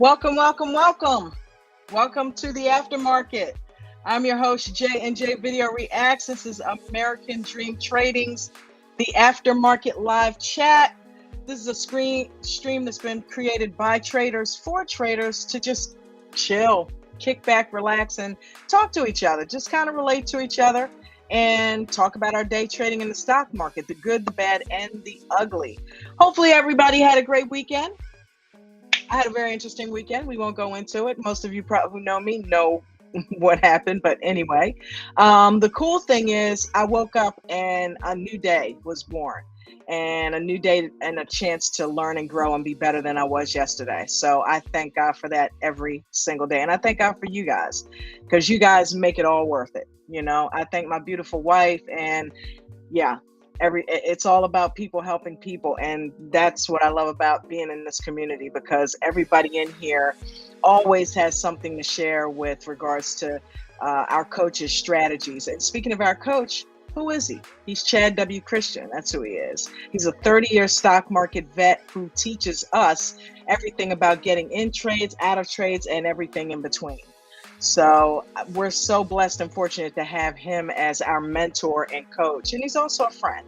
Welcome, welcome, welcome. Welcome to the Aftermarket. I'm your host, J and J Video Reacts. This is American Dream Trading's the Aftermarket live chat. This is a stream that's been created by traders for traders to just chill, kick back, relax, and talk to each other. Just kind of relate to each other and talk about our day trading in the stock market, the good, the bad, and the ugly. Hopefully everybody had a great weekend. I had a very interesting weekend. We won't go into it. Most of you probably who know me know what happened, but anyway. The cool thing is I woke up and a new day was born, and a new day and a chance to learn and grow and be better than I was yesterday. So I thank God for that every single day. And I thank God for you guys, because you guys make it all worth it. You know, I thank my beautiful wife, and yeah, it's all about people helping people, and that's what I love about being in this community, because everybody in here always has something to share with regards to our coach's strategies. And speaking of our coach, who is he? He's Chad W. Christian. That's who he is. He's a 30-year stock market vet who teaches us everything about getting in trades, out of trades, and everything in between. So we're so blessed and fortunate to have him as our mentor and coach. And he's also a friend.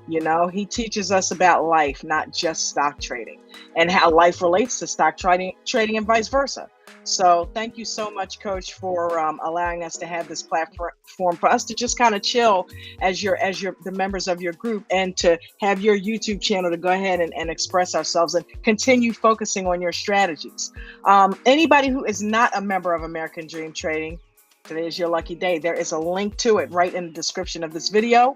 You know, he teaches us about life, not just stock trading, and how life relates to stock trading and vice versa. So thank you so much, Coach, for allowing us to have this platform for us to just kind of chill as the members of your group, and to have your YouTube channel to go ahead and express ourselves and continue focusing on your strategies. Anybody who is not a member of American Dream Trading, today is your lucky day. There is a link to it right in the description of this video.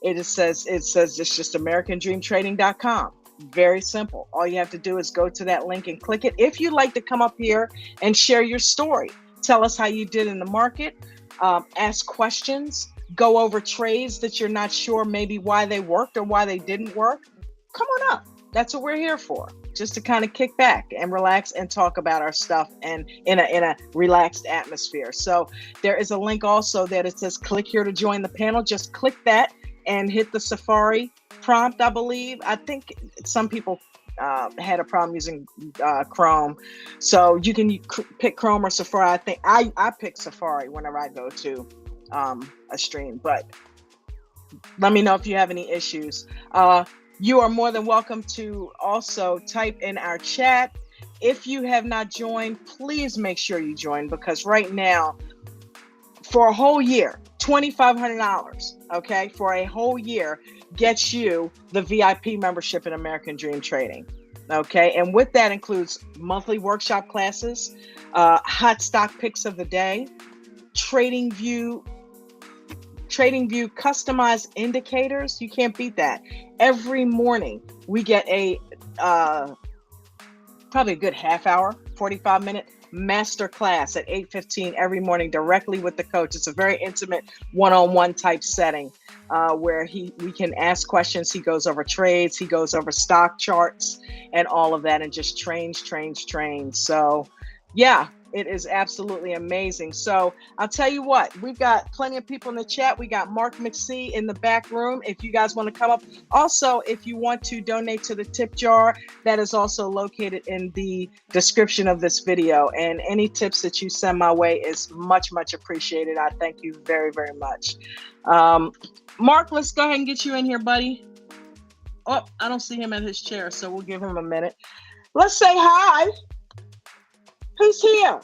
It says it's just americandreamtrading.com. Very simple. All you have to do is go to that link and click it. If you'd like to come up here and share your story, tell us how you did in the market, ask questions, go over trades that you're not sure maybe why they worked or why they didn't work, come on up. That's what we're here for, just to kind of kick back and relax and talk about our stuff, and in a relaxed atmosphere. So there is a link also that it says click here to join the panel. Just click that and hit the Safari prompt, I believe. I think some people had a problem using Chrome. So you can pick Chrome or Safari. I think I pick Safari whenever I go to a stream. But let me know if you have any issues. You are more than welcome to also type in our chat. If you have not joined, please make sure you join, because right now, for a whole year, $2,500, okay, for a whole year gets you the VIP membership in American Dream Trading, okay? And with that includes monthly workshop classes, hot stock picks of the day, TradingView customized indicators. You can't beat that. Every morning we get a probably a good half hour, 45-minute master class at 8:15 every morning directly with the coach. It's a very intimate one-on-one type setting where we can ask questions. He goes over trades, he goes over stock charts and all of that, and just trains. So yeah, it is absolutely amazing. So I'll tell you what, we've got plenty of people in the chat. We got Mark McSee in the back room if you guys want to come up. Also, if you want to donate to the tip jar, that is also located in the description of this video. And any tips that you send my way is much, much appreciated. I thank you very, very much. Mark, let's go ahead and get you in here, buddy. Oh, I don't see him at his chair, so we'll give him a minute. Let's say hi. Who's here?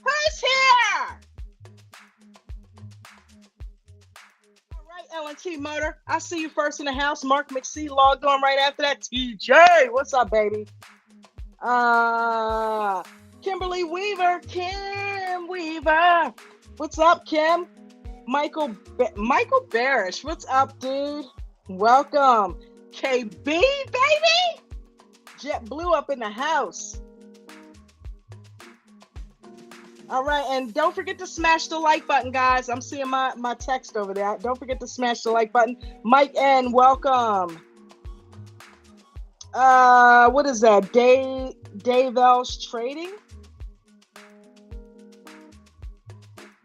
Who's here? All right, L&T Motor. I see you first in the house. Mark McSee logged on right after that. TJ, what's up, baby? Kimberly Weaver. Kim Weaver. What's up, Kim? Michael Barish. What's up, dude? Welcome. KB, baby. Jet Blue up in the house. All right, and don't forget to smash the like button, guys. I'm seeing my text over there. Don't forget to smash the like button. Mike N, welcome. What is that? Dave L's Trading?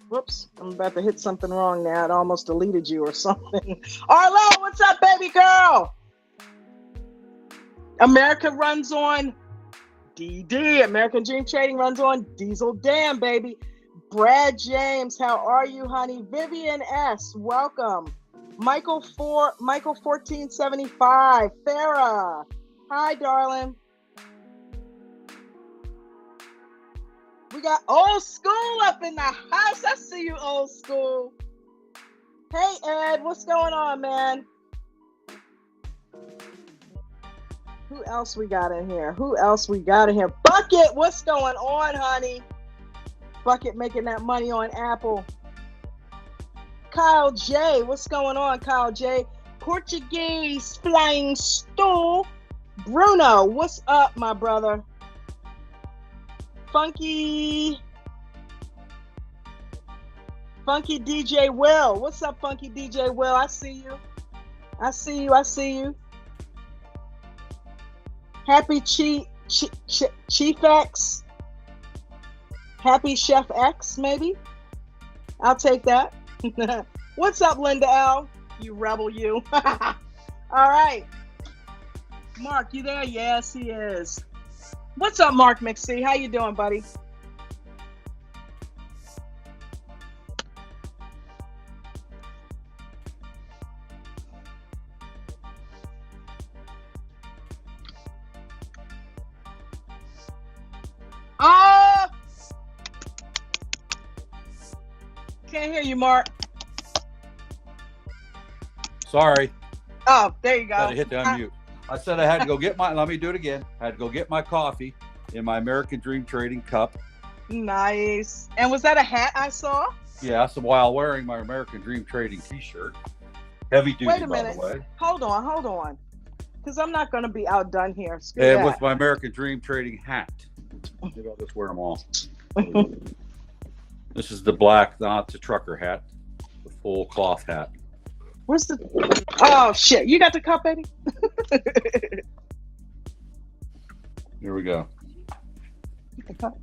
Whoops, I'm about to hit something wrong now. It almost deleted you or something. Arlo, what's up, baby girl? America runs on DD, American Dream Trading runs on Diesel Dam, baby. Brad James, how are you, honey? Vivian S, welcome. Michael 1475. Farah, hi, darling. We got old school up in the house. I see you, old school. Hey, Ed, what's going on, man? Who else we got in here? Bucket, what's going on, honey? Bucket making that money on Apple. Kyle J, what's going on, Kyle J? Portuguese flying stool. Bruno, what's up, my brother? Funky DJ Will. What's up, Funky DJ Will? I see you. Happy Chief X. Happy Chef X, maybe? I'll take that. What's up, Linda L? You rebel, you. All right. Mark, you there? Yes, he is. What's up, Mark McSee? How you doing, buddy? Can't hear you, Mark. Sorry. Oh, there you go. Had to hit the unmute. I said I had to go get let me do it again. I had to go get my coffee in my American Dream Trading cup. Nice. And was that a hat I saw? Yeah, so while wearing my American Dream Trading t-shirt. Heavy duty, Wait a minute. by the way. Hold on. Because I'm not going to be outdone here. And with my American Dream Trading hat. Maybe I'll just wear them all. This is the black, not the trucker hat. The full cloth hat. Where's the... Oh, shit. You got the cup, baby? Here we go. The cup.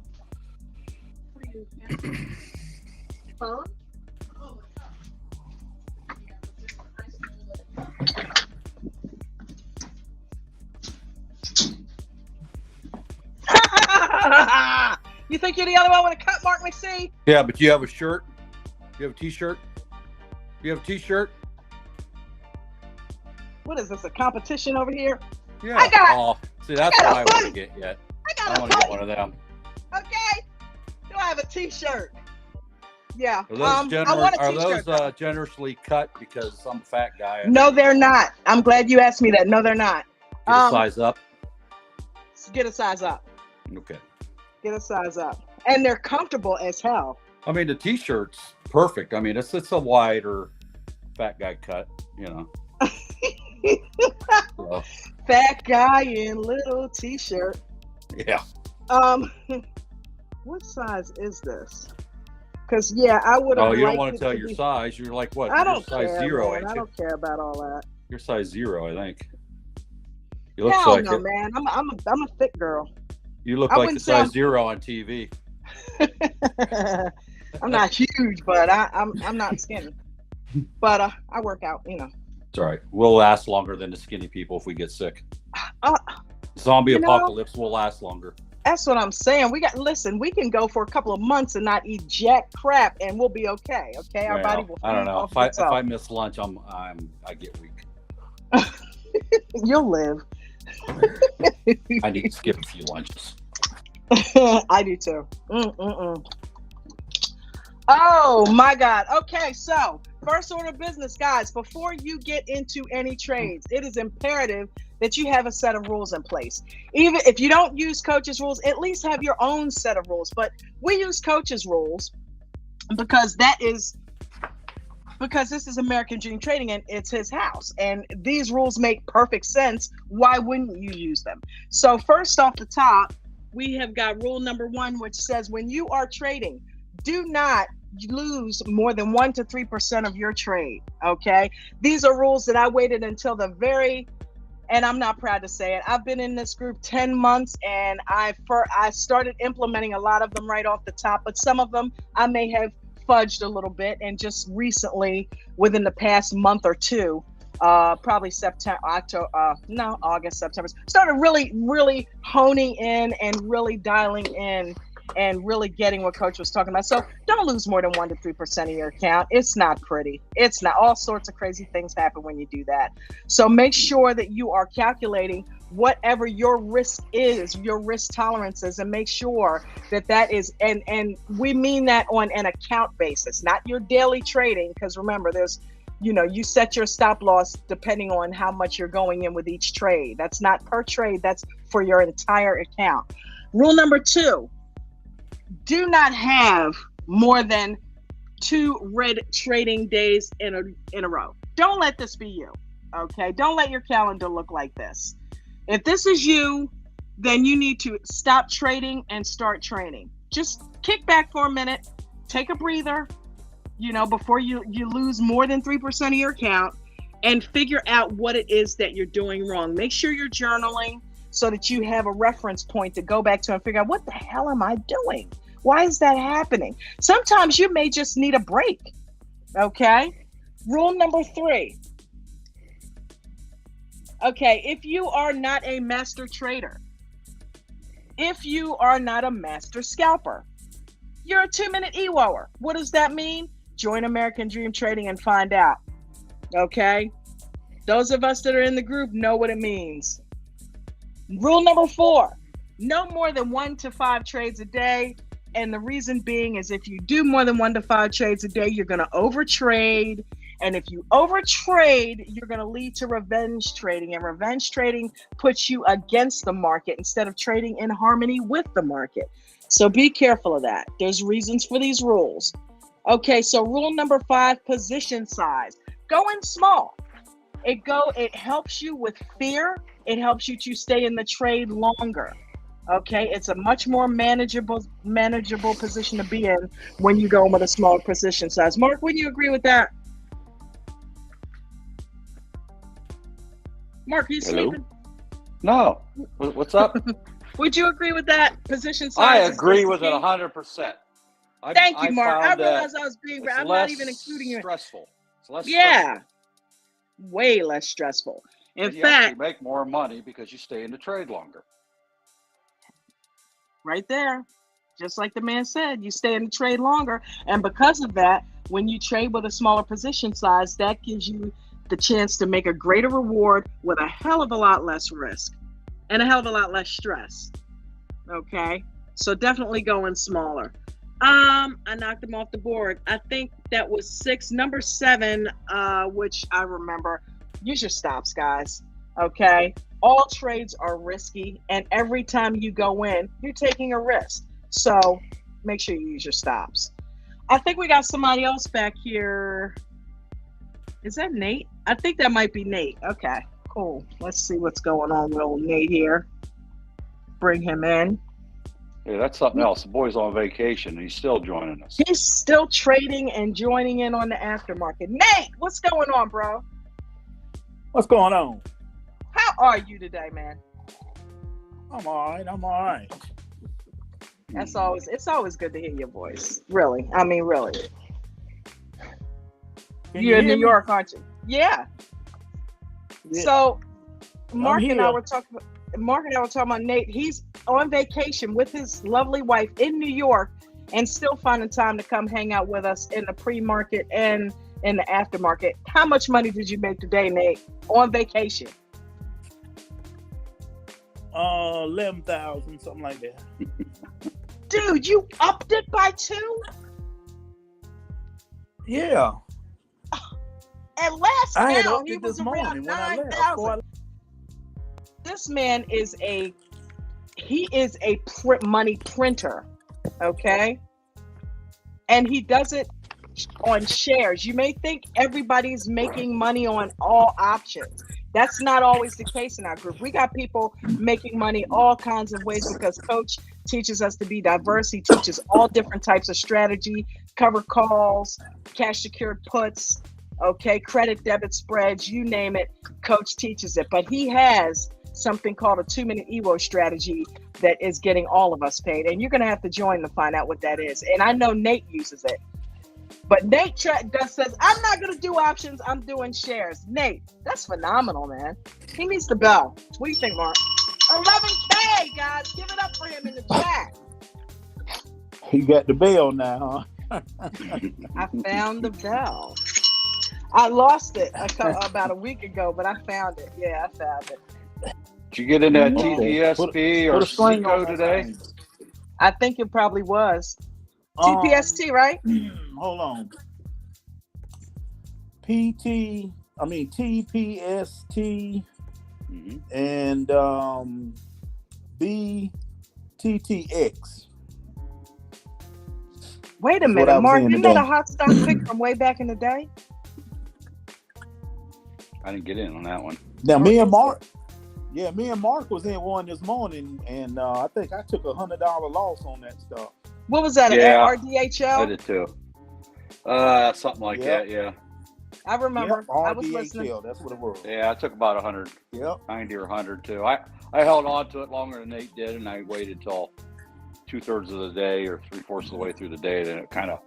Phone? You think you're the only one with a cup, Mark McSee? Yeah, but you have a shirt? You have a t-shirt? You have a t-shirt? What is this, a competition over here? Yeah. See, that's what I want to get yet. I want to get one of them. Okay. Do I have a t-shirt? Yeah. Are those generously cut because some fat guy? No, they're not. I'm glad you asked me that. No, they're not. Get a size up. Get a size up. Okay. Get a size up. And they're comfortable as hell. I mean, the t-shirt's perfect. I mean, it's a wider fat guy cut, you know. So. Fat guy in little t-shirt. Yeah. What size is this? Because I would. Oh, you don't want to tell your size. You're like what? I don't care. Size 0, ain't you? I don't care about all that. You're size 0, I think. You look Hell no, man. I'm a thick girl. You look like the size 0 on TV. I'm not huge, but I'm not skinny. But I work out, you know. It's all right. We'll last longer than the skinny people if we get sick. Zombie apocalypse will last longer. That's what I'm saying. We can go for a couple of months and not eat jack crap, and we'll be okay. Okay, our body will. I don't know. If I miss lunch, I get weak. You'll live. I need to skip a few lunches. I do too. Oh my God. Okay, so first order of business, guys, before you get into any trades, it is imperative that you have a set of rules in place. Even if you don't use coach's rules, at least have your own set of rules. But we use coach's rules because this is American Dream Trading and it's his house. And these rules make perfect sense. Why wouldn't you use them? So first off the top, we have got rule number 1, which says when you are trading, do not lose more than 1 to 3% of your trade. Okay. These are rules that I waited until and I'm not proud to say it. I've been in this group 10 months and I started implementing a lot of them right off the top, but some of them I may have fudged a little bit. And just recently, within the past month or two, probably September, October, August, September. Started really honing in and really dialing in and really getting what Coach was talking about. So don't lose more than 1 to 3% of your account. It's not pretty. It's not. All sorts of crazy things happen when you do that. So make sure that you are calculating whatever your risk is, your risk tolerances, and make sure that is, and we mean that on an account basis, not your daily trading, because remember, there's, you set your stop loss depending on how much you're going in with each trade. That's not per trade, that's for your entire account. Rule number 2, do not have more than 2 red trading days in a row. Don't let this be you, okay? Don't let your calendar look like this. If this is you, then you need to stop trading and start training. Just kick back for a minute, take a breather, before you lose more than 3% of your account, and figure out what it is that you're doing wrong. Make sure you're journaling so that you have a reference point to go back to and figure out, what the hell am I doing? Why is that happening? Sometimes you may just need a break, okay? Rule number 3. Okay, if you are not a master trader, if you are not a master scalper, you're a 2-minute EWOer. What does that mean? Join American Dream Trading and find out, okay? Those of us that are in the group know what it means. Rule number 4, no more than 1 to 5 trades a day. And the reason being is if you do more than 1 to 5 trades a day, you're going to overtrade. And if you overtrade, you're going to lead to revenge trading. And revenge trading puts you against the market instead of trading in harmony with the market. So be careful of that. There's reasons for these rules. Okay, so rule number 5, position size. Go in small. It helps you with fear. It helps you to stay in the trade longer. Okay, it's a much more manageable position to be in when you go in with a smaller position size. Mark, would you agree with that? Mark, are you sleeping? No. What's up? Would you agree with that? Position size? I agree with it 100%. Thank you, Mark. I realized I was being. I'm not even including you. Stressful. It's less stressful. Way less stressful. In fact, you make more money because you stay in the trade longer. Right there, just like the man said, you stay in the trade longer, and because of that, when you trade with a smaller position size, that gives you the chance to make a greater reward with a hell of a lot less risk and a hell of a lot less stress. Okay, so definitely going smaller. I knocked them off the board. I think that was 6. Number 7, which I remember. Use your stops, guys. Okay, all trades are risky, and every time you go in, you're taking a risk. So make sure you use your stops. I think we got somebody else back here. Is that Nate? I think that might be Nate. Okay, cool. Let's see what's going on with old Nate here. Bring him in. Yeah, that's something else. The boy's on vacation, and he's still joining us. He's still trading and joining in on the aftermarket. Nate, what's going on, bro? What's going on? How are you today, man? I'm all right. It's always good to hear your voice. Really. I mean, really. You're in New York, aren't you? Yeah. So Mark and I were talking about Nate. He's on vacation with his lovely wife in New York and still finding time to come hang out with us in the pre-market and in the aftermarket. How much money did you make today, Nate, on vacation? 11,000, something like that. Dude, you upped it by 2? Yeah. At last I had count, upped he it was this around morning when I left. 9,000. This man is a money printer, okay? And he does it on shares. You may think everybody's making money on all options. That's not always the case in our group. We got people making money all kinds of ways because Coach teaches us to be diverse. He teaches all different types of strategy, cover calls, cash secured puts, okay, credit debit spreads, you name it, Coach teaches it. But he has something called a 2-minute EWO strategy that is getting all of us paid. And you're going to have to join to find out what that is. And I know Nate uses it. But Nate says, I'm not going to do options. I'm doing shares. Nate, that's phenomenal, man. He needs the bell. What do you think, Mark? 11K, guys. Give it up for him in the chat. You got the bell now, huh? I found the bell. I lost it about a week ago, but I found it. Yeah, I found it. Did you get in that TPSP or Seco today? I think it probably was. TPST, right? Hold on. TPST and BTTX. Wait a minute, Mark. You made a hot stock pick from way back in the day? I didn't get in on that one. Now, me and Mark was in one this morning, and I think I took $100 loss on that stuff. What was that? Yeah, RDHL? I did too. Something like that, yeah. I remember. RDHL, I was listening. that's what it was. Yeah, I took about 190 or 100 too. I held on to it longer than Nate did, and I waited till 2/3 of the day or 3/4 of the way through the day. Then it kind of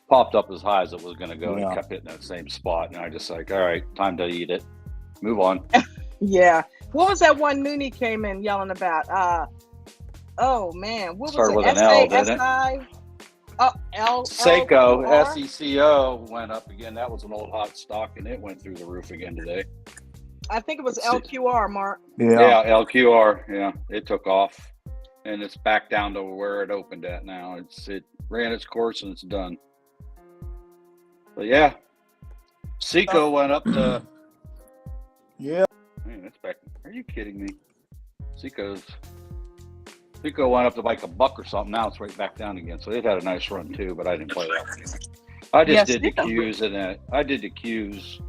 popped up as high as it was going to go, and it kept hitting that same spot. And I just like, all right, time to eat it. Move on. Yeah. What was that one Nooney came in yelling about? Oh man, what was it? With an L, didn't it? Oh, L. Seco, SECO went up again. That was an old hot stock, and it went through the roof again today. I think it was LQR, Mark. Yeah, LQR. Yeah, it took off, and it's back down to where it opened at now. It ran its course and it's done. But yeah, Seco went up to. Yeah. Man, that's back. Are you kidding me? Seco went up to like $1 or something. Now it's right back down again. So it had a nice run too, but I didn't play that one. I just did the Qs in it. I did the Qs.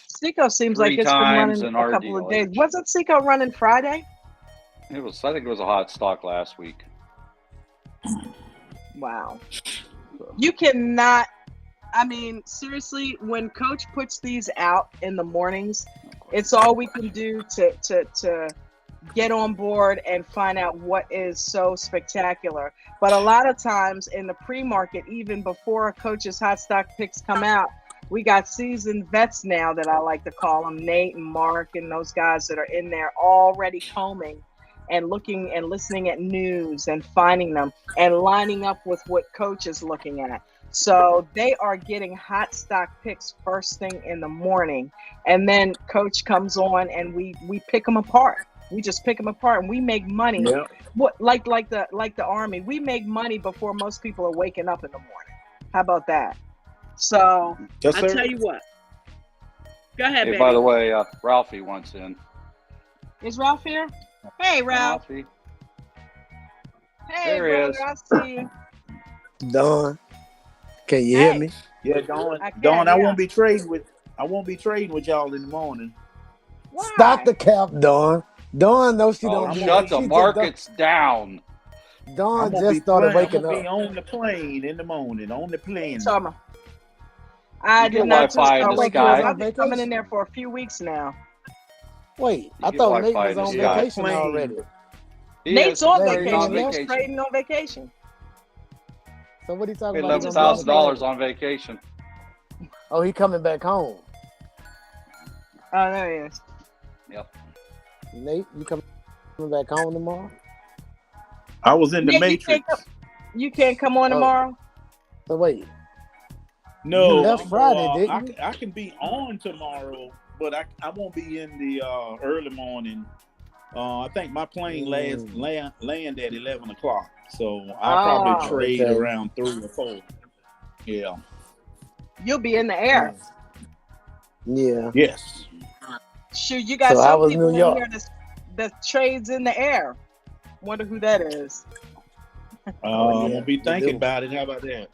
Seco seems like it's been running a couple of days. Wasn't Seco running Friday? It was. I think it was a hot stock last week. Wow. You cannot. I mean, seriously, when Coach puts these out in the mornings, it's all we can do to get on board and find out what is so spectacular. But a lot of times in the pre-market, even before a coach's hot stock picks come out, we got seasoned vets now that I like to call them, Nate and Mark and those guys that are in there already combing and looking and listening at news and finding them and lining up with what Coach is looking at. So they are getting hot stock picks first thing in the morning, and then Coach comes on and we pick them apart. We just pick them apart and we make money. Yeah. What like the Army? We make money before most people are waking up in the morning. How about that? So yes, I tell you what. Go ahead, baby. By the way, Ralphie wants in. Is Ralph here? Hey, Ralph. Ralphie. Hey, there brother, I see you. Dawn, can you hear me? Yeah, Dawn. I won't be trading with y'all in the morning. Why? Stop the cap, Dawn. Dawn knows she don't. Shut the markets down. Dawn just started waking up. Be on the plane in the morning. On the plane. I did not Wi-Fi in the sky. I've been coming in there for a few weeks now. Wait, I thought Nate was on vacation already. Nate's on vacation. He's trading on vacation. So what are you talking about? $11,000 on vacation. Oh, he coming back home. Oh, there he is. Yep. Nate, you coming back home tomorrow? I was in the Matrix. You can't come on tomorrow? So wait. No, you left Friday, didn't you? I can be on tomorrow, but I won't be in the early morning. I think my plane land at 11 o'clock, so I'll probably trade around 3 or 4. Yeah. You'll be in the air. Yeah. Yes. Shoot, you got some people in here that trades in the air. Wonder who that is. I won't be thinking about it. How about that?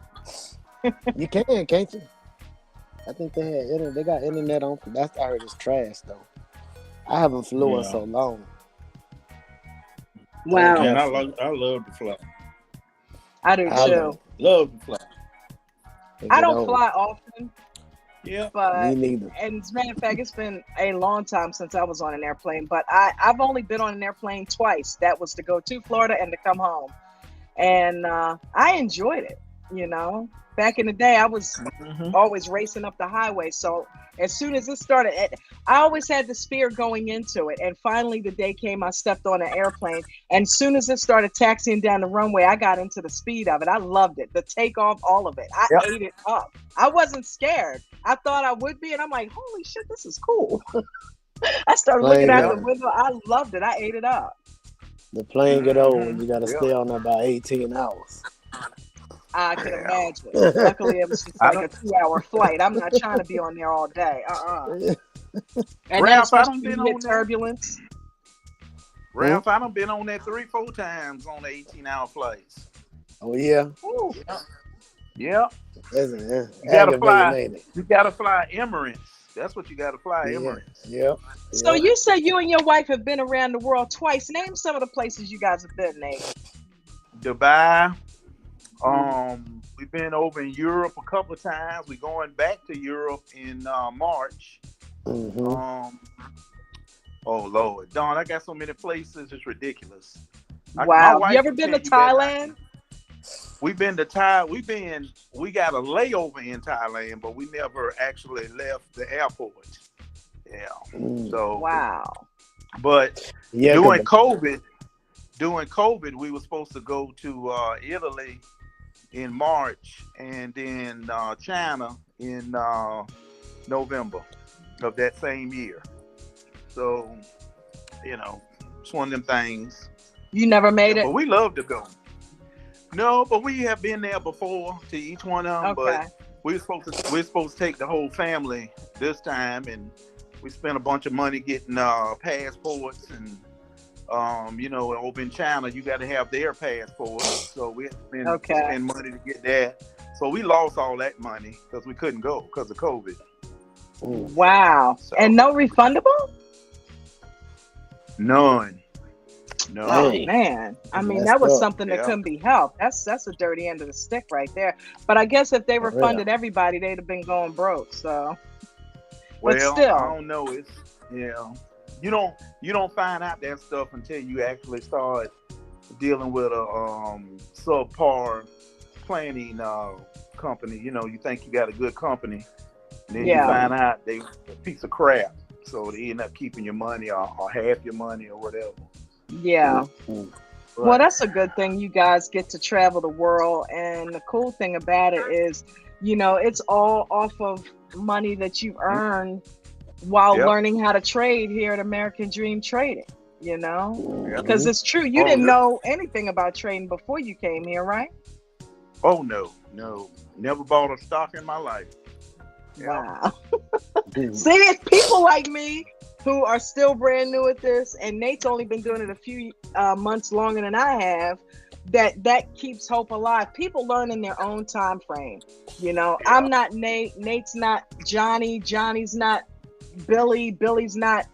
You can't you? I think they got internet on. I heard it's trash though. I haven't flew in so long. Wow. Man, I love to fly. I do too. Love to fly. I don't fly often. Yeah. But me neither. And as a matter of fact, it's been a long time since I was on an airplane. But I've only been on an airplane twice. That was to go to Florida and to come home. And I enjoyed it. You know, back in the day, I was Mhm. always racing up the highway. So as soon as it started, I always had this fear going into it. And finally, the day came, I stepped on an airplane. And as soon as it started taxiing down the runway, I got into the speed of it. I loved it. The takeoff, all of it. I Yep. ate it up. I wasn't scared. I thought I would be. And I'm like, holy shit, this is cool. I started looking Plane out Yep. the window. I loved it. I ate it up. The plane get old when Mhm. you got to Yep. stay on there about 18 hours. I can Yeah. imagine. Luckily, it was just I like a don't, 2-hour flight. I'm not trying to be on there all day. And then Ralph, I especially don't when been you hit on that. turbulence. Ralph, I done been on that 3-4 times on the 18-hour flights. Oh yeah, Ooh. Yep. that's You gotta aggravating, fly. ain't it? You gotta fly Emirates. That's what you gotta fly, Yeah, Emirates. yep, So yep. you say you and your wife have been around the world twice. Name some of the places you guys have been, Nate. Dubai. We've been over in Europe a couple of times. We're going back to Europe in March. Mm-hmm. Oh Lord, Don, I got so many places. It's ridiculous. My Wow. wife You ever can been tell to you better than I Thailand? can. We've been to Thai. We got a layover in Thailand, but we never actually left the airport. Yeah. So, Wow. but Yeah, during COVID, we were supposed to go to Italy in March, and then China in November of that same year. So, it's one of them things. You never made it? But we love to go. No, but we have been there before to each one of them. Okay. But we're supposed to take the whole family this time, and we spent a bunch of money getting passports, and over in China you got to have their passports, so we had to spend money to get that. So we lost all that money because we couldn't go because of COVID. Wow. So, and no refundable? None. No. Oh man, I mean that was something that couldn't be helped. That's a dirty end of the stick right there. But I guess if they refunded everybody, they'd have been going broke. So, well, but still, I don't know. It's you don't find out that stuff until you actually start dealing with a subpar planning company. You think you got a good company, and then you find out they a piece of crap. So they end up keeping your money or half your money or whatever. Yeah. Right. Well, that's a good thing. You guys get to travel the world. And the cool thing about it is, it's all off of money that you earn while learning how to trade here at American Dream Trading, because it's true. You didn't know anything about trading before you came here, right? Oh, no. Never bought a stock in my life. Wow. See, it's people like me who are still brand new at this, and Nate's only been doing it a few months longer than I have, that keeps hope alive. People learn in their own time frame. I'm not Nate. Nate's not Johnny. Johnny's not Billy. Billy's not,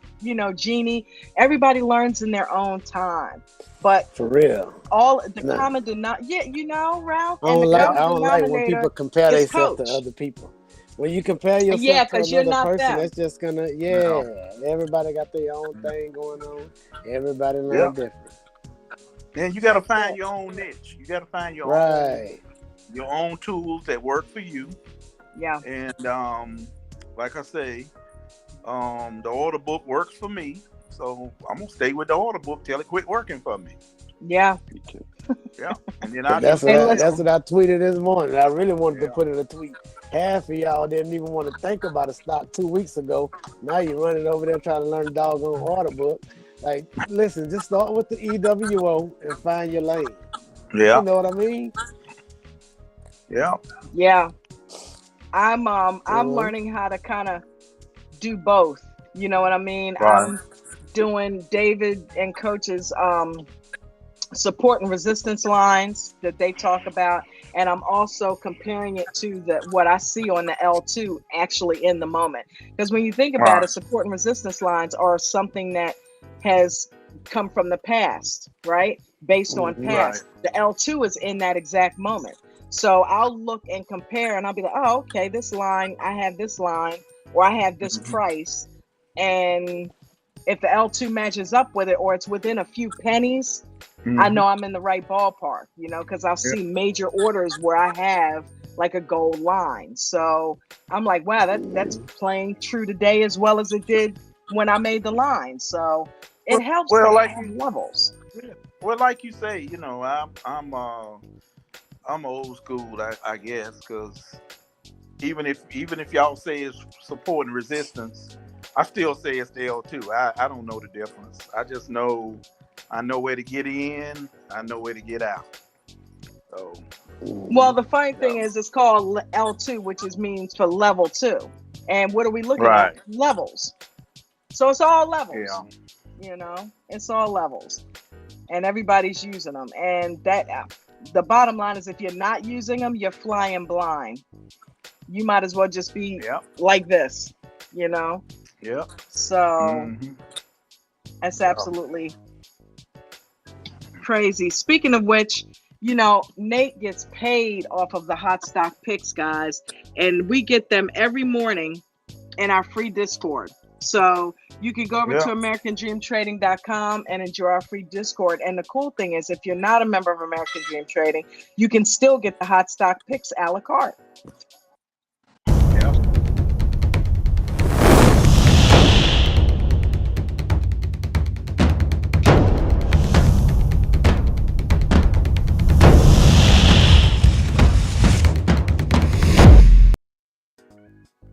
Jeannie. Everybody learns in their own time. But for real, all the common denominator, Ralph. I don't like when people compare themselves to other people. When you compare yourself to another person, that's just gonna everybody got their own thing going on. Everybody learn different. And you gotta find your own niche. You gotta find your own tools that work for you. Yeah. And like I say, the order book works for me. So I'm gonna stay with the order book till it quit working for me. Yeah. Yeah. And then that's what I tweeted this morning. I really wanted to put in a tweet. Half of y'all didn't even want to think about a stock 2 weeks ago. Now you're running over there trying to learn the doggone order book. Like, listen, just start with the EWO and find your lane. Yeah. You know what I mean? Yeah. Yeah. I'm learning how to kind of do both. You know what I mean? Right. I'm doing David and Coach's support and resistance lines that they talk about, and I'm also comparing it to what I see on the L2 actually in the moment. Because when you think about it, support and resistance lines are something that has come from the past, right? Based on past. Right. The L2 is in that exact moment. So I'll look and compare, and I'll be like, oh, okay, this line, I have this line, or I have this price, and if the L2 matches up with it, or it's within a few pennies, I know I'm in the right ballpark, because I'll see major orders where I have like a gold line. So I'm like, wow, that's playing true today as well as it did when I made the line. So it helps to have levels. Well, like you say, I'm old school, I guess, because even if y'all say it's support and resistance, I still say it's the L2. I don't know the difference. I know where to get in. I know where to get out. So, well, the funny thing is, it's called L2, which means for level 2. And what are we looking at? Levels. So it's all levels. Yeah. It's all levels, and everybody's using them. And the bottom line is, if you're not using them, you're flying blind. You might as well just be like this, Yeah. So that's absolutely crazy. Speaking of which, Nate gets paid off of the hot stock picks, guys, and we get them every morning in our free Discord. So you can go over to AmericanDreamTrading.com and enjoy our free Discord. And the cool thing is, if you're not a member of American Dream Trading, you can still get the hot stock picks a la carte.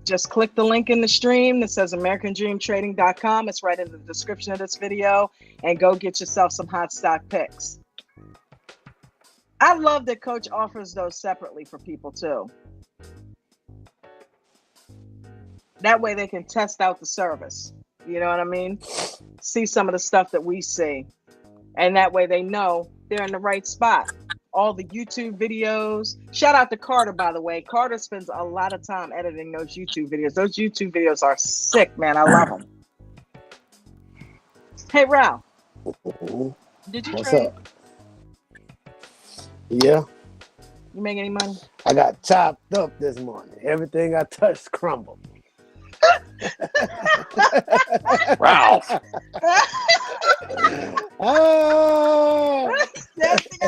Just click the link in the stream that says AmericanDreamTrading.com. It's right in the description of this video, and go get yourself some hot stock picks. I love that Coach offers those separately for people too. That way they can test out the service. You know what I mean? See some of the stuff that we see. And that way they know they're in the right spot. All the YouTube videos. Shout out to Carter, by the way. Carter spends a lot of time editing those YouTube videos. Those YouTube videos are sick, man. I love them. Hey, Ralph. Did you What's trade? up? Yeah. You make any money? I got chopped up this morning. Everything I touched crumbled. Ralph.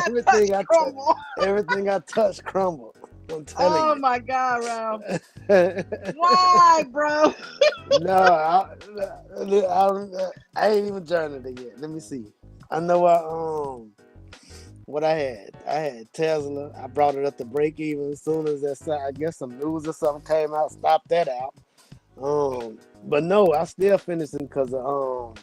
Everything I touched crumbled. I'm telling you. Oh my God, Ralph. Why, bro? No, I ain't even journaled it yet. Let me see. I know what I had. I had Tesla. I brought it up to break even as soon as I guess some news or something came out, stopped that out. But no, I still finished it because of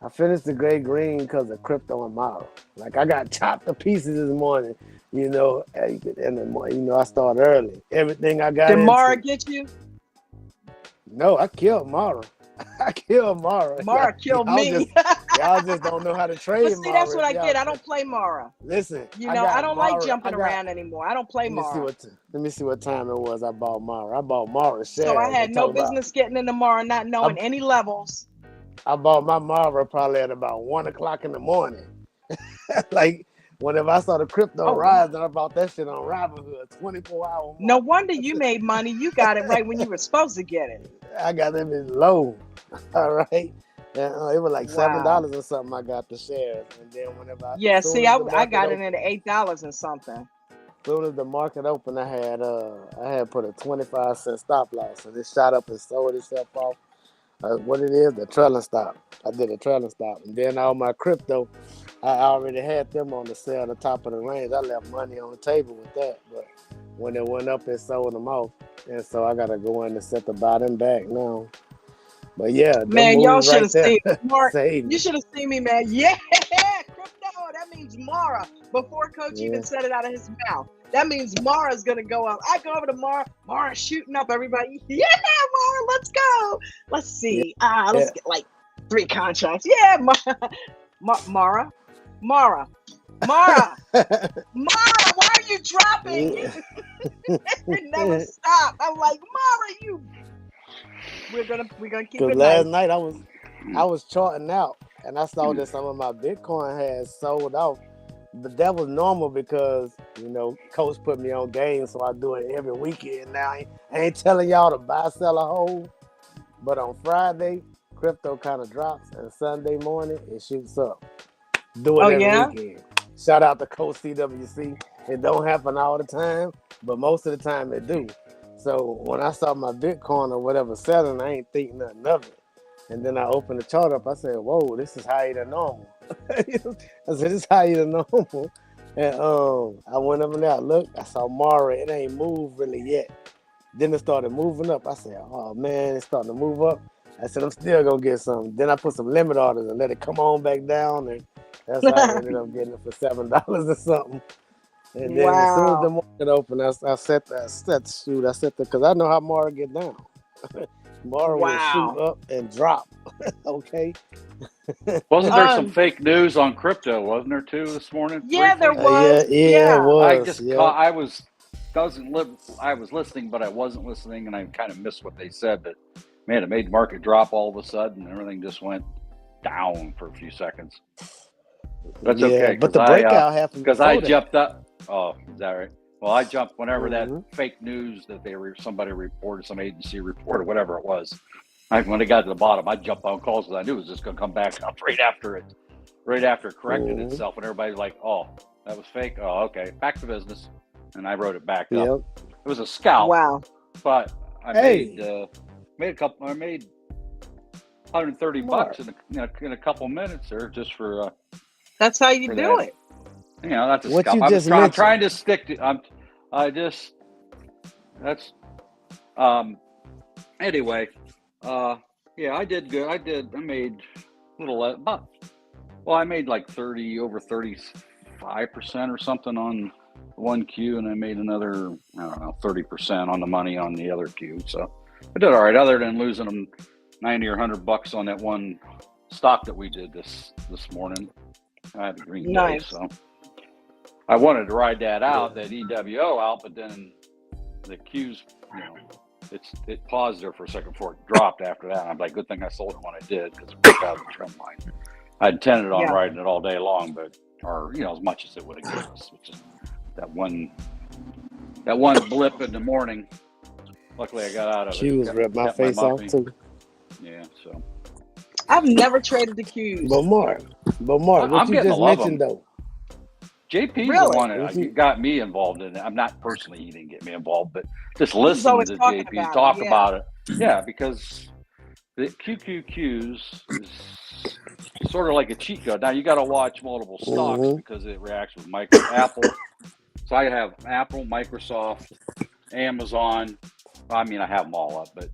I finished the gray green because of crypto and model. Like I got chopped to pieces this morning, and I started early. Everything I got. Did Mara get you? No, I killed Mara. I killed Mara. Mara killed me. Y'all just don't know how to trade. But see, that's what I get. I don't play Mara. Listen, I don't like jumping around anymore. I don't play Mara. Let me see what time it was. I bought Mara. I bought Mara shares. So I had no business getting into Mara, not knowing any levels. I bought my Mara probably at about 1:00 in the morning. Like whenever I saw the crypto rise, I bought that shit on Robinhood, 24-hour. No wonder you made money. You got it right when you were supposed to get it. I got them in low. All right. And, it was like $7 or something. I got the shares, and then whenever I got it at $8 and something. As soon as the market opened, I had put a 25-cent stop loss, and it shot up and sold itself off. What it is, the trailing stop. I did a trailing stop, and then all my crypto, I already had them on the sale at the top of the range. I left money on the table with that, but when it went up, it sold them off, and so I gotta go in and set the bottom back now. But yeah, man, y'all should have seen Mark. You should have seen me, man. Yeah, crypto. That means Mara. Before Coach even said it out of his mouth, that means Mara's gonna go up. I go over to Mara. Mara's shooting up. Everybody, yeah, Mara, let's go. Let's see. Let's get like 3 contracts. Yeah, Mara. Why are you dropping? It never stop. I'm like, Mara, we're gonna keep it. Last night I was charting out, and I saw that some of my Bitcoin had sold off, but that was normal because Coach put me on games, so I do it every weekend. Now I ain't telling y'all to buy, sell, or hold, but on Friday crypto kind of drops, and Sunday morning it shoots up. Do Oh it every yeah. weekend. Shout out to Coach CWC. It don't happen all the time, but most of the time it do. So when I saw my Bitcoin or whatever selling, I ain't think nothing of it. And then I opened the chart up. I said, "Whoa, this is higher than normal." I said, "This is higher than normal." And I went up and there. Look, I saw Mara. It ain't moved really yet. Then it started moving up. I said, "Oh man, it's starting to move up." I said, "I'm still gonna get some." Then I put some limit orders and let it come on back down, and that's how I ended up getting it for $7 or something. And then as soon as the Wow. market opened, I set the because I know how Mara get down. Mara will shoot Wow. up and drop. Okay. Wasn't there some Um. fake news on crypto? Wasn't there too this morning Yeah, there briefly? Yeah, was. yeah, it Yeah. I was. just Yep. caught. I was doesn't live. I was listening, but I wasn't listening, and I kind of missed what they said. But man, it made the market drop all of a sudden. Everything just went down for a few seconds. That's Yeah, okay but the breakout happened because I before that. jumped up. Oh, is that right? Well, I jumped whenever that hmm fake news that somebody reported, some agency reported, whatever it was. When it got to the bottom, I jumped on calls because I knew it was just going to come back up right after it corrected hmm itself, and everybody's like, "Oh, that was fake." Oh, okay, back to business, and I wrote it back up. Yep. It was a scalp, Wow. but I Hey, made a couple. I made $130 Mark, in a couple minutes there just for That's how you do that. it. That's a what scalp. you just I'm mentioned. trying to stick to. I just that's anyway. Yeah, I did good. I made a little about. Well, I made like over 35% or something on one Q, and I made another, I don't know, 30% on the money on the other Q. So I did all right, other than losing them 90 or $100 on that one stock that we did this morning. I had a green day, Nice. so I wanted to ride that out, Yeah. that EWO out, but then the Q's, it paused there for a second before it dropped after that. And I'm like, good thing I sold it when I did because it broke out of the trend line. I intended on Yeah. riding it all day long, or as much as it would have given us, which is that one blip in the morning. Luckily, I got out of it. Q's ripped my Kept my face off muffin. too. Yeah, so I've never traded the Qs. But Mark, what I'm you getting to just love mentioned them. though. JP's the Really? one What that got me involved in it. I'm not personally, he didn't get me involved, but just He's listening always to talking JP about talk it. Yeah. about it. Yeah, because the QQQs is sort of like a cheat code. Now you got to watch multiple stocks hmm because it reacts with Apple. So I have Apple, Microsoft, Amazon. I mean, I have them all up, but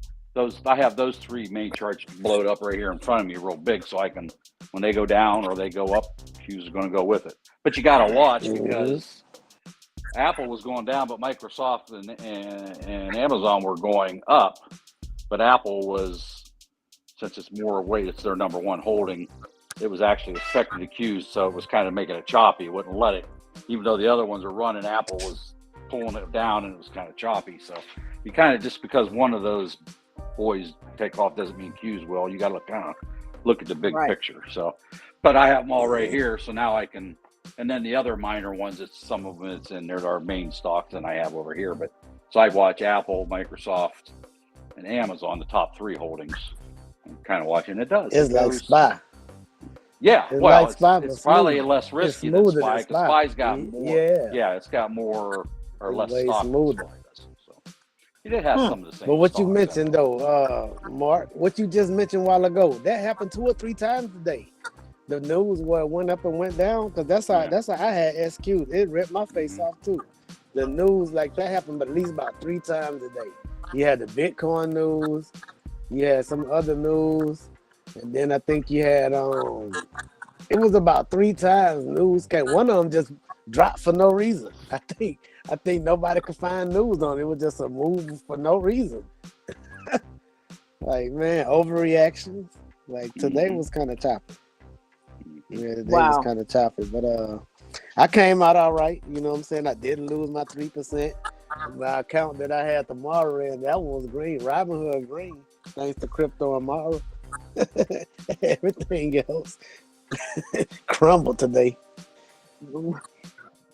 I have those three main charts blowed up right here in front of me real big, so I can, when they go down or they go up, Q's are going to go with it. But you got to watch because Apple was going down, but Microsoft and Amazon were going up. But Apple was, since it's more weight, it's their number one holding. It was actually affecting the Q's, so it was kind of making it choppy. It wouldn't let it, even though the other ones are running. Apple was pulling it down, and it was kind of choppy. So you kind of, just because one of those boys take off doesn't mean Q's will. You got to look at the big picture. So, but I have them all right here, so now I can. And then the other minor ones, some of them it's in there, our main stocks that I have over here. But so I watch Apple, Microsoft, and Amazon, the top three holdings. I'm kind of watching. It does. It's like SPY. Yeah, it's well, like SPY, it's probably less risky than SPY because SPY's got more. Yeah, it's got more or less stock. Smoother. So you did have some of the same. But what you mentioned though, Mark, what you just mentioned a while ago, that happened 2 or 3 times today. The news where it went up and went down, because that's how I had SQ. It ripped my face off too. The news like that happened, but at least about 3 times a day. You had the Bitcoin news, you had some other news, and then I think you had it was about 3 times news came. One of them just dropped for no reason. I think nobody could find news on it. It was just a move for no reason. Like, man, overreactions. Like today was kind of choppy. Yeah, today was kind of choppy, but I came out all right. You know what I'm saying? I didn't lose my 3%. My account that I had tomorrow, and that one was green. Robinhood green, thanks to crypto and Mara. Everything else crumbled today.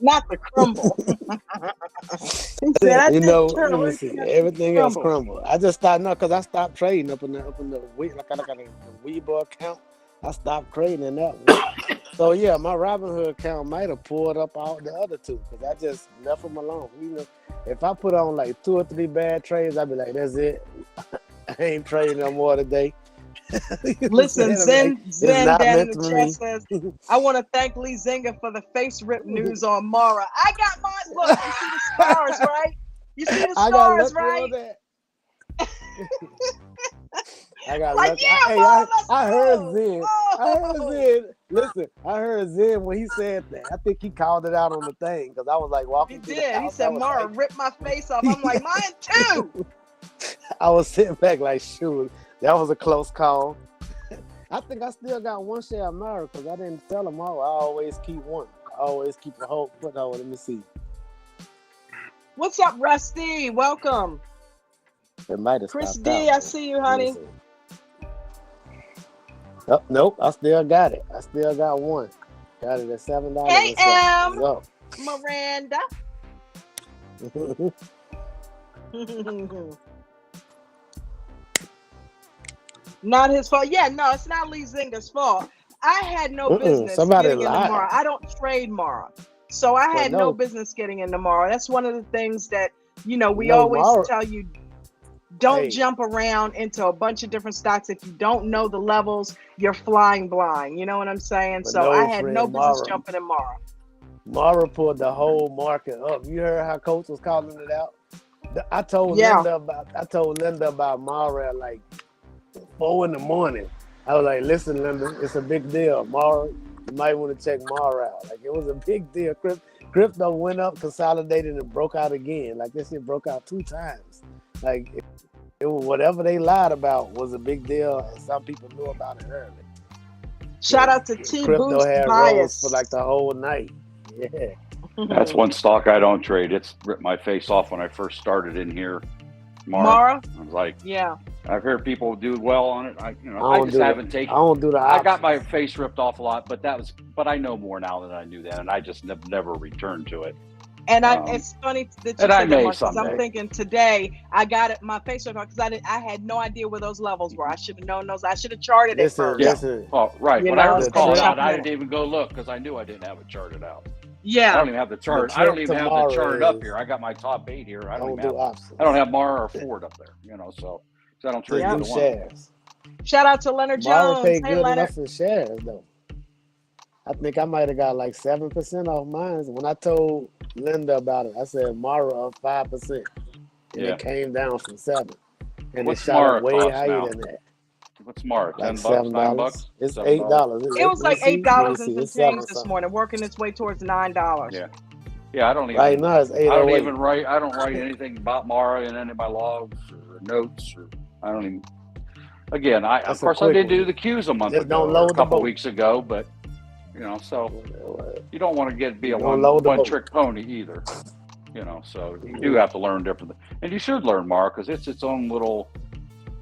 Not the crumble. He said, let me see. Everything else crumbled. I just stopped because I stopped trading up in the like I got a Weeble account. I stopped trading in that one. So yeah, my Robinhood account might have pulled up all the other two because I just left them alone. You know, if I put on like 2 or 3 bad trades, I'd be like, "That's it. I ain't trading no more today." Listen, it's Zen not down in meant the for chat me. says, I want to thank Lee Zinga for the face rip news on Mara. I got mine. Look, you see the scars, right? You see the I got scars, lucky right? on that. I got Like, lucky. yeah, Mara, let's I heard go. Zen. I heard Zen. Listen, I heard Zen when he said that. I think he called it out on the thing because I was like He walking through the did. He house. I said, was Mara, like, rip my face off. I'm like, mine too. I was sitting back like, shoot, that was a close call. I think I still got one share of Mara because I didn't sell them all. I always keep one. I always keep a whole foothold. Let me see. What's up, Rusty? Welcome. It might have Chris stopped D, out. I see you, honey. Oh, nope, I still got it. I still got one. Got it at $7. Hey, Em. Go. Miranda. Not his fault. Yeah, no, it's not Lee Zinga's fault. I had no business getting into Mara. I don't trade Mara. So I had no business getting into Mara. That's one of the things that, you know, we always tell you, don't jump around into a bunch of different stocks. If you don't know the levels, you're flying blind. You know what I'm saying? But so I had no business jumping in Mara. Mara pulled the whole market up. You heard how Coach was calling it out? I told Linda about Mara at like 4 in the morning. I was like, listen, Linda, it's a big deal. Mara, you might want to check Mara out. Like, it was a big deal. Crypto went up, consolidated, and broke out again. Like, this shit broke out 2 times. Like, it was whatever they lied about was a big deal, and some people knew about it early. Shout out to T Crypto had rose for like the whole night. Yeah. That's one stock I don't trade. It's ripped my face off when I first started in here. Mara? I was like, yeah. I've heard people do well on it. I just haven't taken. I don't do the options. I got my face ripped off a lot, but I know more now than I knew then, and I just never returned to it. And it's funny that you said that, because I'm thinking today I got it, my face ripped off because I had no idea where those levels were. I should have known those. I should have charted it first. Listen. Oh, right. When I was called out, I didn't even go look because I knew I didn't have it charted out. Yeah. I don't even have the chart. I don't even have the chart up here. I got my top 8 here. I don't have Mara or Ford up there. You know, so I don't trade either one. Shout out to Leonard Mara Jones. paid good enough in shares though. I think I might have got like 7% off mine. When I told Linda about it, I said Mara up 5%, and it came down from 7, and it shot up way higher than that. What's Mara? Like $10, $9? It's $8. It was like $8 and some change this morning, working its way towards $9. Yeah. I don't even. Right now it's $8. I don't even write. I don't write anything about Mara in any of my logs or notes. Or I don't even. Again, of course I did do the Qs a month ago, a couple weeks ago, but you know, so you don't want to be a one trick pony either. You know, so you do have to learn different, and you should learn Mara because it's its own little.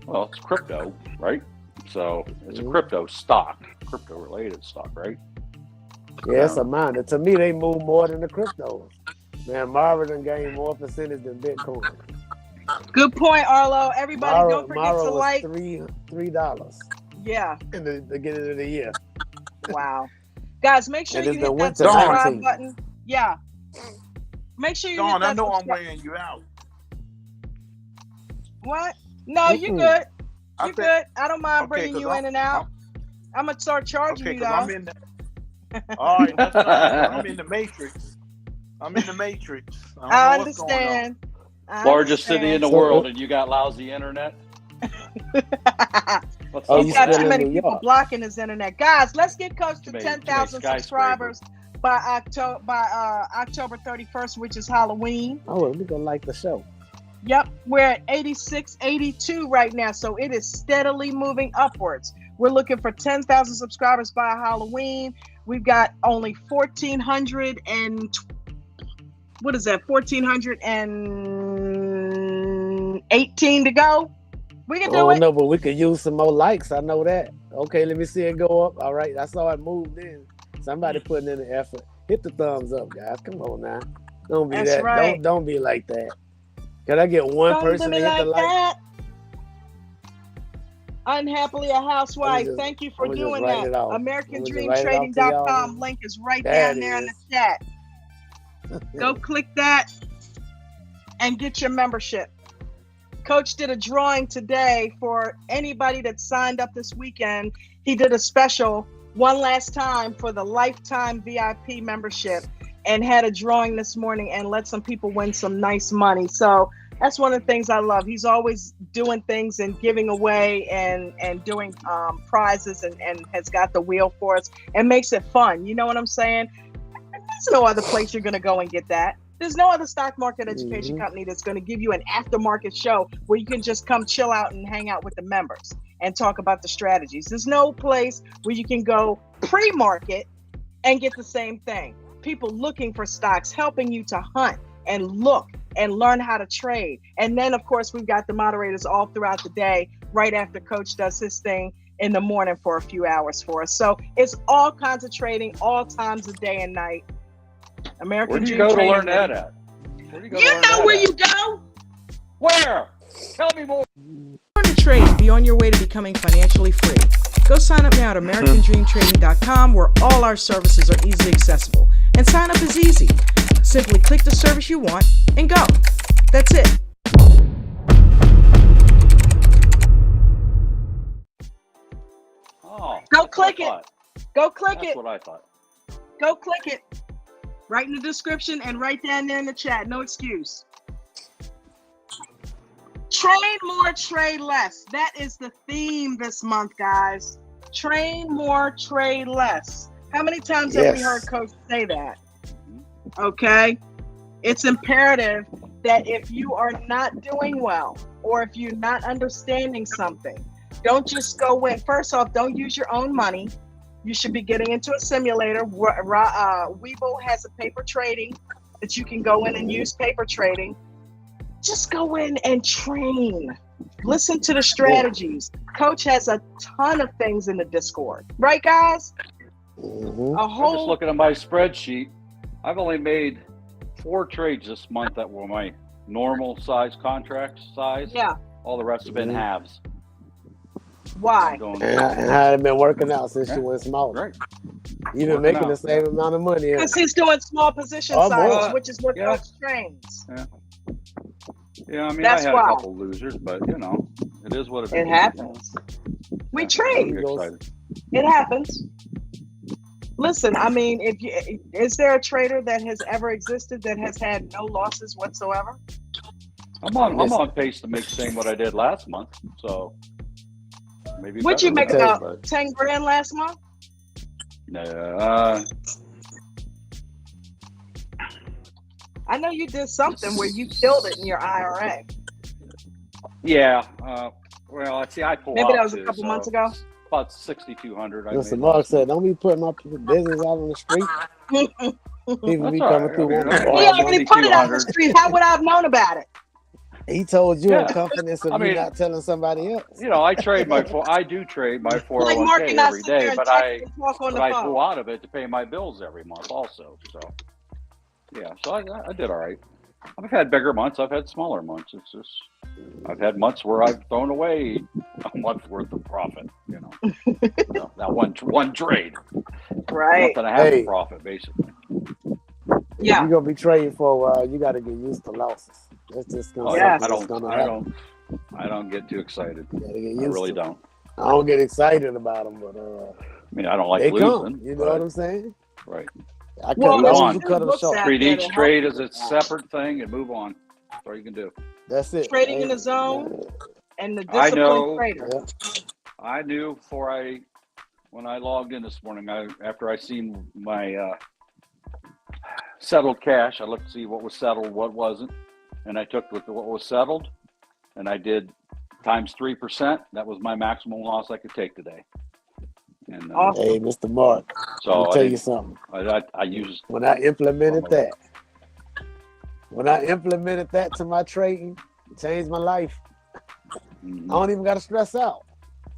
Well, it's crypto, right? So it's a crypto stock, crypto-related stock, right? Yeah, it's a mine. To me, they move more than the cryptos. Man, Mara done gained more percentage than Bitcoin. Good point, Arlo. Everybody, don't forget to like. $3. Yeah. In the beginning of the year. Wow. Guys, make sure you hit that subscribe button. Yeah. Make sure you hit that I know I'm wearing you out. What? No, you're good. You're good. I don't mind bringing you in and out. I'm going to start charging you, though. I'm in all right, that's right. I'm in the Matrix. I understand. Largest city in the world, and you got lousy internet? He's got too many people blocking his internet. Guys, let's get close to 10,000 subscribers by October 31st, which is Halloween. Oh, we're going to like the show. Yep, we're at 86, 82 right now, so it is steadily moving upwards. We're looking for 10,000 subscribers by Halloween. We've got only 1,418 to go. We can do it. No, but we could use some more likes. I know that. Okay, let me see it go up. All right, I saw it move in. Somebody putting in the effort. Hit the thumbs up, guys. Come on now. Don't be that. Right. Don't be like that. Can I get one person to hit the like? Unhappily a housewife. Thank you for doing that. AmericanDreamTrading.com link is right down there in the chat. Go click that and get your membership. Coach did a drawing today for anybody that signed up this weekend. He did a special one last time for the lifetime VIP membership and had a drawing this morning and let some people win some nice money. So that's one of the things I love. He's always doing things and giving away and doing prizes and has got the wheel for us and makes it fun. You know what I'm saying? There's no other place you're going to go and get that. There's no other stock market education company that's going to give you an aftermarket show where you can just come chill out and hang out with the members and talk about the strategies. There's no place where you can go pre-market and get the same thing. People looking for stocks, helping you to hunt and look and learn how to trade. And then, of course, we've got the moderators all throughout the day, right after Coach does his thing in the morning for a few hours for us. So it's all kinds of trading, all times of day and night. American Where do you Dream go to Trading. learn that at? Where do you go to You learn know that where at? you go. Where? Tell me more. Learn to trade and be on your way to becoming financially free. Go sign up now at AmericanDreamTrading.com, where all our services are easily accessible. And sign up is easy. Simply click the service you want and go. That's it. Oh, Go click it. Go click That's it. what I thought. Go click it. Right in the description and right down there in the chat. No excuse. Trade more, trade less. That is the theme this month, guys. Trade more, trade less. How many times have we heard Coach say that? Okay. It's imperative that if you are not doing well or if you're not understanding something, don't just go in. First off, don't use your own money. You should be getting into a simulator. Webull has a paper trading that you can go in and use paper trading. Just go in and train. Listen to the strategies. Coach has a ton of things in the Discord. Right, guys? I'm just looking at my spreadsheet. I've only made 4 trades this month that were my normal size contract size. Yeah. All the rest have been halves. Why? And how it been working out since you went small? Right. You've been making the same amount of money. Because he's doing small position sizes, which is what Coach trains. Yeah, I mean, That's I had why. a couple losers, but you know, it is what it is. It happens. We trade. It happens. Listen, I mean, is there a trader that has ever existed that has had no losses whatsoever? I'm on pace to make the same what I did last month, so maybe. What'd you make better, about 10 grand last month? No. I know you did something where you killed it in your IRA. Yeah. Well, see, I pulled Maybe that was a couple months ago. About 6,200. Listen, Mark said, "Don't be putting my business out on the street. People be coming through." He already put it out on the street. How would I have known about it? He told you in confidence of you not telling somebody else. You know, I do trade my 401k every day, but I pull out of it to pay my bills every month also. So, yeah, so I did all right. I've had bigger months. I've had smaller months. It's just I've had months where I've thrown away a month's worth of profit. You know, that one trade, right? Month and a half of profit, basically. Yeah, you're gonna be trading for a while. You got to get used to losses. That's just gonna happen. I don't get too excited. I really don't. I don't get excited about them, but I mean, I don't like losing. Come, you know what I'm saying? Right. I cut them short. Treat each trade as a separate thing and move on. That's all you can do. That's it. Trading in the zone and the disciplined trader. I knew when I logged in this morning, after I seen my settled cash, I looked to see what was settled, what wasn't, and I took what was settled, and I did times 3%. That was my maximum loss I could take today. And, awesome. Hey, Mr. Mark, so let me tell you something. I used when I implemented that. When I implemented that to my trading, it changed my life. I don't even got to stress out.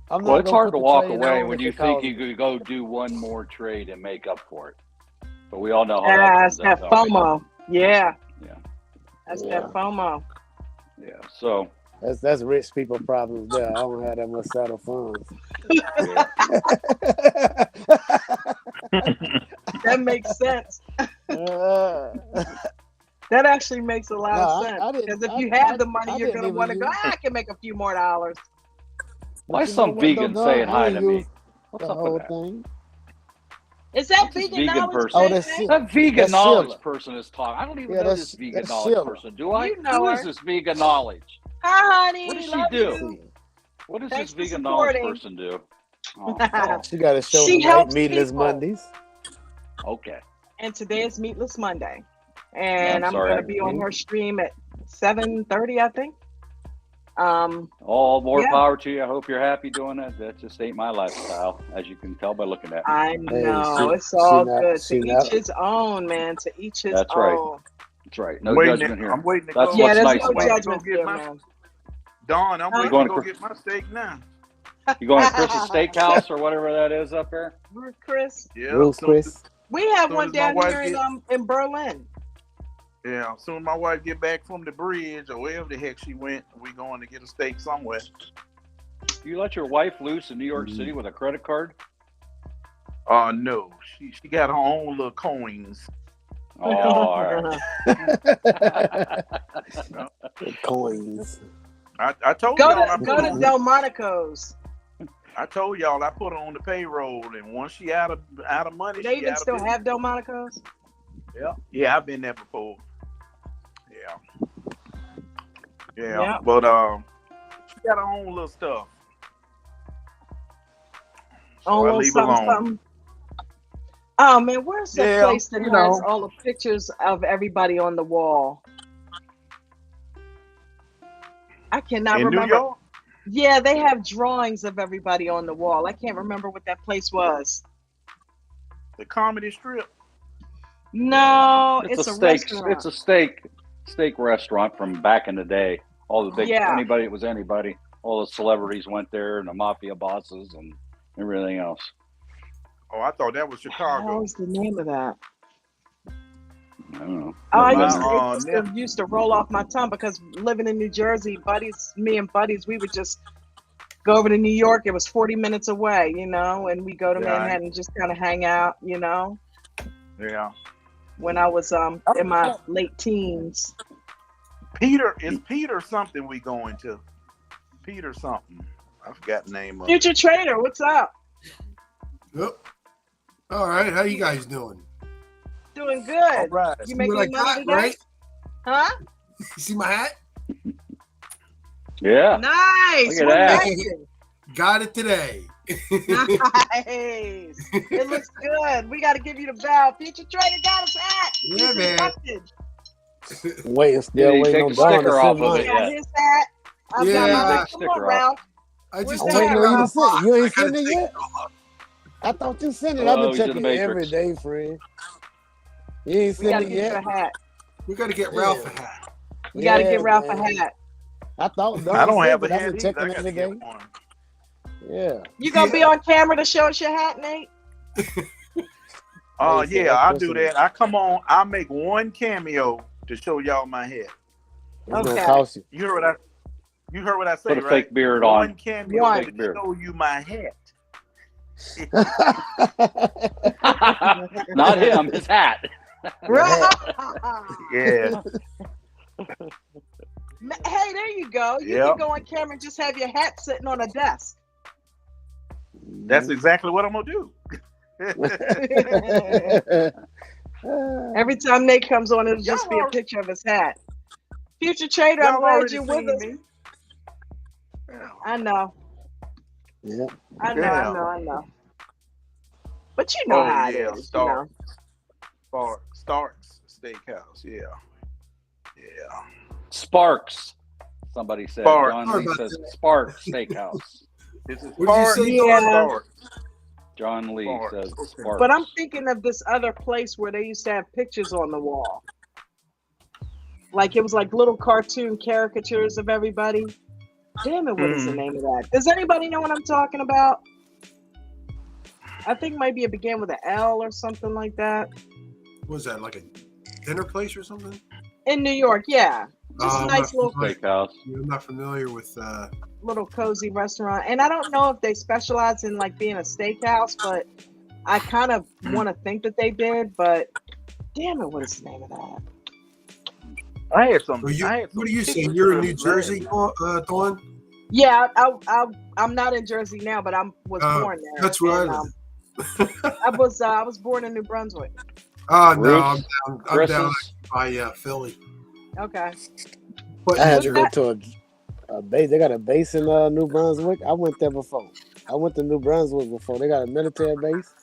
Well, it's hard to walk away when you think you could go do one more trade and make up for it. But we all know how that's that FOMO. Yeah. Yeah. That's that FOMO. Yeah. So That's rich people problems there. I don't have that much saddle funds. That makes sense. That actually makes a lot of sense. Because if you have the money, you're going to want to go, I can make a few more dollars. Why some vegans saying hi to me? What's up with that? Thing. Is that vegan knowledge? Person? Oh, that's that vegan knowledge person is talking. I don't even know this vegan knowledge person. Do I? You know Who her. is this vegan knowledge? Hi, honey. What does she do? What does this vegan knowledge person do? Oh, she got a show she tonight, Meatless Mondays. Okay. And today is Meatless Monday. And I'm going to be on her stream at 7:30, I think. All more power to you. I hope you're happy doing that. That just ain't my lifestyle, as you can tell by looking at me. I know. It's all good. To each his own, man. To each his own. That's right. That's right. No judgment here. I'm waiting to That's go. what's there's nice no about judgment here, man. Dawn, I'm waiting to go get my steak now. You going to Chris's Steakhouse or whatever that is up there? Ruth Chris. Yeah. Ruth Chris. We have one down here in Berlin. Yeah, as soon as my wife get back from the bridge or wherever the heck she went, we going to get a steak somewhere. You let your wife loose in New York City with a credit card? No. She got her own little coins. Oh, all right. Coins. I told y'all. Go to Delmonico's. I told y'all I put her on the payroll, and once she out of money, they even still have Delmonico's. Yeah, I've been there before. Yeah. But she got her own little stuff. So I leave alone. Something. Oh man, where's that place that has all the pictures of everybody on the wall? I cannot remember. New York? Yeah, they have drawings of everybody on the wall. I can't remember what that place was. The Comedy Strip? No, it's a steak. restaurant. It's a steak restaurant from back in the day. All the big anybody. All the celebrities went there, and the mafia bosses and everything else. Oh, I thought that was Chicago. What was the name of that? I don't know. I used to roll off my tongue because living in New Jersey, me and buddies, we would just go over to New York. It was 40 minutes away, and we go to Manhattan and just kind of hang out, Yeah. When I was in my late teens. Peter something we going to? Peter something. I forgot the name of it. Future Trader, what's up? Yep. All right, how you guys doing? Doing good. All right. You making money today? Right? Huh? You see my hat? Yeah. Nice. Look at that. Got it today. Nice. It looks good. We got to give you the bell. Future Trader got his hat. Yeah, man. Waiting on Dawn to send mine. Got his hat. I've got my come on, Ralph. I just you ain't sent it yet? I thought you sent it. I've been checking it every day, friend. You ain't sent it yet? We got to get Ralph a hat. We got to get Ralph a hat. I thought I don't have a hat. I've been checking every day. Yeah. You gonna be on camera to show us your hat, Nate? Oh yeah, I'll do that. I come on. I'll make one cameo to show y'all my hat. Okay. You heard what I said, Put a fake beard on. One cameo to show you my hat. Not him, his hat. Yeah. Hey, there you go. You can go on camera and just have your hat sitting on a desk. That's exactly what I'm gonna do. Every time Nate comes on, it'll just be a picture of his hat. Future Trader, I'm glad you're with us. I know. Yeah. I know. But you know how it is. Starks Steakhouse. Yeah. Sparks. Somebody said. Sparks. John Lee says Sparks Steakhouse. This is Sparks. John Lee says Sparks. But I'm thinking of this other place where they used to have pictures on the wall. Like it was like little cartoon caricatures of everybody. Damn it, what is the name of that? Does anybody know what I'm talking about? I think maybe it began with an L or something like that. What was that, like a dinner place or something? In New York, yeah. Just a nice little steakhouse. I'm not familiar with. little cozy restaurant, and I don't know if they specialize in like being a steakhouse, but I kind of want to think that they did. But damn it, what is the name of that? I had some. What I had some are you saying? chicken You're in New service Jersey, last Dawn? Yeah, I'm not in Jersey now, but I was born there. That's right. I was born in New Brunswick. Oh no, Ruth's, I'm down by Philly. Okay. But I had to go to a base. They got a base in New Brunswick. I went there before. I went to New Brunswick before. They got a military base.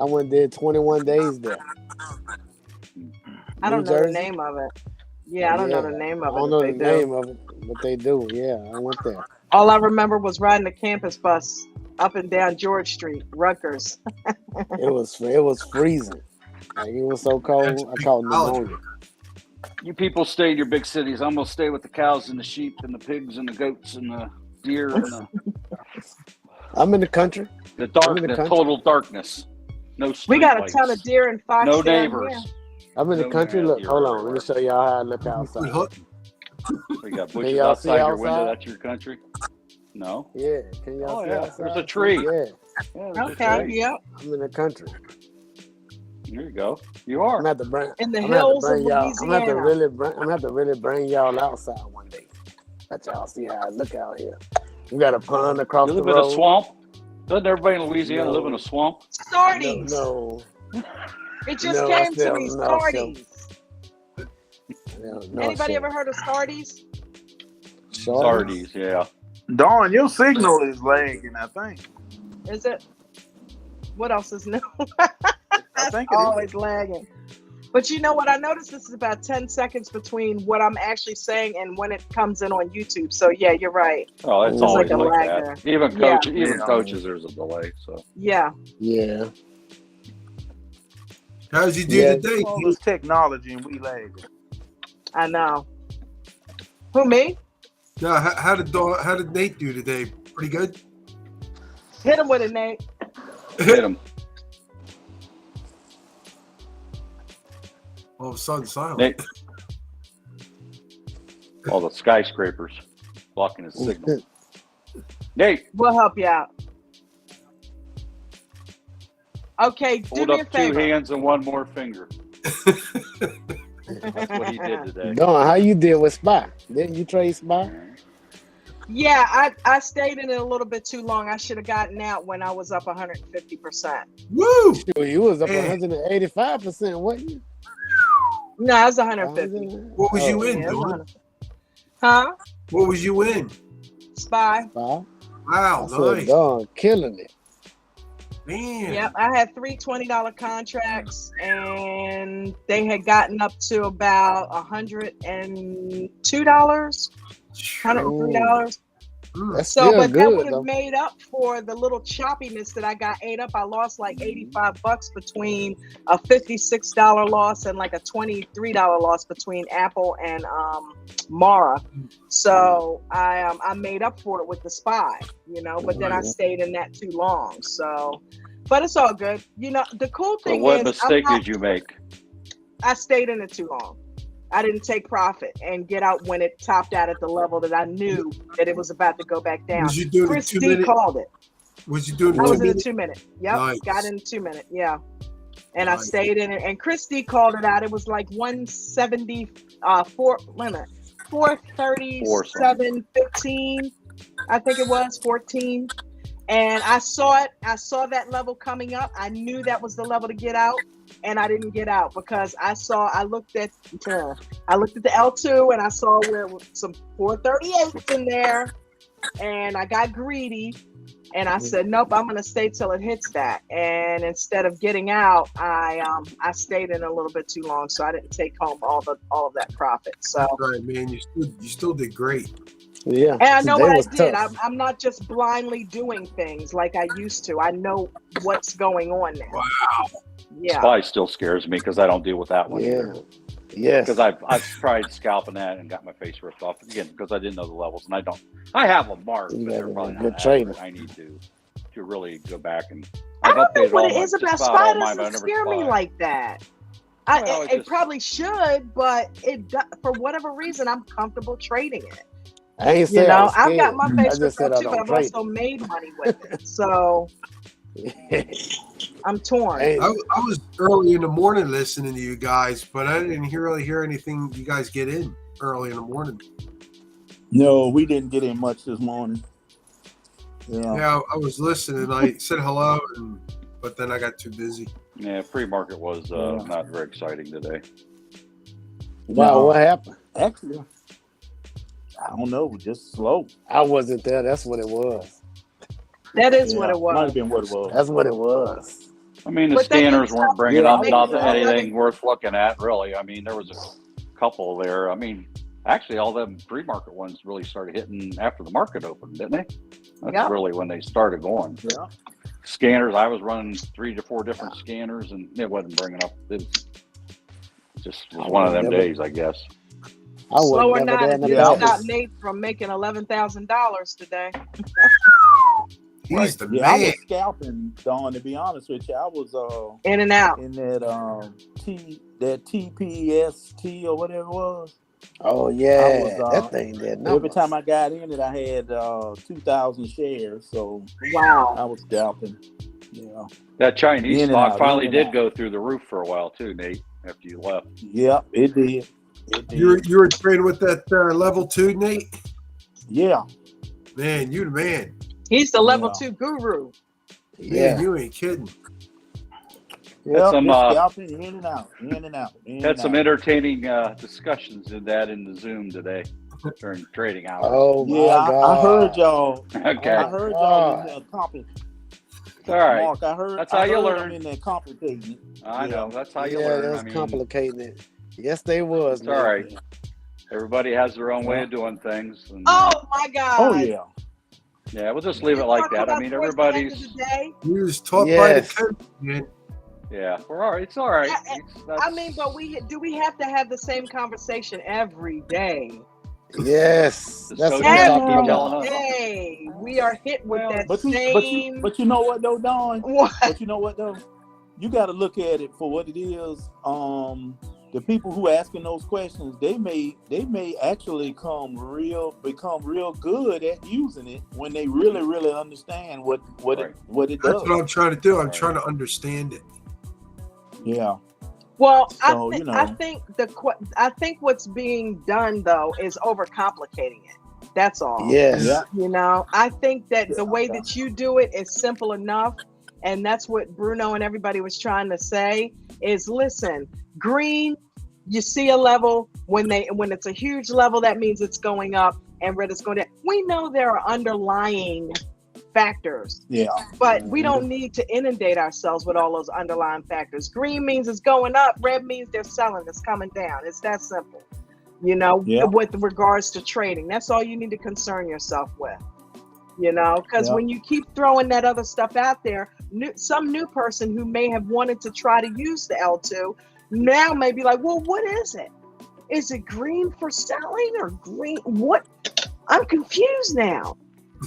I went there 21 days there. I don't know the name of it. Yeah, I don't know the name of it. I don't know the name of it, but they do. Yeah, I went there. All I remember was riding the campus bus up and down George Street, Rutgers. It was freezing. Like, it was so cold. I caught pneumonia. You people stay in your big cities. I'm gonna stay with the cows and the sheep and the pigs and the goats and the deer and the. I'm in the country. The total darkness. No street We got lights. a ton of deer and fox. No down neighbors. here. I'm in the country. Look, hold on. Let me show y'all how I look outside. We got bushes y'all outside see your outside? window. That's your country. No. Yeah, can y'all see outside? There's a tree. Yeah, There's a Okay. tree. Yep. I'm in the country. There you go. You are. I'm gonna have to bring. In the I'm gonna have to hills of bring y'all. I'm Louisiana. gonna have to really bring y'all outside one day. Let y'all see how I look out here. We got a pond across You the live in a road. swamp. Doesn't everybody in Louisiana No. live in a swamp? Sardines. No. It just No, came to still- me. no, Sardines. No, Anybody ever heard of Sardines? Sardines, yeah. Dawn, your signal is lagging, I think. Is it? What else is new? I think it is. Always lagging. But you know what? I noticed this is about 10 seconds between what I'm actually saying and when it comes in on YouTube. So yeah, you're right. Oh, it's There's always like a like lag that. there. Even Yeah. coaches, there's a delay. So Yeah. Yeah. How's you do Yeah. today? All this technology and we lagging. I know. Who, me? No, how did Nate do today? Pretty good. Hit him with it, Nate. hit them. All of a sudden, silent. Nate. All the skyscrapers blocking his signal. Nate, We'll help you out. Okay, do hold me a up two favor. hands and one more finger. That's what he did today. Dawn, how you deal with Spy? Didn't you trade Spy? Yeah, I stayed in it a little bit too long. I should have gotten out when I was up 150%. Woo! Sure, you was up Yeah. 185%, wasn't you? No, I was 150. What was you in, Yeah, it was Dawn? 100. Huh? What was you in? Spy. Spy? Wow, I said, nice. Dawn, killing it. Man. Yep, I had three $20 contracts, and they had gotten up to about $102, $103. That's So, still but that good, would though. have made up for the little choppiness that I got ate up. I lost like $85 between a $56 loss and like a $23 loss between Apple and Mara. So I made up for it with the Spy, you know. But then I stayed in that too long. So, but it's all good. You know, the cool So thing what is, mistake did you make? I stayed in it too long. I didn't take profit and get out when it topped out at the level that I knew that it was about to go back down. Was you doing Chris the 2 D minute? called it. Was you doing I the was 2 in a minute? 2 minute. Yep. Nice. Got in 2 minute. Yeah. And I Nice. stayed in it. And Chris D called it out. It was like 170, wait a minute, 437.15. I think it was 14. And I saw it. I saw that level coming up. I knew that was the level to get out. And I didn't get out because I looked at the L2 and I saw where some 438s in there, and I got greedy and I said, nope, I'm gonna stay till it hits that. And instead of getting out, I stayed in a little bit too long, so I didn't take home all of that profit. So All right, man. You still did great. Yeah. and I know Today what was I did. tough. I'm not just blindly doing things like I used to. I know what's going on now. Wow. Yeah. Spy still scares me because I don't deal with that one Yeah. either. Yes. Because I've tried scalping that and got my face ripped off again because I didn't know the levels, and I have them marked, You but they're got a probably good not trader. accurate. I need to really go back and I don't know updated what all it my- is just about about Spy. all mine, but I Doesn't never scare me Spy. like that. It probably should, but for whatever reason, I'm comfortable trading it. I ain't saying I've got my Facebook said too, but I've also made money with it. So I'm torn. I was early in the morning listening to you guys, but I didn't really hear anything you guys get in early in the morning. No, we didn't get in much this morning. Yeah, I was listening. I said hello, but then I got too busy. Yeah, pre-market was not very exciting today. Wow, what happened? Actually, I don't know, just slow. I wasn't there. That's what it was. That is what it was. Might have been what it was. That's what it was. I mean, the scanners weren't bringing up anything worth looking at, really. I mean, there was a couple there. I mean, actually, all them pre-market ones really started hitting after the market opened, didn't they? That's really when they started going. Yeah. Scanners, I was running 3 to 4 different scanners, and it wasn't bringing up. It just was one of them days, I guess. Slow or not, it didn't stop Nate from making $11,000 today. He's the man. I was scalping, Dawn, to be honest with you. I was in and out in that TPST or whatever it was. Oh yeah, that thing did. Every time I got in it, I had 2,000 shares. So wow, I was scalping. Yeah, that Chinese stock finally did go through the roof for a while too, Nate. After you left. Yep, it did. You were trading with that level 2, Nate? Yeah. Man, you the man. He's the level 2 guru. Yeah, you ain't kidding. Yeah, scalping in and out. Had some entertaining discussions in the Zoom today during trading hours. Oh my God. I heard y'all. Okay. I heard y'all in there complicating. It's all right. Mark, I heard. That's how you learn. In there complicating. I know. That's how you learn. Yeah, that's complicating it. Yes, they was. It's all right. Everybody has their own way of doing things. And, oh my God. Oh yeah. Yeah, we'll just leave it like that. I mean, everybody's. You was taught by the coach, man. Yeah, we're all right. It's all right. I mean, but we have to have the same conversation every day? Yes, that's what every day. We are hit with that same. But you know what though, Dawn? What? But you know what though? You got to look at it for what it is. The people who asking those questions, they may actually become real good at using it when they really understand what it does. That's what I'm trying to do. I'm trying to understand it. Yeah. Well, so, I think what's being done though is overcomplicating it. That's all. Yes. Yeah. I think that the way that you do it is simple enough, and that's what Bruno and everybody was trying to say is listen, green, you see a level when it's a huge level, that means it's going up, and red is going down. We know there are underlying factors. Yeah. But we don't need to inundate ourselves with all those underlying factors. Green means it's going up, red means they're selling, it's coming down. It's that simple. With regards to trading. That's all you need to concern yourself with. Because when you keep throwing that other stuff out there, some new person who may have wanted to try to use the L2 now may be like, well, what is it? Is it green for selling or green? What? I'm confused now.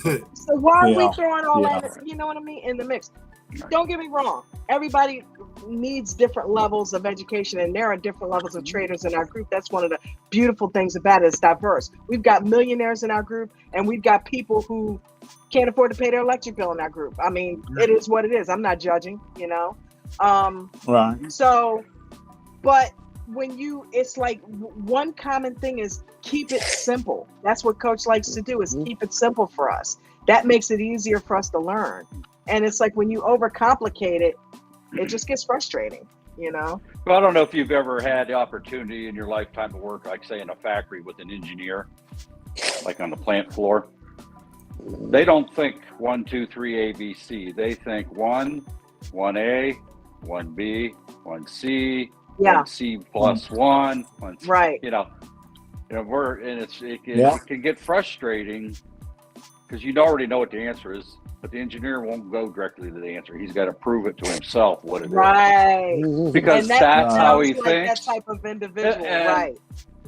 So why are we throwing all that, you know what I mean, in the mix? Don't get me wrong. Everybody needs different levels of education, and there are different levels of traders in our group. That's one of the beautiful things about it. It's diverse. We've got millionaires in our group, and we've got people who can't afford to pay their electric bill in our group. I mean, it is what it is. I'm not judging, Right. So, but it's like one common thing is keep it simple. That's what Coach likes to do, is keep it simple for us. That makes it easier for us to learn. And it's like when you overcomplicate it, it just gets frustrating, Well, I don't know if you've ever had the opportunity in your lifetime to work, like say in a factory with an engineer, like on the plant floor. They don't think 1, 2, 3, A, B, C. They think 1, 1A, 1B, 1C, 1C plus 1. Right. It can get frustrating because you already know what the answer is, but the engineer won't go directly to the answer. He's got to prove it to himself what it is. Right. Because that's how he thinks. That type of individual, right.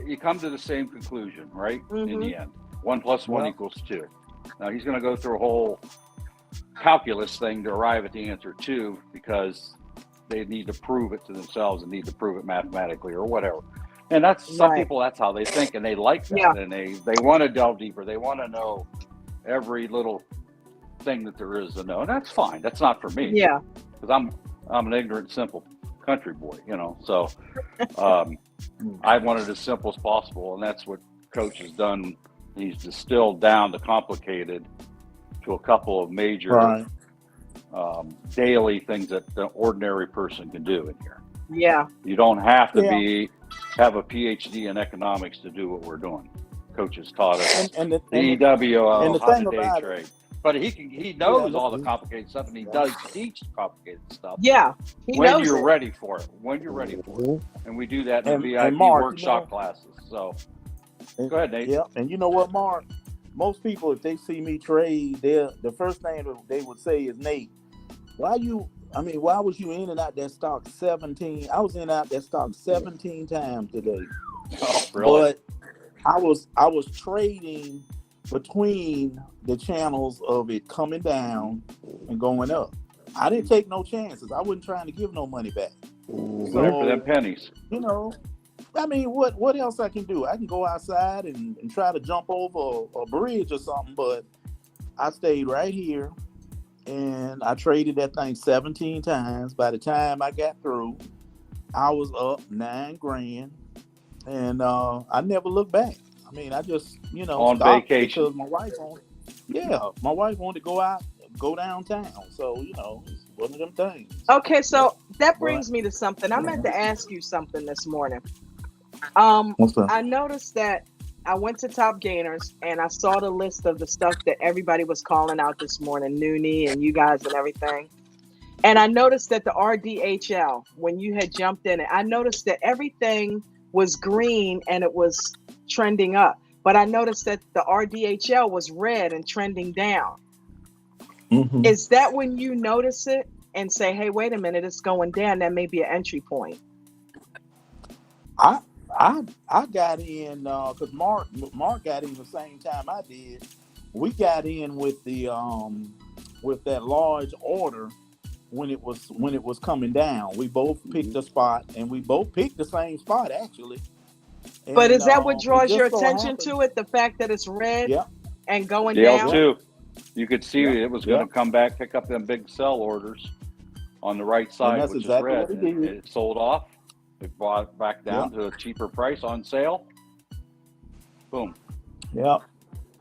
You come to the same conclusion, right? In the end. 1 plus 1 equals 2. Now he's going to go through a whole calculus thing to arrive at the answer 2 because they need to prove it to themselves and need to prove it mathematically or whatever. And that's some people, that's how they think, and they like that. Yeah. And they want to delve deeper. They want to know every little thing that there is to know. And that's fine. That's not for me. Yeah. Because I'm an ignorant, simple country boy, you know. So I want it as simple as possible, and that's what Coach has done. He's distilled down the complicated to a couple of major daily things that the ordinary person can do in here. Yeah. You don't have to have a PhD in economics to do what we're doing. Coach has taught us the EWO, how to day trade. But he knows all the complicated stuff, and he does teach complicated stuff. Yeah, when you're ready for it. When you're ready for it, and we do that in VIP workshop classes. So go ahead, Nate. Yeah, and you know what, Mark? Most people, if they see me trade, the first thing they would say is, Nate, why was you in and out that stock 17? I was in and out that stock 17 times today. Oh, really? But I was trading between the channels of it coming down and going up. I didn't take no chances. I wasn't trying to give no money back. So, for them pennies. You know, I mean, what else I can do? I can go outside and try to jump over a bridge or something, but I stayed right here and I traded that thing 17 times. By the time I got through, I was up $9,000, and I never looked back. I mean, I just, on vacation because my wife wanted to go downtown. So, it's one of them things. Okay, so that brings me to something. I meant to ask you something this morning. What's that? I noticed that I went to Top Gainers and I saw the list of the stuff that everybody was calling out this morning, Noonie and you guys and everything. And I noticed that the RDHL, when you had jumped in it, I noticed that everything was green and it was trending up. But I noticed that the RDHL was red and trending down. Mm-hmm. Is that when you notice it and say, hey, wait a minute, it's going down? That may be an entry point. I got in because Mark got in the same time I did. We got in with the with that large order when it was coming down. We both picked a spot, and we both picked the same spot actually. And, but is that what draws your attention to it? The fact that it's red and going down? Too. You could see it was going to come back, pick up them big sell orders on the right side, which is red. And it sold off. It brought back down to a cheaper price on sale. Boom. Yeah.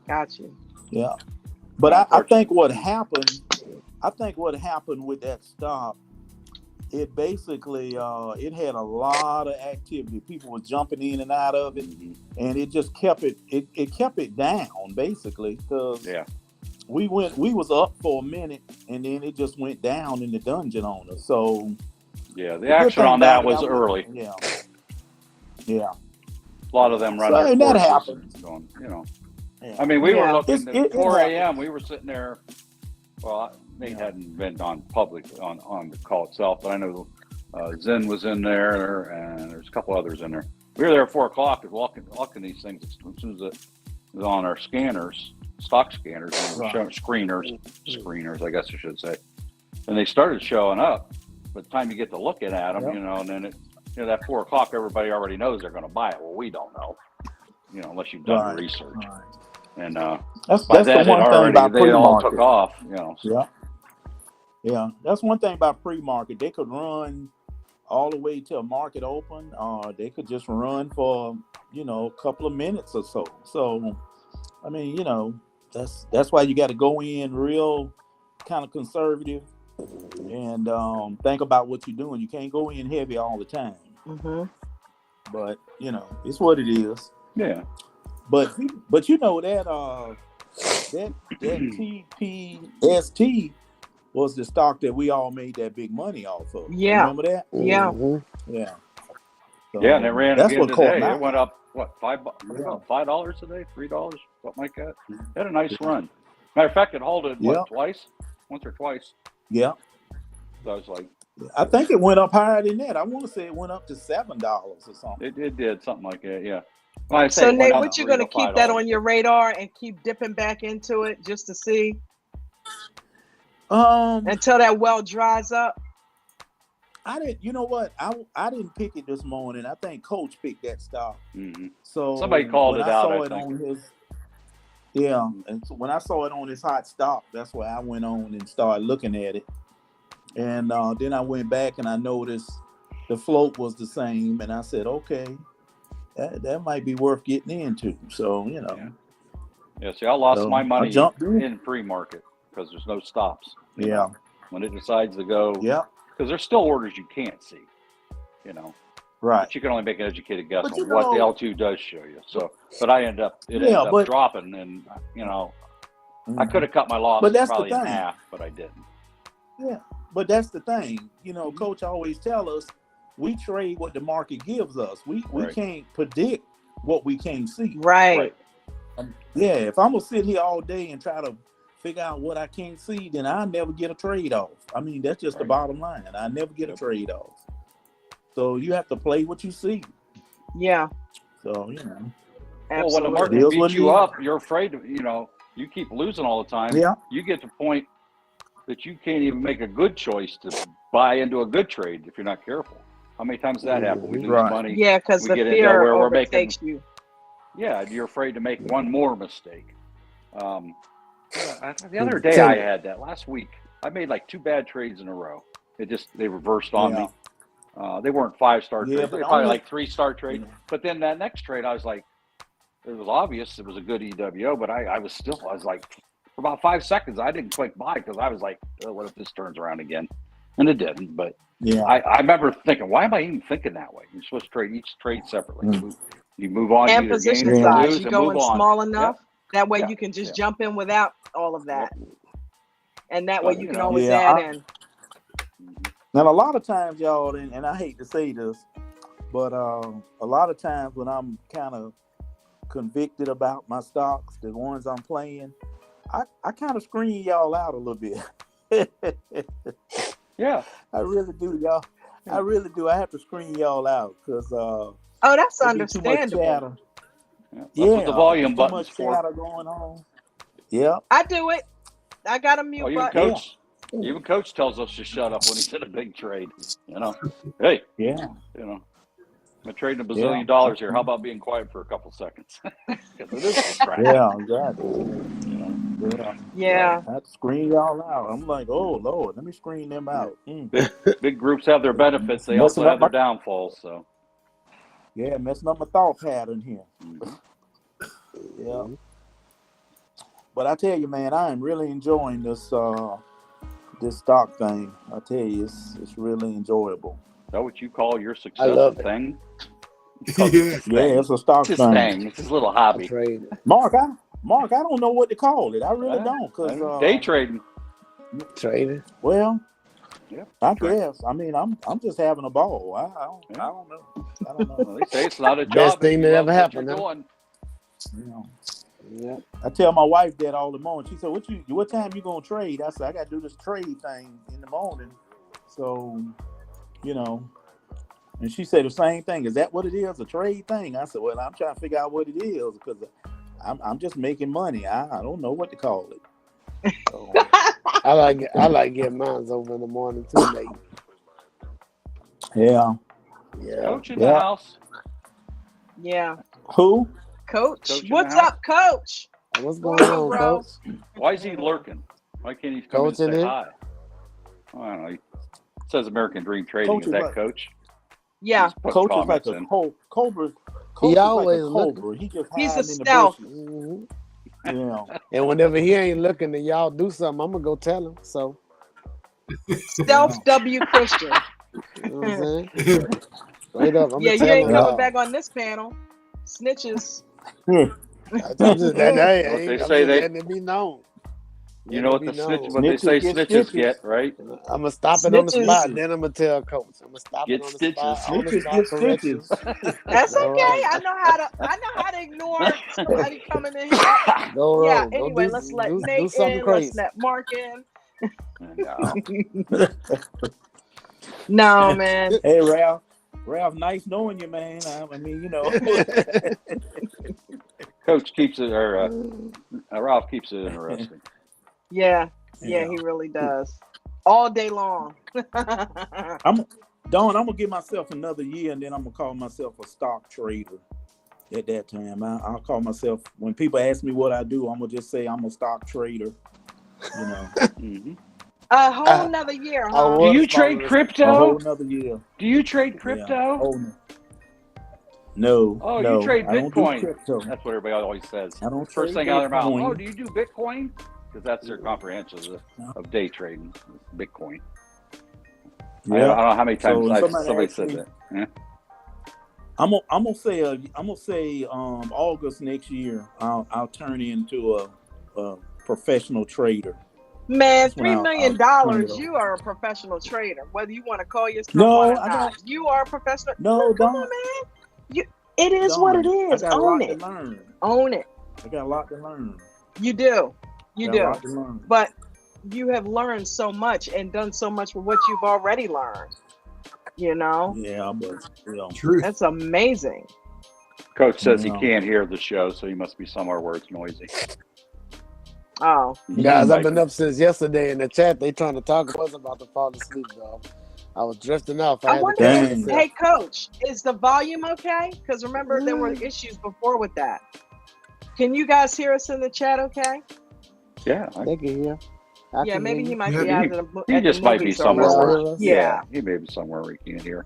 Got you. Yeah. But I think what happened with that stop, it basically it had a lot of activity. People were jumping in and out of it, and it just kept it down basically because we was up for a minute and then it just went down in the dungeon on us. So the action on that was early. Yeah. A lot of them running. So that happened. Going, I mean, we were looking at 4 a.m. We were sitting there. Well, Nate hadn't been on public on the call itself, but I know Zen was in there, and there's a couple others in there. We were there at 4 o'clock, walking these things as soon as it was on our scanners, stock scanners, screeners, I guess I should say. And they started showing up. By the time you get to looking at them, and then that 4 o'clock, everybody already knows they're going to buy it. Well, we don't know, unless you've done the research. Right. And that's the one thing about they all took off. Yeah, that's one thing about pre-market. They could run all the way till market open, or they could just run for a couple of minutes or so. So, I mean, that's why you got to go in real kind of conservative and think about what you're doing. You can't go in heavy all the time. Mm-hmm. But it's what it is. Yeah. But that TPST was the stock that we all made that big money off of. Yeah. Remember that? Yeah. Mm-hmm. Yeah. So, and it ran again today. It went up $5 today, $3, something like that. It had a nice run. Matter of fact, it halted once or twice. Yeah. So I was like, I think it went up higher than that. I want to say it went up to $7 or something. It did something like that. Yeah. So Nate, what you going to keep that on your radar and keep dipping back into it just to see? Until that well dries up? I didn't. You know what? I didn't pick it this morning. I think Coach picked that stock. Mm-hmm. So Somebody called when it I out, saw I it think. on his, yeah, and so when I saw it on his hot stock, that's why I went on and started looking at it. And then I went back and I noticed the float was the same, and I said, okay, that might be worth getting into. So Yeah. Yeah. See, I lost my I money jumped in. in pre-market because there's no stops. You Yeah, know, when it decides to go, yeah, because there's still orders you can't see. You know, right. but you can only make an educated guess But you on what the know, L2 does show you. So, but it ended up yeah, but dropping, and you know, I could have cut my but losses that's the probably in thing. half, but I didn't. Yeah, but that's the thing. You know, Coach always tell us we trade what the market gives us. We Right. can't predict what we can't see. Right. Yeah, if I'm gonna sit here all day and try to figure out what I can't see, then I never get a trade off. I mean, that's just the Right. bottom line. I never get a trade off. So you have to play what you see. Yeah. So you know, Well, when the Absolutely. market Deals beats with you me. up, you're afraid of, you know, you keep losing all the time. yeah, You get to the point that you can't even make a good choice to buy into a good trade if you're not careful. How many times does that happen? We lose Right. money. Yeah, because We the get into fear where we're making, overtakes you. yeah, you're afraid to make one more mistake. The other day Tim, I had that last week. I made like 2 bad trades in a row. They reversed on Yeah. me. They weren't 5-star Yeah, trades. but They were probably only like 3-star trades. But then that next trade, I was like, it was obvious it was a good EWO, but I was like, for about 5 seconds, I didn't click buy because I was like, oh, what if this turns around again? And it didn't. But yeah. I remember thinking, why am I even thinking that way? You're supposed to trade each trade separately. Mm. You move on, And you either gain position or you Yeah. size. lose, You and go move in on. small enough. That way Yeah. you can just Yeah. jump in without all of that. And that way But, you you can know, always Yeah. add in. And a lot of times, y'all, and I hate to say this, but a lot of times when I'm kind of convicted about my stocks, the ones I'm playing, I kind of screen y'all out a little bit. yeah. I really do, y'all. I really do. I have to screen y'all out because Oh, that's there be too much understandable. chatter. That's what the volume too button's much for. chatter going on. Yeah. I do it. I got a mute Oh, even button. Coach tells us to shut up when he's in a big trade. You know, hey, Yeah. you know, I'm trading $1 bazillion here. How about being quiet for a couple seconds? Because it is distracting. Yeah, exactly. You know, Yeah. I have to screen y'all out. I'm like, oh Lord, let me screen them out. big groups have their benefits. They also have their downfalls. So messing up my thought pattern here. Yeah. But I tell you, man, I am really enjoying this this stock thing. I tell you, it's really enjoyable. Is that what you call your success? I love a it. thing? Yeah, it's a stock It's his thing. thing. It's his little hobby. Trade. Mark, I don't know what to call it. I really don't, because day trading. Trading. well, Yeah, I guess. I mean, I'm just having a ball. I don't know. I don't know. Well, they say it's not a job. Best if thing you that love ever what happened, you're huh? doing. You know. Yeah. I tell my wife that all the morning. She said, what time you gonna trade? I said, I gotta do this trade thing in the morning. So, you know, and she said the same thing. Is that what it is? A trade thing? I said, well, I'm trying to figure out what it is because I'm just making money. I don't know what to call it. So, I like getting mine over in the morning too late. yeah. Coach in the house. Yeah. Who? Coach. in What's the house. up, Coach? What's going on, bro? Coach? Why is he lurking? Why can't he come Coach in and in say it? hi? I don't know. He says American Dream Trading. Coach Is is that like- Coach? Yeah. He's put Coach is like comments a in. cobra. He Coach is like always a cobra. He just He's a hides in the stealth. bushes. Mhm. Yeah. And whenever he ain't looking and y'all do something, I'm gonna go tell him. So Stealth W Christian. you know what I'm saying? Straight up, I'm Yeah, gonna you tell ain't him. coming back on this panel. Snitches. I'm just What they say, letting it be known. You know what the snitch? What they Snitches say get snitches stitches. get, right? I'm gonna stop it on the Snitches. spot. Then I'm gonna tell Coach. I'm gonna stop Get it on the stitches. spot. On the Snitches spot get corrections. stitches. That's All okay. right. I know how to ignore somebody coming in here. Go Yeah. roll. Go Anyway, do, let's let do Nate something in. crazy. Let's let Mark in. No. No, man. Hey, Ralph, nice knowing you, man. I mean, you know. Coach keeps it, or Ralph keeps it interesting. Yeah. Yeah. Yeah, he really does. All day long. Dawn, I'm gonna give myself another year, and then I'm gonna call myself a stock trader. At that time, I'll call myself. When people ask me what I do, I'm gonna just say I'm a stock trader. You know, Mhm. A whole I, nother year, I huh? Do was you trade following this. a crypto? whole nother year. Do you trade Yeah. crypto? No, Oh, you trade I don't do Bitcoin. crypto. That's what everybody always says. I don't First trade thing out of their mouth. Oh, Bitcoin. do you do Bitcoin? Because that's their comprehension of day trading, Bitcoin. I Yeah. don't know how many times So somebody somebody said asked me, that. Yeah. I'm gonna say August next year I'll turn into a professional trader. Man, That's when $3 I'll million, turn it over. you are a professional trader. Whether you want to call yourself one No, or not, you are a professional. no, Come Don, on, man. It is what it Don. I is. got a Own lot to it. learn. Own it. I got a lot to learn. You do. You Got a do. lot to learn. But you have learned so much and done so much with what you've already learned. You know, Yeah, but Truth. that's amazing. Coach says he Yeah. can't hear the show, so he must be somewhere where it's noisy. Oh, Guys, I've Like, been up since yesterday in the chat. They trying to talk. I was about to fall asleep, though. I was drifting off. I I had to wonder, catch Dang. myself. hey, Coach, is the volume okay? Because remember, there were issues before with that. Can you guys hear us in the chat okay? yeah, They can hear. I Yeah, can maybe hear he you. might Yeah, be he- out at he the just might be movies or somewhere Y'all where, whatever. hear us? Yeah, he may be somewhere where he can't hear.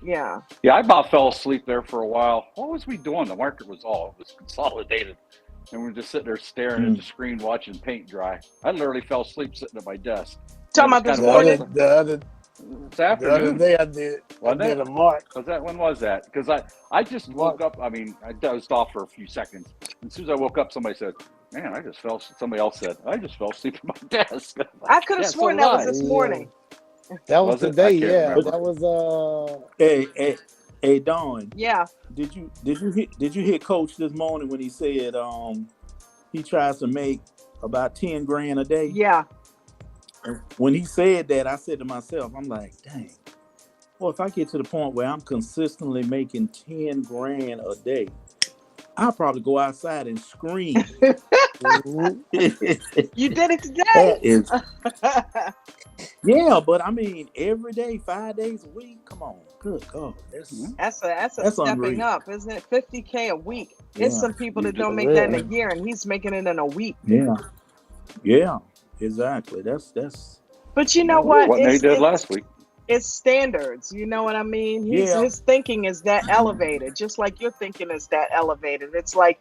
yeah. Yeah, I about fell asleep there for a while. What was we doing? The market was consolidated, and we were just sitting there staring at the screen watching paint dry. I literally fell asleep sitting at my desk. Talking And it about this was The kind morning? of it's other afternoon, day I did wasn't it? a mark. When was that? Because I just Mark. woke up. I mean, I dozed off for a few seconds. And as soon as I woke up, somebody said, "Man, somebody else said, I just fell asleep at my desk." I'm like, I could have yeah, so sworn did that was I. this Yeah. morning. That was Was it? today. I can't Yeah, remember. that was Hey, Don, Yeah, did you hear Coach this morning when he said he tries to make about 10 grand a day? yeah. When he said that, I said to myself, I'm like, dang. Well, if I get to the point where I'm consistently making 10 grand a day, I'll probably go outside and scream. Mhm. You did it today. That is, yeah, but I mean, every day, 5 days a week. Come on, good God, That's a that's stepping unreal. up, isn't it? $50K a week. Yeah. It's some people that don't For make that in real. a year, and he's making it in a week. Yeah, exactly. That's. But you I know wonder what? what Nate did last week. It's standards. You know what I mean? Yeah. His thinking is that elevated, just like your thinking is that elevated. It's like,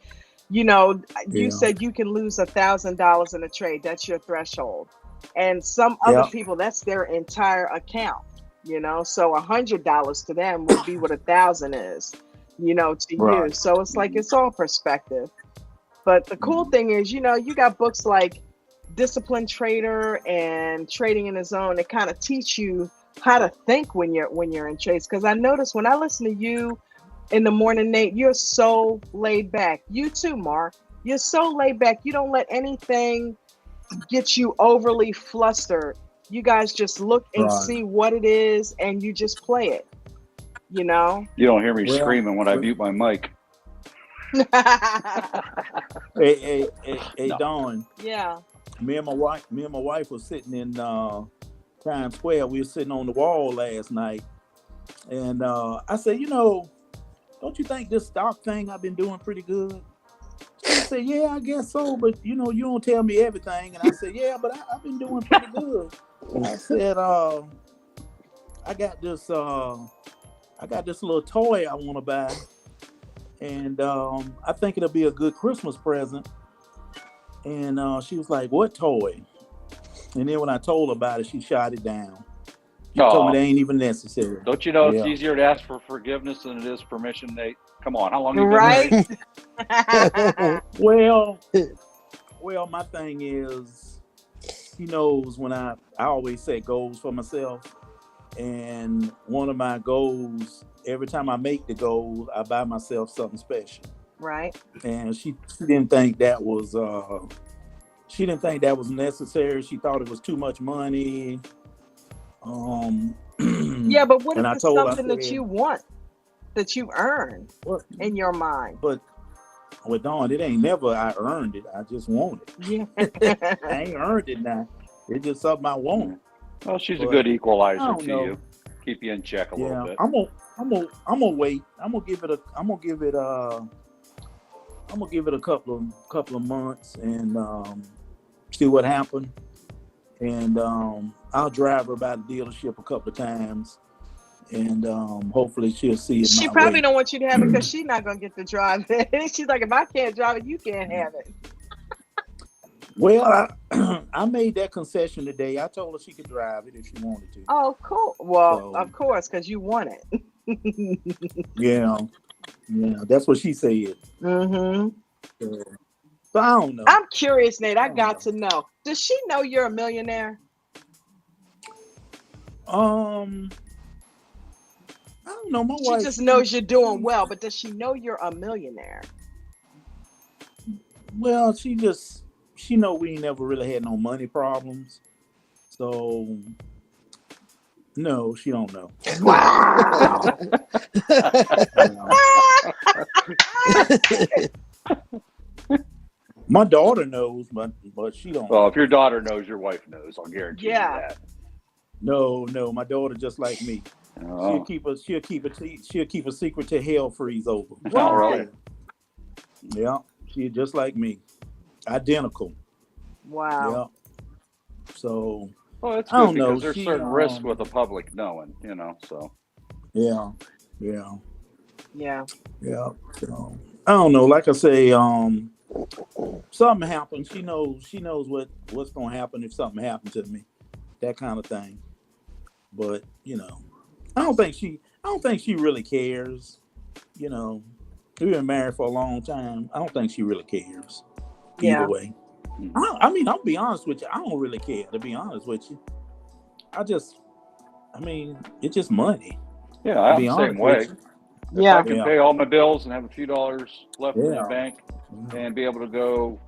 you know, you Yeah. said you can lose $1,000 in a trade. That's your threshold. And some other Yeah. people, that's their entire account. You know, so $100 to them would be what 1,000 is. You know, to you. Right. So it's like it's all perspective. But the cool thing is, you know, you got books like Disciplined Trader and Trading in the Zone that kind of teach you how to think when you're in trades. Because I notice when I listen to you in the morning, Nate, you're so laid back. You too, Mark. You're so laid back. You don't let anything get you overly flustered. You guys just look and Right. see what it is, and you just play it. You know. You don't hear me Well, screaming when I mute my mic. Hey, No. Dawn. Yeah. Me and my wife was sitting in Times Square. We were sitting on the wall last night, and I said, you know, don't you think this stock thing I've been doing pretty good? She said, yeah, I guess so, but you know, you don't tell me everything. And I said, yeah, but I've been doing pretty good. I said, I got this little toy I want to buy, and I think it'll be a good Christmas present. And she was like, what toy? And then when I told her about it, she shot it down. She told me they ain't even necessary. Don't you know it's Yeah. easier to ask for forgiveness than it is permission, Nate? Come on, how long you been Right? married? Well, my thing is, he knows when I always set goals for myself. And one of my goals, every time I make the goal, I buy myself something special. Right. And she didn't think that was necessary. She thought it was too much money. Yeah, but what if and I it's told her, something that you want, that you earn in your mind? But with Dawn, it ain't never I earned it. I just want it. Yeah. I ain't earned it now. It's just something I want. Well, she's a But good I equalizer don't to know. you. keep you in check a little bit. I'm gonna wait. I'm gonna give it a couple of months and see what happens. And I'll drive her by the dealership a couple of times, and hopefully she'll see it. She probably don't want you to have it because she's not gonna get to drive it. She's like, if I can't drive it, you can't have it. Well, I made that concession today. I told her she could drive it if she wanted to. Oh, cool. Well, of course, because you want it. Yeah, that's what she said. Mm-hmm. So I don't know. I'm curious, Nate. I got to know. Does she know you're a millionaire? I don't know. My wife. She just knows you're doing well, but does she know you're a millionaire? Well, she know we ain't never really had no money problems. So no, she don't know. Wow. My daughter knows, but she don't. Well, if your daughter knows, your wife knows. I'll guarantee you that. No, my daughter just like me. Oh. She'll keep a secret to hell freeze over. Oh, really? Yeah, she's just like me, identical. Wow. Yeah. So. Well, it's I good don't know. because there's certain risks with the public knowing, So. Yeah. So, I don't know. Like I say, something happens. She knows what's gonna happen if something happens to me, that kind of thing. But I don't think she really cares. We've been married for a long time. I don't think she really cares. Either way. I'll be honest with you. I don't really care, to be honest with you. It's just money. Yeah, I'm the same way. If I can pay all my bills and have a few dollars left in the bank and be able to go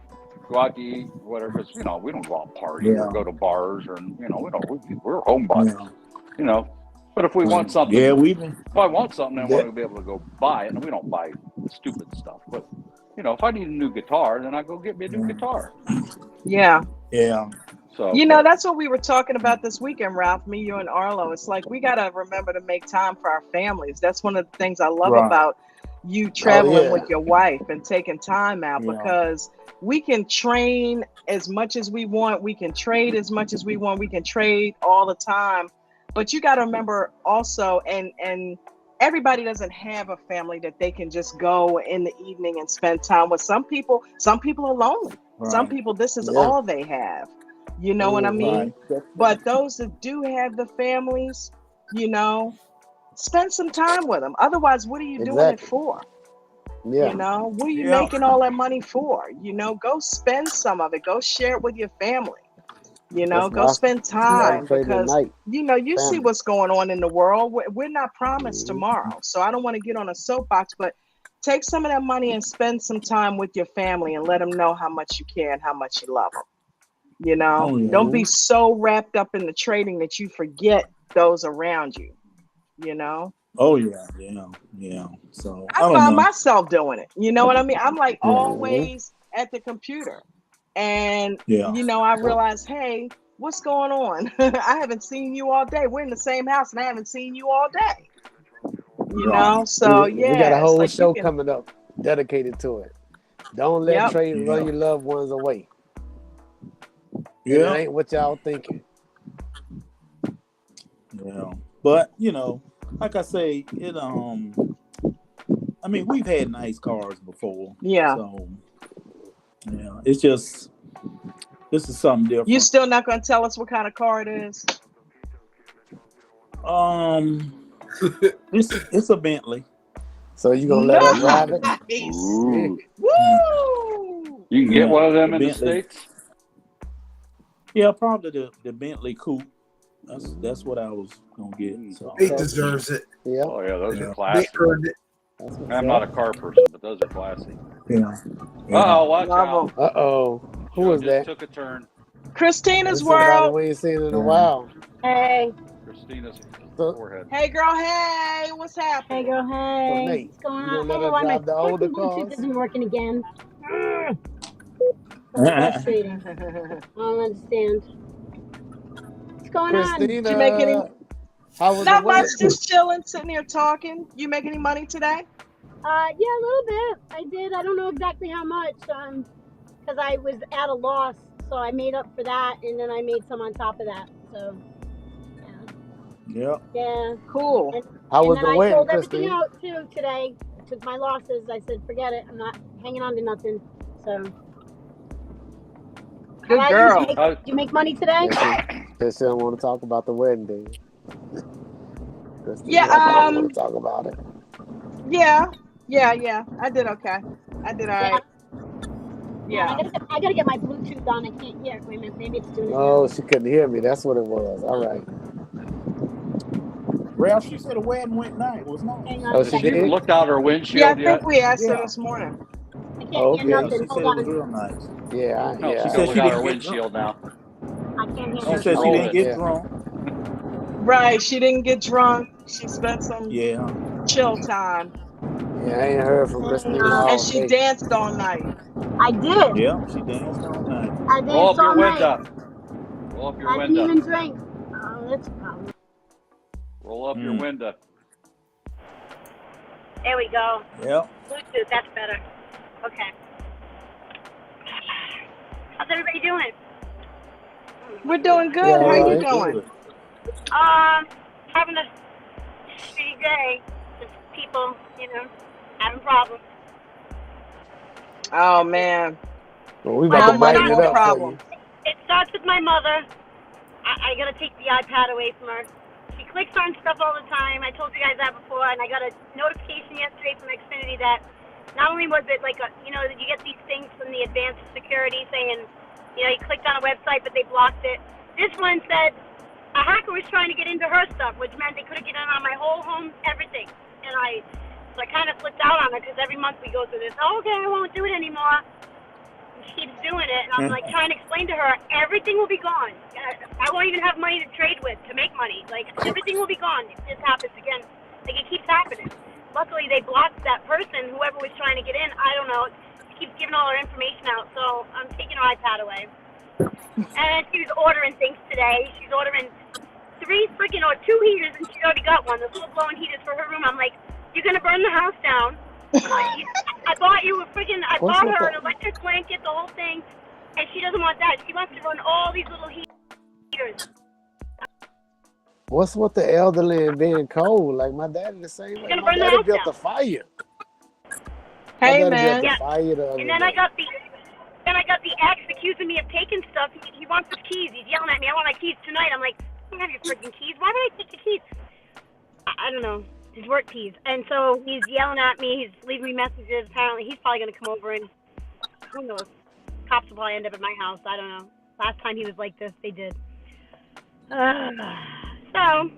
out to eat, whatever, because, we don't go out partying or go to bars or, we're homebodies, But if we want something, if I want something, I want to be able to go buy it. And we don't buy stupid stuff. But, if I need a new guitar, then I go get me a new guitar. Yeah. So that's what we were talking about this weekend, Ralph, me, you, and Arlo. It's like we got to remember to make time for our families. That's one of the things I love about you traveling with your wife and taking time out because we can train as much as we want. We can trade as much as we want. We can trade all the time. But you got to remember also, and everybody doesn't have a family that they can just go in the evening and spend time with. Some people are lonely. Right. Some people, this is all they have. You know what I mean? Right. But those that do have the families, spend some time with them. Otherwise, what are you doing it for? Yeah. What are you making all that money for? Go spend some of it. Go share it with your family. Go spend time because, you see what's going on in the world. We're not promised tomorrow. So I don't want to get on a soapbox, but take some of that money and spend some time with your family and let them know how much you care and how much you love them. Don't be so wrapped up in the trading that you forget those around you, Oh, yeah. So I found myself doing it. You know what I mean? I'm like always at the computer. And, I realized, hey, what's going on? I haven't seen you all day. We're in the same house and I haven't seen you all day. So, we got a whole show coming up dedicated to it. Don't let trade run your loved ones away. Yeah. It ain't what y'all thinking. Yeah. But, like I say, we've had nice cars before. Yeah. So, it's just, this is something different. You still not going to tell us what kind of car it is? It's a Bentley. So you going to let us drive it? Woo! You can get one of them in the States? Yeah, probably the Bentley Coupe. That's what I was gonna get. So. He deserves it. Yeah. Oh yeah, those are classy. I'm not a car person, but those are classy. Yeah. Oh, watch out! Who was that? Took a turn. Christina's world. We ain't seen in a while. Hey. Christina's forehead. Hey girl. Hey, what's happening? Hey girl. Hey. So, Nate, what's going you on? gonna Hey, let her why my drive the older fucking Bluetooth cars? isn't working again? Frustrating. I don't understand. What's going on? Did you make any? How was the Not much, wedding? just chilling, sitting here talking. You make any money today? Yeah, a little bit. I did. I don't know exactly how much, because I was at a loss, so I made up for that, and then I made some on top of that. So, Yep. yeah. Cool. How And was then the I wedding, sold everything Christine? out too today. I took my losses. I said, forget it. I'm not hanging on to nothing. So, how Good about girl. you, Jake? Did you make money today? She don't want to talk about the wedding, do you? Christine Yeah, don't want to talk about it. Yeah. I did okay. I did all right. Yeah. I gotta get my Bluetooth on. I can't hear. Wait a minute. Maybe it's doing it Oh, now. she couldn't hear me. That's what it was. All right. Ralph, she said the wedding went nice. It was nice. Hang on Oh, a she Did you second. even did? look out her Yeah, I windshield yet? think we asked her Yeah. this morning. I can't Oh, hear okay. nothing. She said Hold it was on. real nice. Yeah, No, yeah. she's said gonna she look out her didn't get windshield now. I can't hear She nothing. said she Oh, didn't get yeah. drunk. Right. She didn't get drunk. She spent some Yeah. chill time. Yeah, I ain't heard from Christine And all she day. danced all night. I did. Yeah. She danced all night. I Roll danced up your all night. window. Roll up your I didn't window. even drink. Oh, that's a problem. Roll up your window. There we go. Yep. Bluetooth, that's better. Okay. How's everybody doing? We're doing good. Yeah, How all you right. doing? Good. Having a shitty day. Just people, having problems. Oh man. Well, we How about to much brighten it more up for you. problems? It starts with my mother. I gotta take the iPad away from her. She clicks on stuff all the time. I told you guys that before, and I got a notification yesterday from Xfinity that not only was it like you get these things from the advanced security saying, you clicked on a website, but they blocked it. This one said a hacker was trying to get into her stuff, which meant they couldn't get in on my whole home, everything. And I kind of flipped out on her because every month we go through this. Oh, okay, I won't do it anymore. She keeps doing it, and I'm like trying to explain to her, everything will be gone. I won't even have money to trade with to make money. Like, everything will be gone if this happens again. Like, it keeps happening. Luckily, they blocked that person, whoever was trying to get in. I don't know. She keeps giving all her information out, so I'm taking her iPad away. And she's ordering things today. She's ordering 2 heaters, and she's already got one. The little blowing heaters for her room. I'm like, you're going to burn the house down. I bought her an electric blanket, the whole thing, and she doesn't want that. She wants to run all these little heaters. What's with the elderly and being cold? Like my daddy the same way. My daddy built a fire. Hey my daddy man. built a fire the other And then day. I got the ex accusing me of taking stuff. He wants his keys. He's yelling at me. I want my keys tonight. I'm like, you don't have your freaking keys. Why would I take your keys? I don't know. His work keys. And so he's yelling at me. He's leaving me messages. Apparently, he's probably going to come over and who knows? Cops will probably end up at my house. I don't know. Last time he was like this, they did. So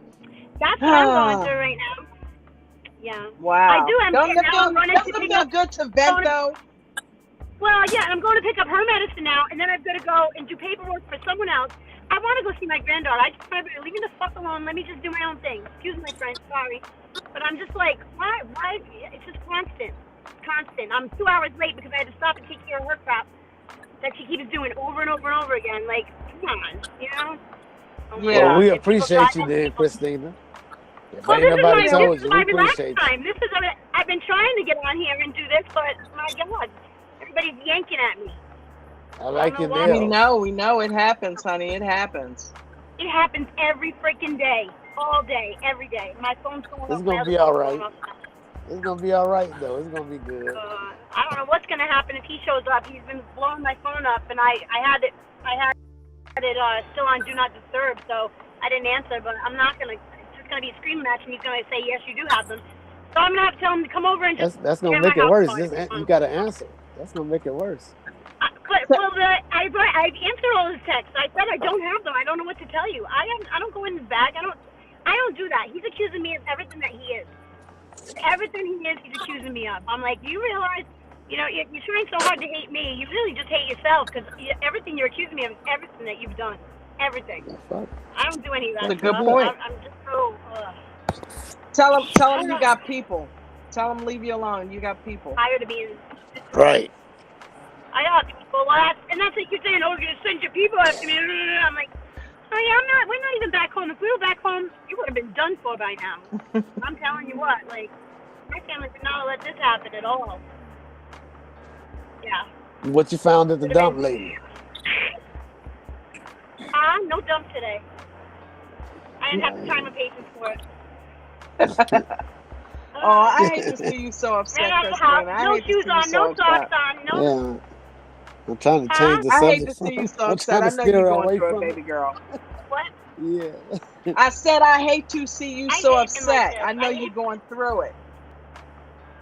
that's what I'm going through right now. Yeah. Wow. I do. Doesn't it feel good to vent though? Well, yeah, I'm going to pick up her medicine now, and then I've got to go and do paperwork for someone else. I want to go see my granddaughter. I just want to leave me the fuck alone. Let me just do my own thing. Excuse my French, sorry. But I'm just like, why? It's just constant. I'm 2 hours late because I had to stop and take care of her crap that she keeps doing over and over and over again. Like, come on, Yeah. Well, we appreciate you then, Christina. If ain't nobody told you, we appreciate time. I've been trying to get on here and do this, but my God, everybody's yanking at me. I like your nails. We know it happens, honey. It happens. It happens every freaking day, all day, every day. My phone's going off. It's gonna be all right. It's gonna be all right though. It's gonna be good. I don't know what's gonna happen if he shows up. He's been blowing my phone up, and I had it still on Do Not Disturb, so I didn't answer. But I'm not gonna. It's just gonna be a screaming match, and he's gonna say, "Yes, you do have them." So I'm gonna have to tell him to come over and just. That's gonna make it worse. You gotta answer. That's gonna make it worse. I answered all his texts. I said I don't have them. I don't know what to tell you. I don't go in his bag. I don't do that. He's accusing me of everything that he is. Everything he is, he's accusing me of. I'm like, do you realize, you're trying so hard to hate me. You really just hate yourself because everything you're accusing me of is everything that you've done. Everything. I don't do any of that. That's a good point. I'm just so. Tell him you got people. Tell him leave you alone. You got people. Tired of being. Right. I got people. And that's like you're saying, oh, you're gonna send your people after me. I'm like, oh yeah, I'm not. We're not even back home. If we were back home, you would have been done for by now. I'm telling you what, like, my family did not let this happen at all. Yeah. What you found at the dump lately? No dump today. I didn't have the time or patience for it. Oh, I hate to see you so upset, Ran out of the house, Christina. I no hate to shoes see you on, so no socks upset. on, no. Yeah. I'm trying to change the I hate subject. to see you so I'm upset. trying I to know steer you're her going away through it, from baby girl. What? Yeah. I said I hate to see you I so hate being like upset. this. I know I you're hate- going through it.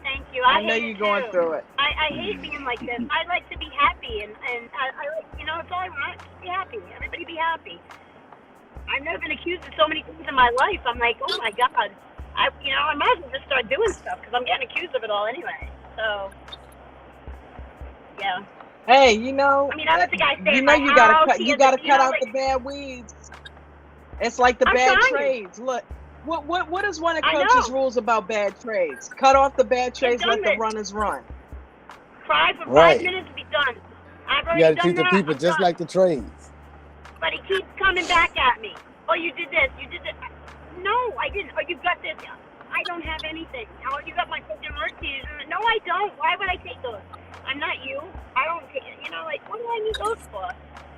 Thank you. I I know hate you're it going too. through it. I hate being like this. I like to be happy, and I like, you know, it's all I want. Just be happy. Everybody be happy. I've never been accused of so many things in my life. I'm like, oh my God. I might as well just start doing stuff because I'm getting accused of it all anyway. So, yeah. Hey, you know, I mean, I let the guy stay you in know my you gotta house. cut. He You doesn't- gotta you cut know, out like, the bad weeds. It's like the I'm bad trying. trades. Look, what is one of I coach's know. rules about bad trades? Cut off the bad trades. done Let the it. runners run. Cry for 5 Right. minutes, be done. I've You already got to done treat the that. people I'm just done. like the trades. But he keeps coming back at me. Oh, you did this. You did that. No, I didn't. Oh, you got this. I don't have anything. Oh, you got my freaking work keys. No, I don't. Why would I take those? I'm not you. I don't take it. You know, like, what do I need those for?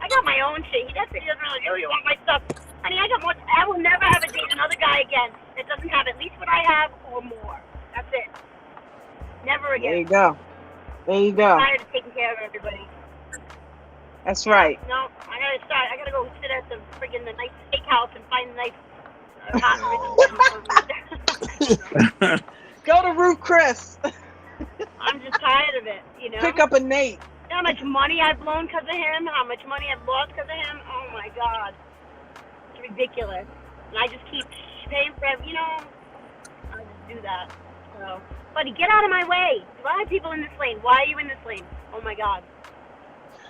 I got my own shit. That's it. He doesn't really, oh, you want my stuff. Honey, I got more. I will never have a date another guy again that doesn't have at least what I have or more. That's it. Never again. There you go. There you go. I'm tired of taking care of everybody. That's right. No, I gotta start. I gotta go sit at the friggin' the nice steakhouse and find a nice hot rich. Go to Ruth Chris. I'm just tired of it, you know. Pick up a Nate. You know how much money I've blown because of him? How much money I've lost because of him? Oh my God, it's ridiculous. And I just keep paying for it. You know, I just do that. So, buddy, get out of my way. There's a lot of people in this lane. Why are you in this lane? Oh my God.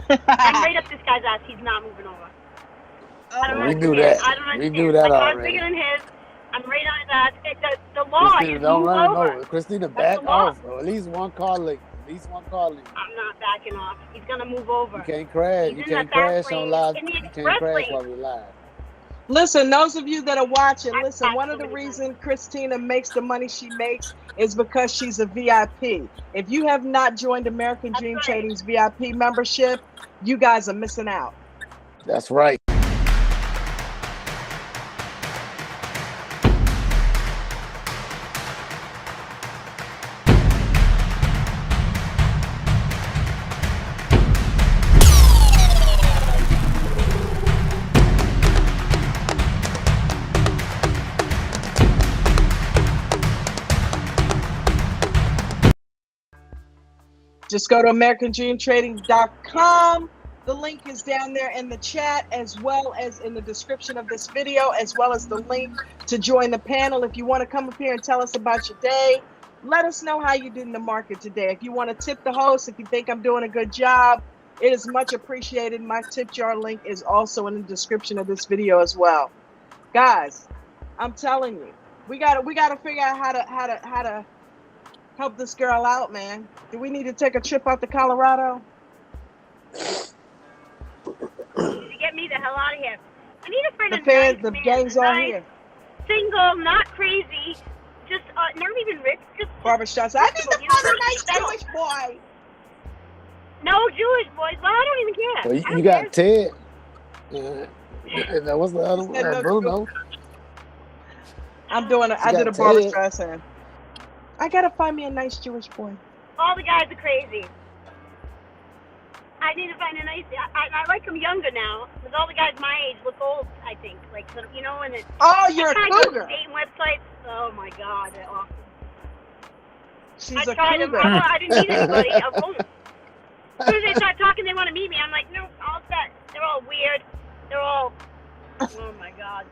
I'm right up this guy's ass. He's not moving over. I don't We understand. knew that. I don't We understand. knew that My car's already. bigger than his. I'm right on his ass. The law Christina, is don't move run him over. over. Christina, That's back the law. off. Or at least one car late. At least one car late. I'm not backing off. He's gonna move over. You can't crash. He's You in can't the fast crash on lane, live. in the You can't express crash lane. while we're live. Listen, those of you that are watching, I've listen, one of the so many reasons Christina makes the money she makes is because she's a VIP. If you have not joined American That's Dream right. Trading's VIP membership, you guys are missing out. That's right. Just go to AmericanDreamTrading.com. The link is down there in the chat, as well as in the description of this video, as well as the link to join the panel. If you want to come up here and tell us about your day, let us know how you did in the market today. If you want to tip the host, if you think I'm doing a good job, it is much appreciated. My tip jar link is also in the description of this video as well. Guys, I'm telling you, we gotta figure out how to help this girl out, man. Do we need to take a trip out to Colorado? Get me the hell out of here. I need to find The a fans, nice the man, gang's a all nice, here. single, not crazy, just not even rich, just Barbara Strauss, I need to you know, find a nice settle. Jewish boy. No Jewish boys. Well, I don't even care. So I you don't got care. Ted. And what's the other one? said no Bruno. I did a got Barbara Ted. Streisand. I gotta find me a nice Jewish boy. All the guys are crazy. I need to find a nice. I like them younger now, because all the guys my age look old. I think, like, so, you know, and it's. Oh, you're a I tried cougar. those dating websites. Oh my God, they're awful. She's I a tried them. cougar. I didn't meet anybody. I won't. As soon as they start talking, they want to meet me. I'm like, no, all set. They're all weird. They're all. Oh my God.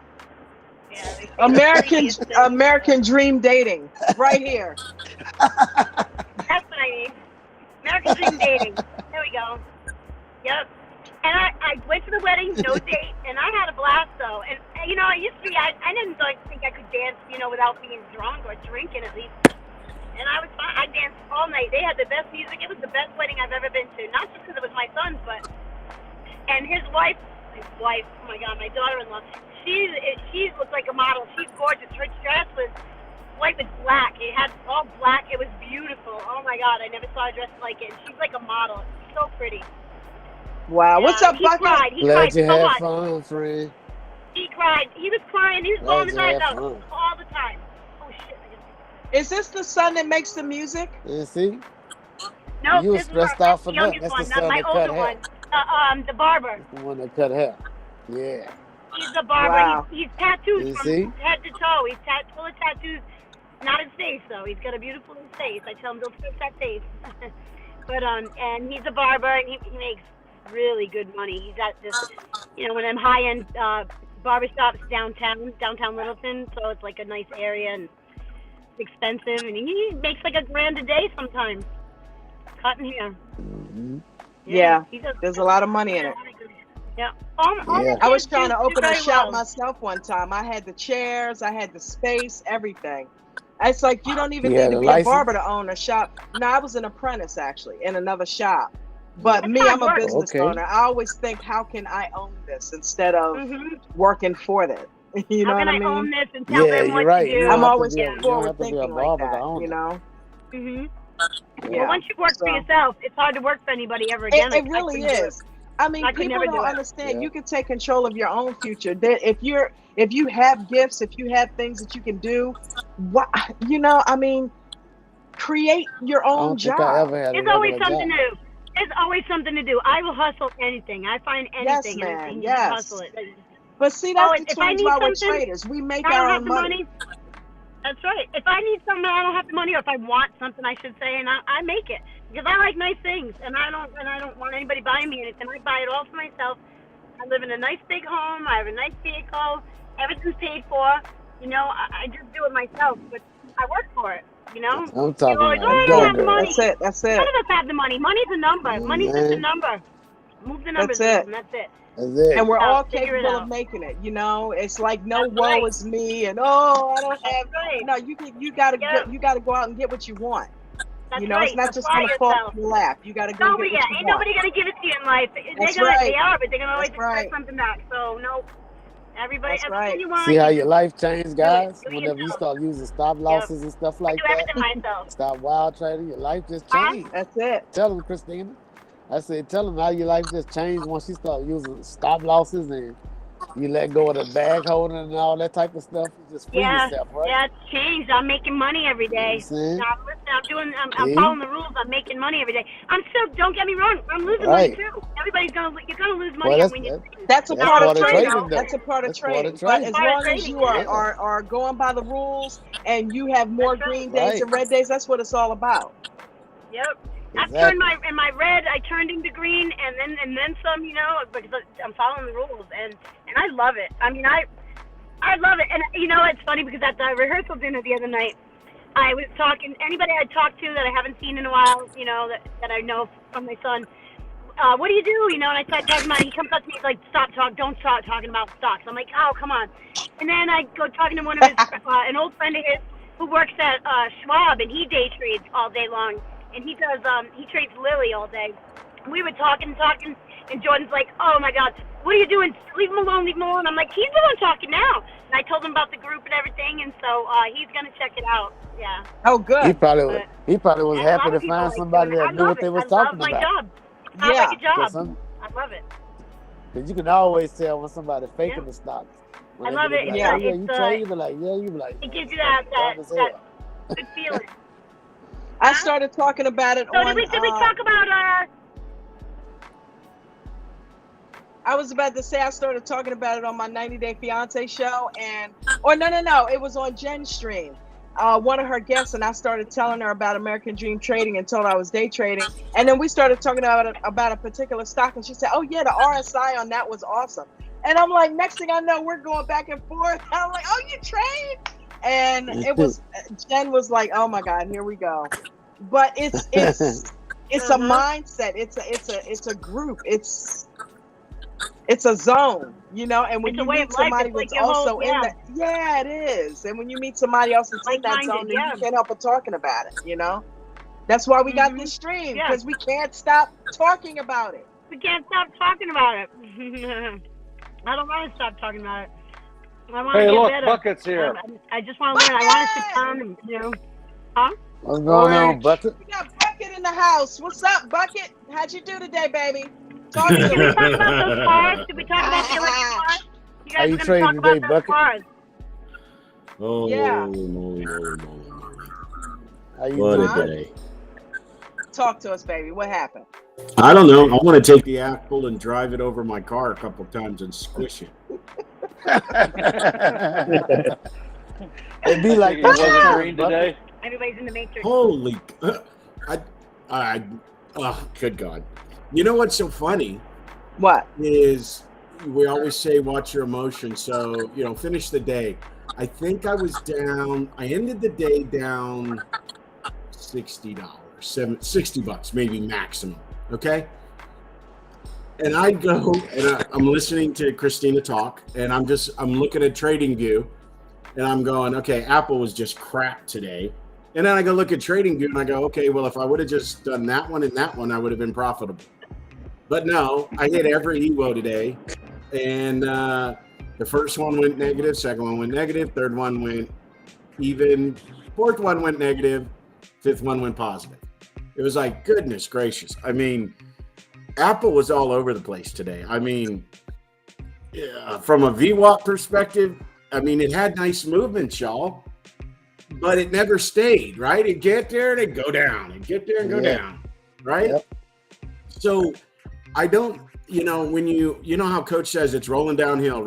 Yeah. They say the creepiest things. American Dream Dating, right here. That's what I need. American Dream Dating. There we go. Yep. And I went to the wedding, no date, and I had a blast though. And you know, I used to be, I didn't think I could dance, you know, without being drunk or drinking at least. And I was fine. I danced all night. They had the best music. It was the best wedding I've ever been to. Not just because it was my son's, but and his wife, oh my God, my daughter-in-law. she looked like a model. She's gorgeous. Her dress was white with black. It had all black. It was beautiful. Oh my God, I never saw a dress like it. And she's like a model. It's so pretty. Wow. What's up, He Bucket? cried. He Glad cried you so had much. fun, friend. He cried. He was crying. He was Glad bawling his you eyes had out fun. all the time. Oh shit. Is this the son that makes the music? You see? No, You were this is stressed my out for nothing. youngest That's one, the not son my that cut older hair. one. The barber. That's the one that cut hair. Yeah. He's the barber. Wow. He's tattooed You from see? head to toe. He's full of tattoos. Not his face though. He's got a beautiful face. I tell him don't fix that face. But and he's a barber and he makes really good money. He's at this, one of them high end barber shops downtown Littleton. So it's like a nice area and it's expensive. And he makes like $1,000 a day sometimes cutting hair. Mm-hmm. Yeah. He does. There's a lot of money in it. Yeah. Yeah. I was trying to open a very shop well. myself one time. I had the chairs, I had the space, everything. It's like you don't even You need had to a be license? a barber to own a shop. No, I was an apprentice actually in another shop. But That's me, hard I'm a work. business Okay. owner. I always think, how can I own this instead of Mhm. working for it? You know How what can I I own mean? this and tell Yeah, them you're what right. to You do? don't I'm have to always be a, you don't forward have to be a thinking like barber to that, own you it. know? Mhm. Yeah. Well, once you work for So- yourself, it's hard to work for anybody ever again. It really couldn't do it. is. I mean, I could people never don't do it. understand. Yeah. You can take control of your own future. That if you have gifts, if you have things that you can do, what I mean, create your I own don't think I job. ever had a There's always regular something job. to do. There's always something to do. I will hustle anything. I find Yes, anything man. and Yes. hustle it. But see, that's the If I twins need while we're something, traders. We make I don't our have own the money. That's right. If I need something, I don't have the money, or if I want something, I should say, and I make it because I like nice things, and I don't want anybody buying me anything. I buy it all for myself. I live in a nice big home. I have a nice vehicle. Everything's paid for. I just do it myself, but I work for it. I'm talking People are like, about oh, I a don't have the go-getter. money. That's it. None of us have the money. Money's a number. Money's just a Man. number. Move the numbers That's it. around. That's it. That's it. And we're So all figure it capable of out. making it. It's like no That's woe right. is me and I don't have. That's right. No, you gotta Yeah. you gotta go out and get what you want. That's It's right. not just Apply gonna fall yourself. in your lap. You gotta go Nobody, get what you ain't want. nobody gonna give it to you in life. That's They right. are, but they're gonna always That's right. expect something back. So no, everybody, That's everything right. you want. See how you your just life changed, guys? Do it Whenever you yourself. start using stop losses and stuff like do that, everything myself. stop wild trading, your life just Huh? changed. That's it. Tell them, Christina. I said, tell them how your life just changed once you start using stop losses and you let go of the bag holding and all that type of stuff. You just free yourself, right? Yeah, it's changed. I'm making money every You know what day. I'm saying? I'm See? following the rules. I'm making money every day. I'm still. Don't get me wrong. I'm losing Right. money too. You're gonna lose Well, money that's, when you. That's a That's part of part of trading. trading, though. That's a part of That's part trading. of But trading. as Part of long as trading, you yeah. are going by the rules and you have more That's green right. days and red days, that's what it's all about. Yep. I've Exactly. turned my red. I turned into green, and then some. Because I'm following the rules, and I love it. I mean, I love it. And it's funny because at the rehearsal dinner the other night, I was talking. Anybody I talked to that I haven't seen in a while, that I know from my son. What do you do? And I started talking about it. He comes up to me, he's like, don't stop talking about stocks. I'm like, oh, come on. And then I go talking to one of his, an old friend of his who works at Schwab, and he day trades all day long. And he trades Lily all day. And we were talking, and Jordan's like, oh my God, what are you doing? Leave him alone. I'm like, he's the one talking now. And I told him about the group and everything, and so he's going to check it out. Yeah. Oh, He good. probably was And a lot happy to of people find like somebody doing it. that knew what they was talking I love my about. job. It sounds Yeah. like a job. Cause I love it. you can always tell when somebody's faking Yeah. the stocks. I love They it. be like, Yeah. oh, yeah, you trade? You be like, yeah, you be like, It gives you "Man, that dumb as hell." good feeling. I started talking about it So on. did we talk about I was about to say I started talking about it on my 90 Day Fiance show, no, it was on Jen's stream. One of her guests, and I started telling her about American Dream Trading and told her I was day trading, and then we started talking about a particular stock, and she said, "Oh yeah, the RSI on that was awesome." And I'm like, next thing I know, we're going back and forth. I'm like, "Oh, you trade?" And it was Jen was like, "Oh my God, here we go." But it's a mindset. It's a group. It's a zone, and when It's a you way meet of life. somebody It's like that's your also whole- in that, yeah, it is. And when you meet somebody else that's in that Like-minded, zone, then yeah. you can't help but talking about it, That's why we got this stream, Yeah. because we can't stop talking about it. We can't stop talking about it. I don't want to stop talking about it. I want to Hey, get look, better. Bucket's here. I just want to learn. I want to sit down and, huh? What's going on, Bucket? We got Bucket in the house. What's up, Bucket? How'd you do today, baby? Talk to Did we me. talk about those cars? Did we talk about the electric cars? You How guys you were going to trading talk about today, those Bucket? cars. Oh, Yeah. How you what doing? a day. Talk to us, baby. What happened? I don't know. I want to take the apple and drive it over my car a couple times and squish it. It be like It that wasn't sometimes, green Bucket. today. Everybody's in the Matrix. Holy, oh, good God. You know what's so funny What? is we always say, watch your emotions. So, finish the day. I think I ended the day down $60, $60 maybe maximum. Okay. And I go and I'm listening to Christina talk and I'm looking at TradingView and I'm going, okay, Apple was just crap today. And then I go look at TradingView and I go, okay, well, if I would have just done that one and that one, I would have been profitable. But no, I hit every EWO today. And the first one went negative, second one went negative, third one went even, fourth one went negative, fifth one went positive. It was like, goodness gracious. I mean, Apple was all over the place today. I mean, from a VWAP perspective, I mean, it had nice movements, y'all, but it never stayed, right? It'd get there and it'd go down. It'd get there and go down, right? Yep. So I don't, when you know how coach says it's rolling downhill.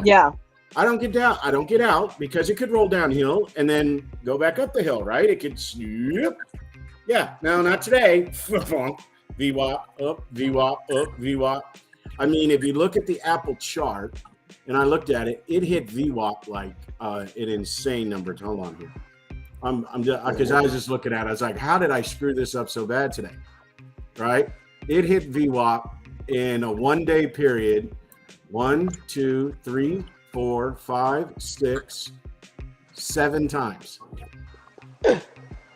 Yeah. I don't get down. I don't get out because it could roll downhill and then go back up the hill, right? It could snip. Yeah. No, not today. VWAP up, VWAP up, VWAP. I mean, if you look at the Apple chart, and I looked at it, it hit VWAP like an insane number. Hold on here. Because I was just looking at it. I was like, how did I screw this up so bad today? Right? It hit VWAP in a 1-day period. 1, 2, 3, 4, 5, 6, 7 times.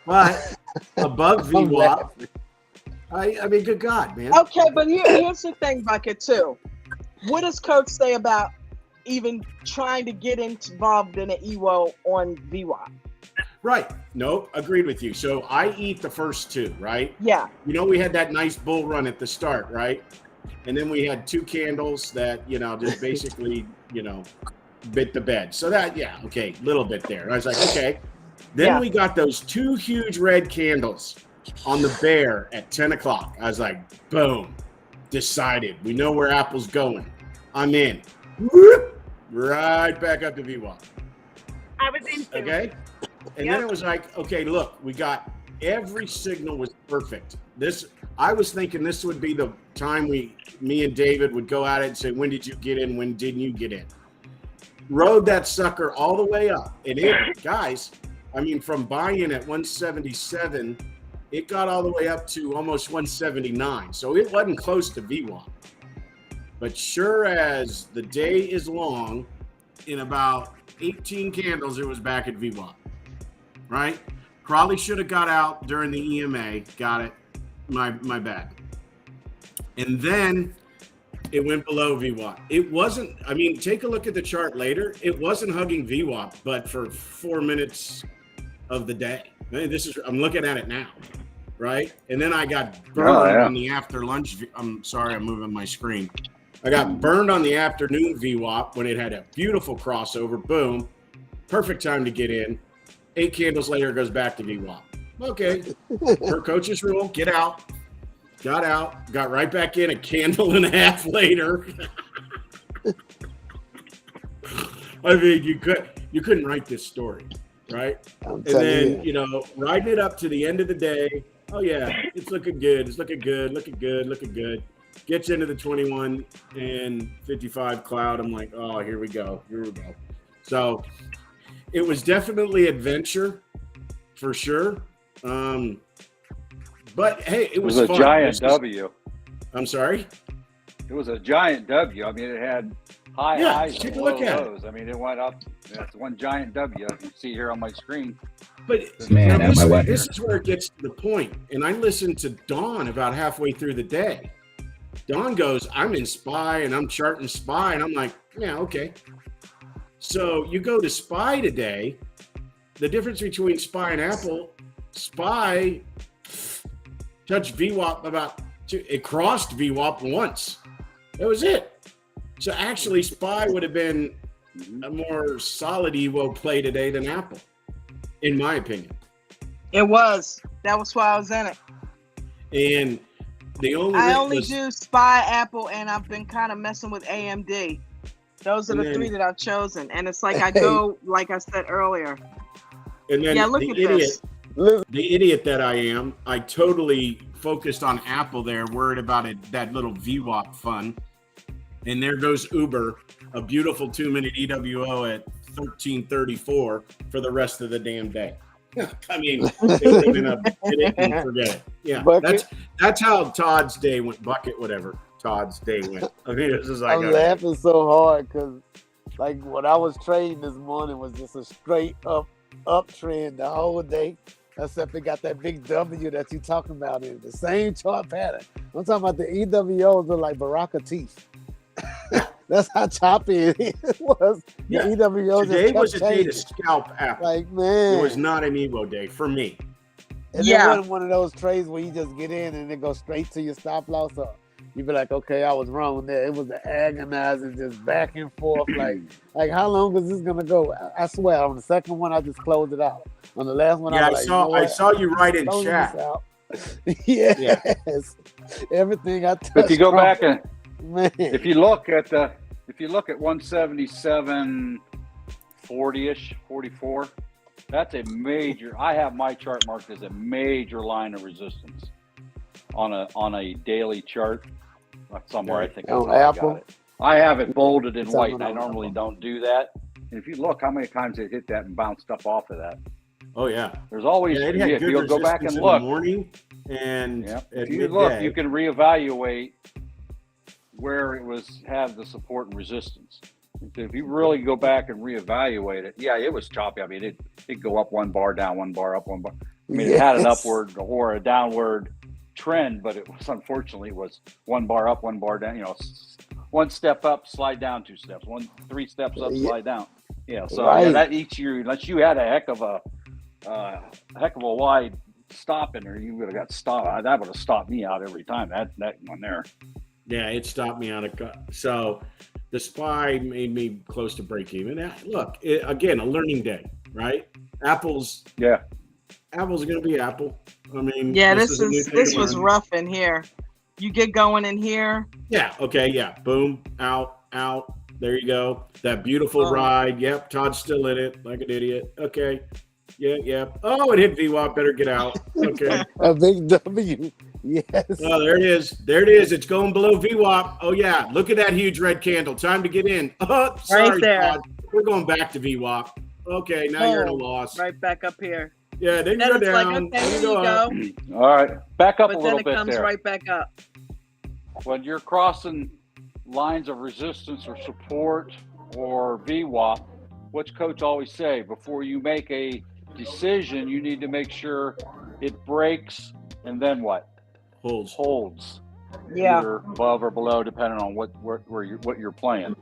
But above VWAP, I mean, good God, man. Okay, but here's the thing, Bucket, too. What does Coach say about even trying to get involved in an EWO on VWAP? Right. No, agreed with you. So I eat the first two, right? Yeah. We had that nice bull run at the start, right? And then we had 2 candles that, just basically, bit the bed. So that, yeah, okay, little bit there. And I was like, okay. Then we got those 2 huge red candles on the bear at 10 o'clock. I was like, boom, decided. We know where Apple's going. I'm in. Whoop, right back up to VWAP. I was in too. Okay. And then it was like, okay, look, we got every signal was perfect. I was thinking this would be the time me and David would go at it and say, when did you get in? When didn't you get in? Rode that sucker all the way up. And guys, I mean, from buy-in at 177, it got all the way up to almost 179. So it wasn't close to VWAP. But sure as the day is long, in about 18 candles, it was back at VWAP. Right? Probably should have got out during the EMA. Got it. My bad. And then it went below VWAP. It wasn't, I mean, take a look at the chart later. It wasn't hugging VWAP, but for 4 minutes of the day. I mean, I'm looking at it now. Right? And then I got burned on the after lunch. I'm sorry, I'm moving my screen. I got burned on the afternoon VWAP when it had a beautiful crossover. Boom. Perfect time to get in. 8 candles later, it goes back to VWAP. Okay. Per coach's rule, get out. Got out. Got right back in a candle and a half later. I mean, you couldn't write this story, right? And then, riding it up to the end of the day. Oh, yeah, it's looking good. It's looking good, looking good, looking good. Gets into the 21 and 55 cloud. I'm like, oh, here we go. Here we go. So it was definitely adventure for sure. But hey, it was a fun. Giant W. I'm sorry? It was a giant W. I mean, it had high highs take and a low look at it. lows. I mean, it went up. That's one giant W. You see here on my screen. But this is where it gets to the point. And I listened to Dawn about halfway through the day. Dawn goes, I'm in SPY and I'm charting SPY. And I'm like, yeah, okay. So you go to SPY today. The difference between SPY and Apple, SPY touched VWAP it crossed VWAP once. That was it. So actually, SPY would have been a more solid Evo play today than Apple, in my opinion. It was. That was why I was in it. And I only do SPY, Apple, and I've been kind of messing with AMD. Those are the three that I've chosen. And it's like I go, like I said earlier. And then look at this. The idiot that I am, I totally focused on Apple there, worried about that little VWAP fun. And there goes Uber, a beautiful 2-minute EWO at 1334 for the rest of the damn day. I mean, they didn't forget it. Yeah, that's how Todd's day went. Bucket, whatever Todd's day went. I mean, it was just like I'm laughing so hard because, like, what I was trading this morning was just a straight uptrend the whole day, except it got that big W that you talking about in the same chart pattern. I'm talking about the EWOs are like Baraka teeth. That's how choppy it was. Yeah. The EWOs Today was a day to scalp Apple. Like, man, it was not an Evo day for me. And it wasn't one of those trades where you just get in and it goes straight to your stop loss. So you'd be like, okay, I was wrong there. It was the agonizing, just back and forth. like how long is this gonna go? I swear, on the second one, I just closed it out. On the last one, I saw you write in chat. Yes, everything I touched. If you go back and man, if you look at 177.40ish, 44, that's a major. I have my chart marked as a major line of resistance on a daily chart somewhere. I think on Apple. got it. I have it bolded in white, and I normally don't do that. And if you look, how many times it hit that and bounced up off of that? Oh yeah, there's always. If you'll go back and look, in the morning and if you look, you can reevaluate where it had the support and resistance. If you really go back and reevaluate it, it was choppy. I mean, it'd go up one bar, down one bar, up one bar. I mean, it had an upward or a downward trend, but it was unfortunately one bar up, one bar down. One step up, slide down 2 steps. 3 steps up, slide down. So that each year, unless you had a heck of a wide stop in there, you would have got stopped. That would have stopped me out every time. That one there. Yeah, it stopped me out of so the SPY made me close to break even. Look, again, a learning day, right? Apple's going to be Apple. I mean, this was rough in here. You get going in here. Yeah. Okay. Yeah. Boom. Out. There you go. That beautiful ride. Yep. Todd's still in it, like an idiot. Okay. Yeah. Oh, it hit VWAP. Better get out. Okay. A big W. Yes. Oh, there it is. It's going below VWAP. Oh, yeah. Look at that huge red candle. Time to get in. Oh, sorry, right there. Todd. We're going back to VWAP. Okay, now you're in a loss. Right back up here. Yeah, then you go down. Like, okay, there you go. All right. Back up a little bit there. But then it comes right back up. When you're crossing lines of resistance or support or VWAP, what's Coach always say? Before you make a decision, you need to make sure it breaks and then what? Holds. Yeah. Either above or below, depending on what you're playing.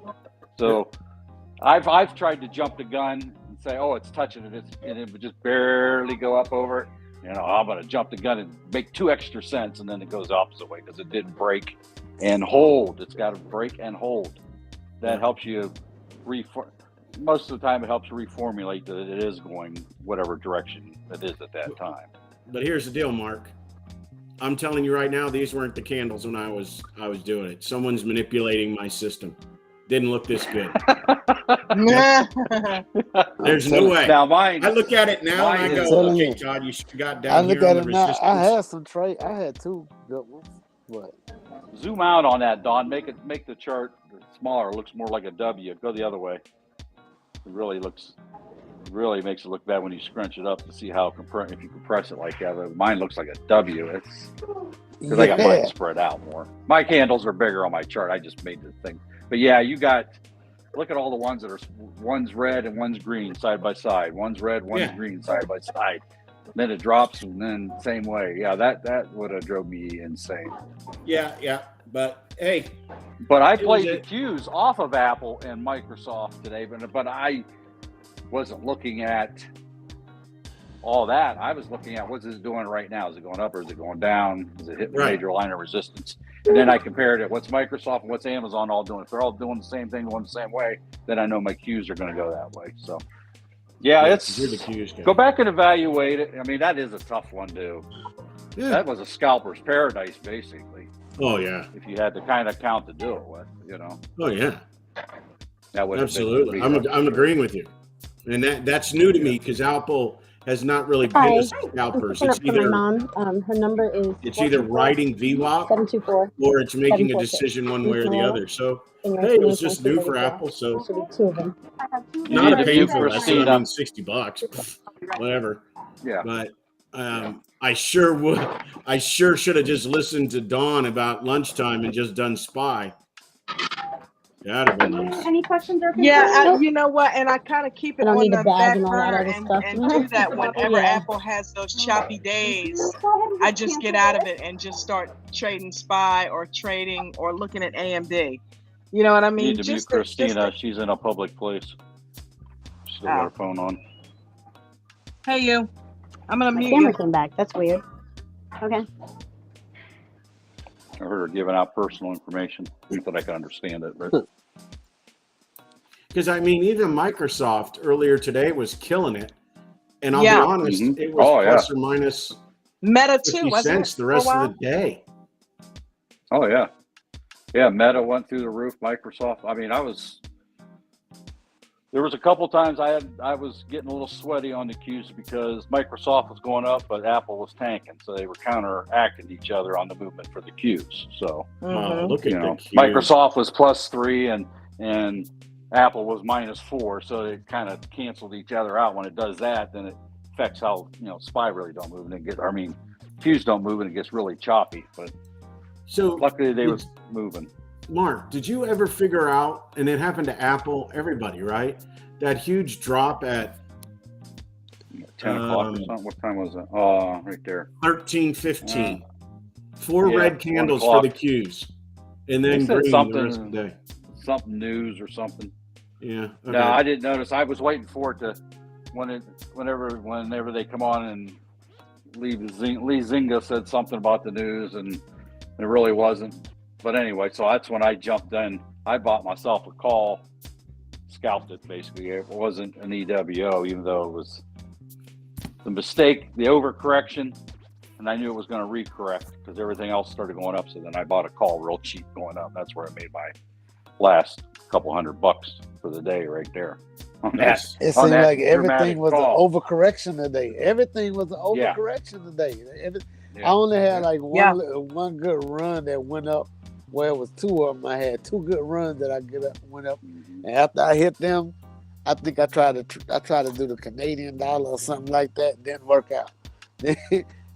So I've tried to jump the gun and say, oh, it's touching it, and it would just barely go up over it. I'm going to jump the gun and make 2 extra cents, and then it goes the opposite way because it didn't break and hold. It's got to break and hold. That helps you most of the time it helps reformulate that it is going whatever direction it is at that time. But here's the deal, Mark. I'm telling you right now, these weren't the candles when I was doing it. Someone's manipulating my system. Didn't look this good. There's no way. Now mine. I look at it now and I go, okay, Todd, you should have got down here on the resistance. I had some trade. I had 2 good ones. What? Zoom out on that, Don. Make the chart smaller. It looks more like a W. Go the other way. It really makes it look bad when you scrunch it up to see how if you compress it like that. Mine looks like a W. It's because I got mine spread out more. My candles are bigger on my chart. I just made the thing. But yeah, look at all the ones that are one's red and one's green side by side. One's red, one's green side by side. Then it drops and then same way. Yeah, that would have drove me insane. Yeah. But Hey, But I played the Qs off of Apple and Microsoft today, but I wasn't looking at all that. I was looking at what's it doing right now. Is it going up or is it going down? Is it hitting a major line of resistance? And then I compared it. What's Microsoft and what's Amazon all doing? If they're all doing the same thing, going the same way, then I know my Qs are going to go that way. So, yeah, it's you're the Qs guy. Go back and evaluate it. I mean, that is a tough one, too. Yeah. That was a scalper's paradise, basically. Oh yeah. If you had the kind of count to do it with, Oh yeah. That would absolutely. I'm agreeing with you, and that's new to me because Apple has not really been a scalpers. It's either my mom. Her number is. It's either writing VWAP 724 or it's making a decision one way or the other. So hey, it was just new for Apple. So should be two of them. not a painful lesson. I mean, $60, whatever. Yeah. But I sure should have just listened to Dawn about lunchtime and just done Spy. That'd have been nice. Any questions or concerns? Yeah, you know what? And I kind of keep it on the back burner and do that whenever Yeah. Apple has those choppy days. I just get out of it and just start trading SPY or trading or looking at AMD. You know what I mean? Need to mute Christina. She's in a public place. Still got her phone on. Hey, you. I'm going to My mute camera you. came back. That's weird. Okay. I heard her giving out personal information. Not that I can understand it, but because I mean, even Microsoft earlier today was killing it, and I'll be Yeah. honest, it was plus or minus Meta 50 too, wasn't cents it? the rest for a of while? the day. oh yeah, yeah. Meta went through the roof. Microsoft. I mean, there was a couple times I was getting a little sweaty on the Qs because Microsoft was going up, but Apple was tanking, so they were counteracting each other on the movement for the Qs. So Look at the Qs. Microsoft was +3 and Apple was -4, so it kind of canceled each other out. When it does that, then it affects how SPY really don't move, and Qs don't move, and it gets really choppy. But So luckily they was moving. Mark, did you ever figure out, and it happened to Apple, everybody, right? That huge drop at 10 o'clock or something. What time was it? Right there. 13:15. Four yeah, red 1 candles o'clock. for the Qs, and then They said green something- the rest of the day. Something news or something. Yeah. Okay. No, I didn't notice. I was waiting for it to whenever they come on and Lee Zinga said something about the news, and it really wasn't. But anyway, so that's when I jumped in. I bought myself a call, scalped it basically. It wasn't an EWO, even though it was the mistake, the overcorrection, and I knew it was going to recorrect because everything else started going up. So then I bought a call real cheap going up. That's where I made my last couple $100 for the day right there. Nice. It on seemed that like everything dramatic was call. an overcorrection today. Everything was an Yeah. overcorrection today. Yeah. I only had like one good run that went up. Well, it was two of them. I had two good runs that went up. Mhm. And after I hit them, I think I tried to do the Canadian dollar or something like that. Didn't work out.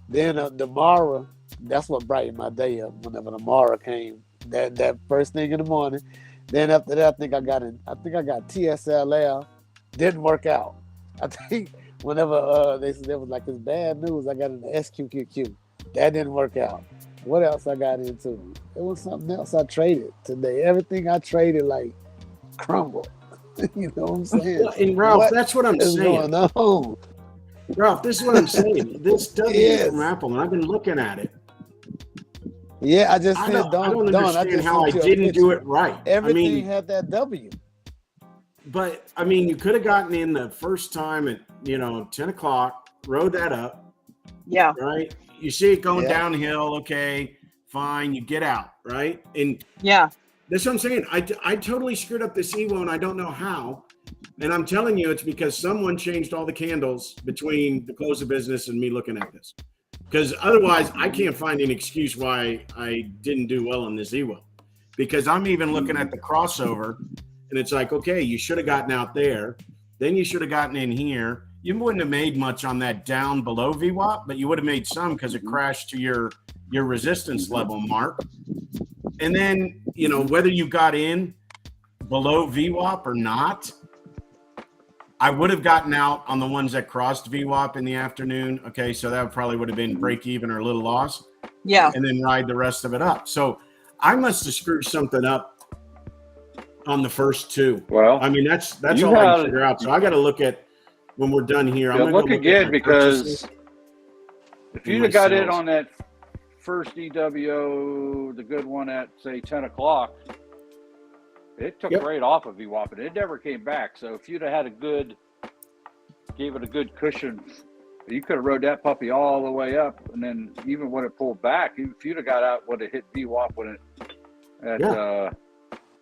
Then the Mara, that's what brightened my day up. Whenever the Mara came, that first thing in the morning. Then after that, I think I got TSLL. Didn't work out. I think whenever they said there was like this bad news, I got into SQQQ. That didn't work out. What else I got into? It was something else I traded today. Everything I traded like crumbled. You know what I'm saying? And Ralph, that's what I'm is saying. going on? Ralph, this is what I'm saying. This doesn't Yes. from Apple, and I've been looking at it. Yeah, I just I said, don't understand how I sent you a didn't do picture. it right. Everything I mean, had that W. but I mean, you could have gotten in the first time at 10 o'clock, rode that up, Yeah. right? You see it going Yeah. downhill, okay, fine, you get out, right? And Yeah. that's what I'm saying. I totally screwed up this EWO, and I don't know how. And I'm telling you, it's because someone changed all the candles between the close of business and me looking at this. Because otherwise, I can't find an excuse why I didn't do well in this EWO. Because I'm even looking at the crossover, and it's like, okay, you should have gotten out there. Then you should have gotten in here. You wouldn't have made much on that down below VWAP, but you would have made some because it crashed to your resistance level mark. And then, whether you got in below VWAP or not, I would have gotten out on the ones that crossed VWAP in the afternoon. Okay, so that probably would have been break even or a little loss. Yeah. And then ride the rest of it up. So I must have screwed something up on the first two. Well, I mean, that's you all I had- can figure out. So I got to look at when we're done here. I'm Yeah, gonna look go look again at my because purchases if and you'd my have got in sales. on that first EWO, the good one at say 10 o'clock, it took Yep. right off of VWAP and it never came back. So if you'd have had gave it a good cushion, you could have rode that puppy all the way up. And then even when it pulled back, if you'd have got out, would have hit VWAP when it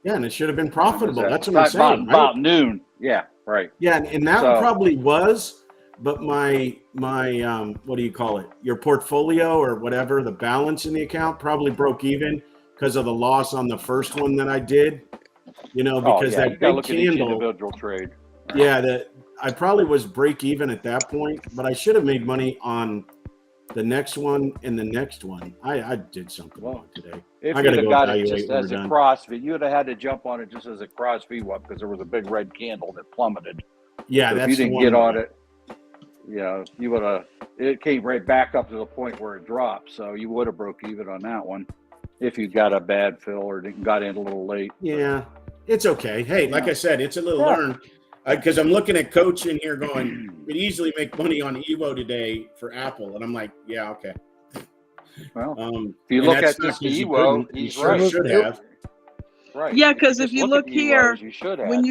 Yeah, and it should have been when was profitable. that? That's what I'm saying. right? About noon. Yeah, right. Yeah, and that So- probably was, but my what do you call it? Your portfolio or whatever, the balance in the account probably broke even because of the loss on the first one that I did. You know, because you that gotta big look at each candle. individual trade. Yeah, that I probably was break even at that point, but I should have made money on the next one and the next one. I did something wrong today. If I you'd gotta have go got it evaluate just when as we're a done. cross feed, you'd have had to jump on it just as a cross VWAP because there was a big red candle that plummeted. Yeah, So if that's you the didn't one. get on it, you would have. It came right back up to the point where it dropped, so you would have broke even on that one if you got a bad fill or got in a little late. Yeah, it's okay. Hey, like I said, it's a little Yeah. learned because I'm looking at Coach in here going, we'd easily make money on Evo today for Apple, and I'm like, yeah, okay. Well, If if you look at this Evo, he he's sure right. should have. Right. Yeah, because if just you at look here, Evos, you should have. when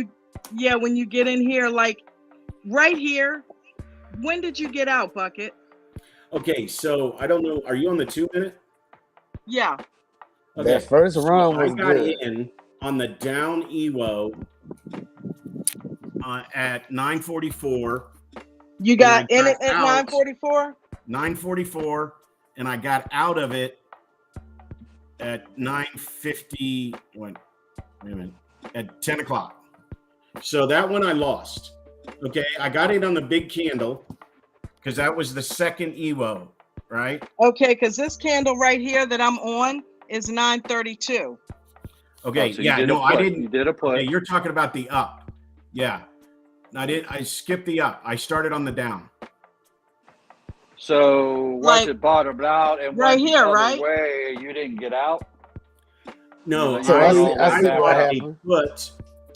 you get in here, like right here, when did you get out, Bucket? Okay, so I don't know. Are you on the 2 minute? Yeah. Okay. That first So run was I got good. in on the down Evo at 9:44. You got And in I it got at out. 9:44? 9:44, and I got out of it at 9:50. Wait a minute. At 10 o'clock. So that one I lost. Okay, I got in on the big candle because that was the second Evo, right? Okay, because this candle right here that I'm on is 9:32. Okay, So yeah, you did no, a I put. didn't. You did a put. Okay, you're talking about the up. Yeah, I skipped the up. I started on the down. So once Like, it bottomed out and right went the here, other right? way, you didn't get out. No, So I, I see- I I see what bought a happened. put.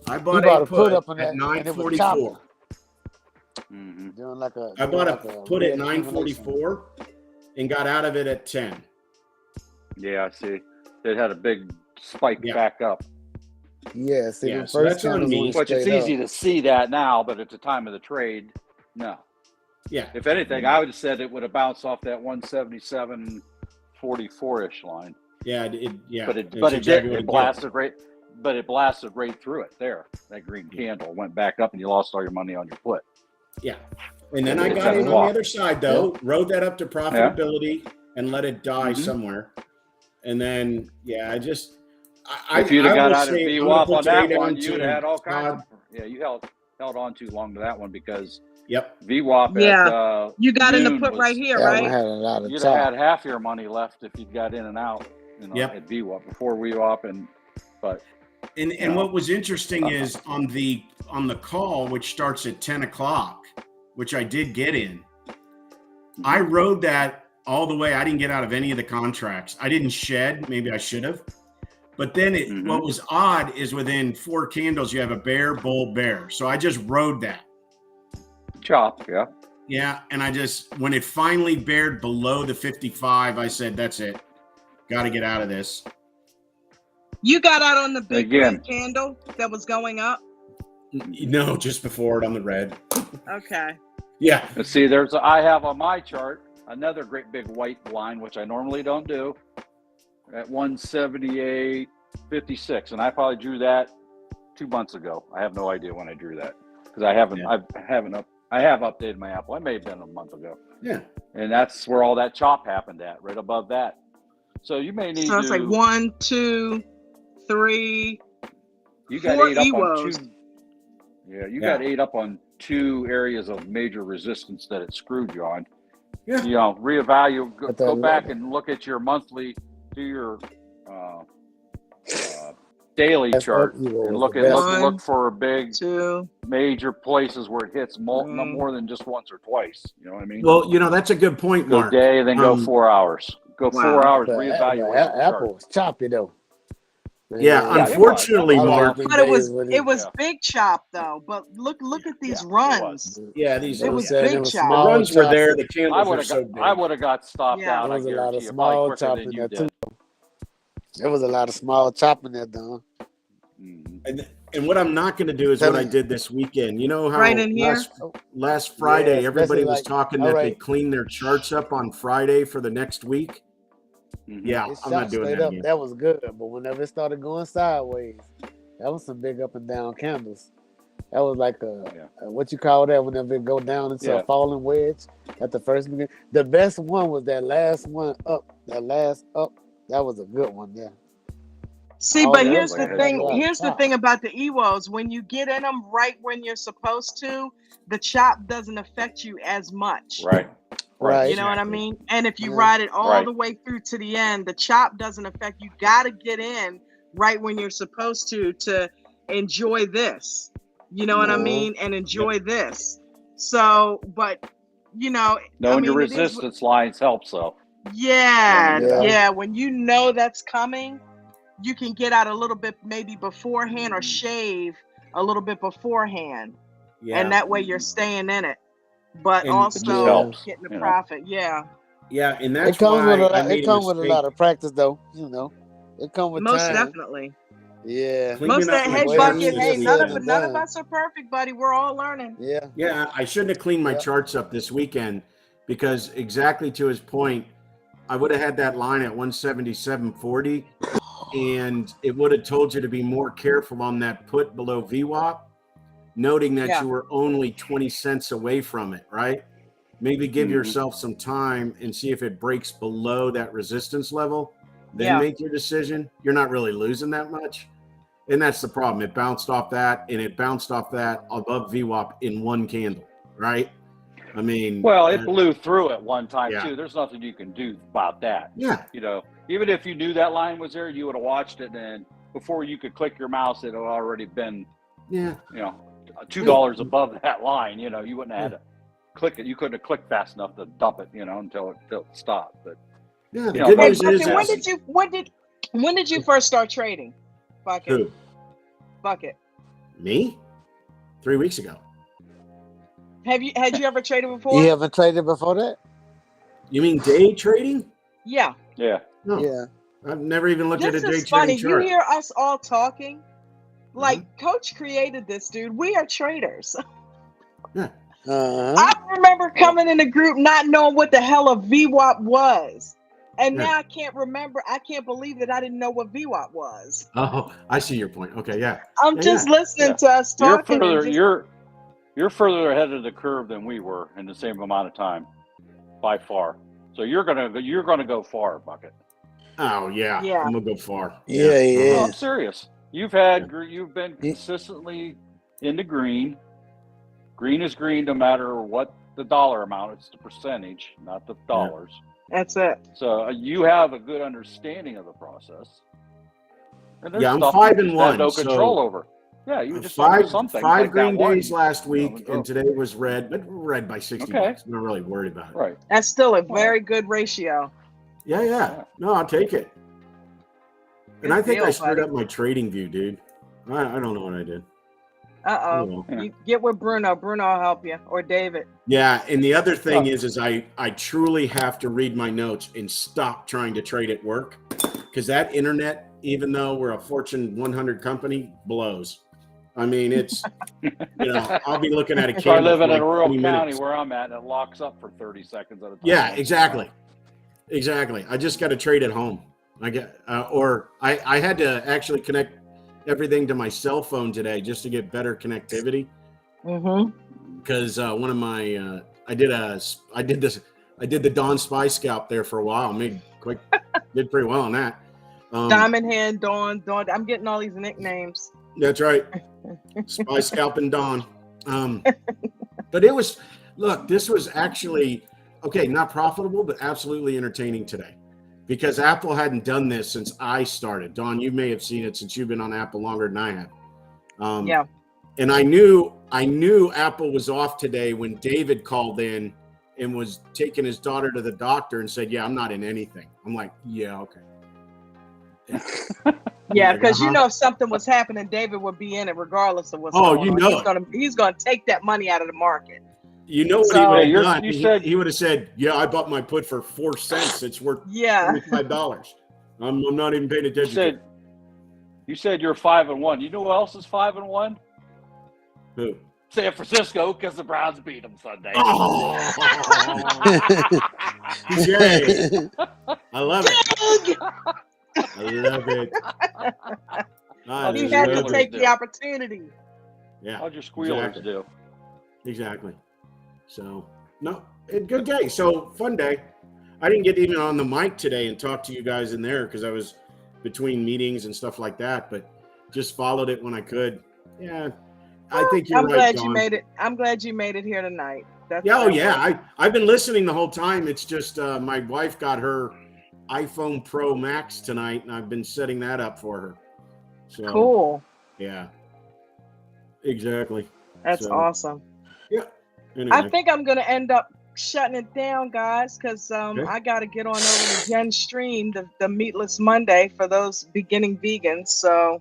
I He bought bought a a put put up in at that, and it was 9:44. choppy. Mm-hmm. Doing like a. I bought a doing like put at red accumulation. 9:44 and got out of it at 10. Yeah, I see. It had a big spike Yeah. back up. Yeah, see, Yeah, the so first that's on candles me. went Which it's straight easy up. to see that now, but at the time of the trade, no. Yeah, If anything, I would have said it would have bounced off that 177.44-ish line. yeah, But it that's exactly did. what It blasted right. But it blasted right through it. There, that green candle went back up, and you lost all your money on your put. Yeah, and then I It's got a in on walk. the other side though, rode that up to profitability, and let it die Mhm. somewhere. And then, yeah, I If you'd have I got will out of say I'm gonna VWAP put on that today one, down you'd to have had all kinds Todd. of. Yeah, you held on too long to that one because Yep. VWAP Yeah. at You got in the noon put right here, That one right? had a lot of You'd have had chop. half your money left if you got in and out, Yep. at VWAP before VWAP, but And Yeah. what was interesting is on the call, which starts at 10 o'clock, which I did get in, I rode that all the way. I didn't get out of any of the contracts. I didn't shed. Maybe I should have. But then Mhm. what was odd is within 4 candles, you have a bear, bull, bear. So I just rode that. chop, yeah. Yeah. And when it finally bared below the 55, I said, that's it. Got to get out of this. You got out on the big Again. green candle that was going up? No, just before it on the red. Okay. Yeah. Let's see, I have on my chart another great big white line, which I normally don't do, at 178.56, and I probably drew that 2 months ago. I have no idea when I drew that because I have updated my Apple. It may have been a month ago, Yeah. and that's where all that chop happened at, right above that. So you may need So it's like 1, 2, 3. You got 4 8 up Ewos. on 2. Yeah, you got 8 up on 2 areas of major resistance that it screwed you on. Yeah. Reevaluate, But go that back level. and look at your monthly, do your daily That's chart, what Evo and was look the at best. look for a big 2. major places where it hits no Mm. more than just once or twice. You know what I mean? Well, that's a good point, Go Mark. day, then go 4 hours. Go Wow. 4 hours. But Reevaluate. the chart. Apple was choppy though. Yeah, Yeah, unfortunately, I like Mark. them But it days was when it was Yeah. big chop though. But look at these Yeah, it runs. Yeah, these It I'm was saying it big was the chop. small runs were there. chopping. The candles were so I big. would have got stopped Yeah. out. There I was a lot guarantee of you, probably small quicker than chopping you there too. did. There was a lot of small chopping there, Don. Mhm. And what I'm not going to do is what I Telling you. did this weekend. You know Right how in here. last Yeah, Friday especially everybody was like, talking all that they right, cleaned their charts up on Friday for the next week. Mhm. Yeah, it I'm not shot doing straight that up. again. That was good. But whenever it started going sideways, that was some big up and down candles. That was like Yeah. what you call that whenever it go down into a Yeah. falling wedge at the first beginning. The best one was that last one up. That last up. That was a good one. Yeah. See, All but the Yeah, it rest was here's like the a of them head and had a thing. lot of shoulders. Here's the chop. thing about the Ewos. When you get in them right when you're supposed to, the chop doesn't affect you as much. Right. Right. You know what I Exactly. mean? And if you Yeah. ride it all Right. the way through to the end, the chop doesn't affect you. Got to get in right when you're supposed to enjoy this. You know what I Uh-huh. mean? And enjoy this. So, but you know, I Knowing your mean, it is. resistance lines helps, though. Yeah, Yeah. yeah. When you know that's coming, you can get out a little bit maybe beforehand or shave a little bit beforehand, and Yeah, that way you're staying in it, but and It just also Yeah. helps. getting the You know. profit. Yeah, yeah, and It that's comes with why a I lot. It made a comes with a lot mistake of practice, though. You know, it comes with most time. definitely. Yeah. cleaning Most up that my The hey way it's charts bucket. this Hey, easier said than weekend. none of done. us are perfect, buddy. We're all learning. Yeah. Yeah, I shouldn't have cleaned my Yeah. charts up this weekend because exactly to his point, I would have had that line at 177.40 and it would have told you to be more careful on that put below VWAP, noting that Yeah, you were only 20 cents away from it, right? Maybe give Mhm. yourself some time and see if it breaks below that resistance level, then yeah. make your decision. You're not really losing that much. And that's the problem. It bounced off that and it bounced off that above VWAP in one candle, right? I mean, Well, it blew through at one time yeah. too. There's nothing you can do about that. Yeah. You know, even if you knew that line was there, you would have watched it, and before you could click your mouse, it had already been, Yeah. you know, $2 above that line. You know, you wouldn't have had to click it. You couldn't have clicked fast enough to dump it, you know, until it stopped. But Yeah. The you know, good Hey, news those is, bucket. happen. When did you first start trading? Bucket. who? Bucket. Me? 3 weeks ago. Had you ever traded You before? haven't traded before that? You mean day trading? Yeah. Yeah. No. Yeah. I've never even looked at This a day is funny. trading You chart. hear us all talking. Like Coach created this, dude. We are traders. Yeah. Uh-huh. I remember coming in the group not knowing what the hell a VWAP was. And Yeah. now I can't remember. I can't believe that I didn't know what VWAP was. Oh, I see your point. Okay, yeah. I'm Yeah, just yeah. listening Yeah. to us You're talking further. and just You're further ahead of the curve than we were in the same amount of time, by far. So you're gonna go far, Bucket. Oh yeah. Yeah. I'm gonna go far. Yeah, No, yeah. I'm serious. You've been consistently in the green. Green is green no matter what the dollar amount. It's the percentage, not the dollars. that's it. So you have a good understanding of the process. And there's Yeah, I'm stuff 5 you and just 1. have no so control over. Yeah, you just don't know some things. five like green that one, days last you know, week, go. and today was red, but red by 60 Okay. bucks. I'm not really worried about it. Right. That's still a Well. very good ratio. Yeah, yeah. No, I'll take it. And Good I think I deal, screwed buddy. up my trading view, dude. I don't know what I did. Uh-oh. know. Yeah. You get with Bruno. Bruno will help you. Or David. Yeah, and the other thing is I truly have to read my notes and stop trying to trade at work because that internet, even though we're a Fortune 100 company, blows. I mean, it's I'll be looking at a Try candle living for in a like rural 20 county minutes. where I'm at, and it locks up for 30 seconds at a time. Yeah, exactly. I just got to trade at home. I had to actually connect everything to my cell phone today just to get better connectivity. Mm-hmm. Because one of my I did the Dawn Spy Scalp there for a while. Did pretty well on that. Diamond Hand, Dawn. I'm getting all these nicknames. That's right. Spy Scalp and Dawn. But this was actually not profitable, but absolutely entertaining today. Because Apple hadn't done this since I started. Dawn, you may have seen it since you've been on Apple longer than I have. Yeah. And I knew Apple was off today when David called in and was taking his daughter to the doctor and said, "Yeah, I'm not in anything." I'm like, "Yeah, okay." Yeah. Yeah, Like, because you know if something was happening, David would be in it regardless of what's Oh, going you on. know He's gonna take that money out of the market. You know what So- he would Yeah, have done? you said- He would have said, "Yeah, I bought my put for 4 cents. It's worth Yeah. $25. I'm not even paying attention." You said you're 5-1. You know who else is 5-1? Who? San Francisco, because the Browns beat them Sunday. Oh, Jay, I love it. I love it. He had to take the opportunity. Yeah. How'd your squealers exactly. do? Exactly. So, no, good day. So, fun day. I didn't get even on the mic today and talk to you guys in there because I was between meetings and stuff like that, but just followed it when I could. Yeah. I think you're I'm right, glad Dawn. you made it. I'm glad you made it here tonight. I've been listening the whole time. It's just my wife got her iPhone Pro Max tonight, and I've been setting that up for her. So, cool. Yeah. Exactly. That's awesome. Yeah. Anyway. I think I'm gonna end up shutting it down, guys, because I got to get on over to Jen's stream, the Meatless Monday for those beginning vegans. So,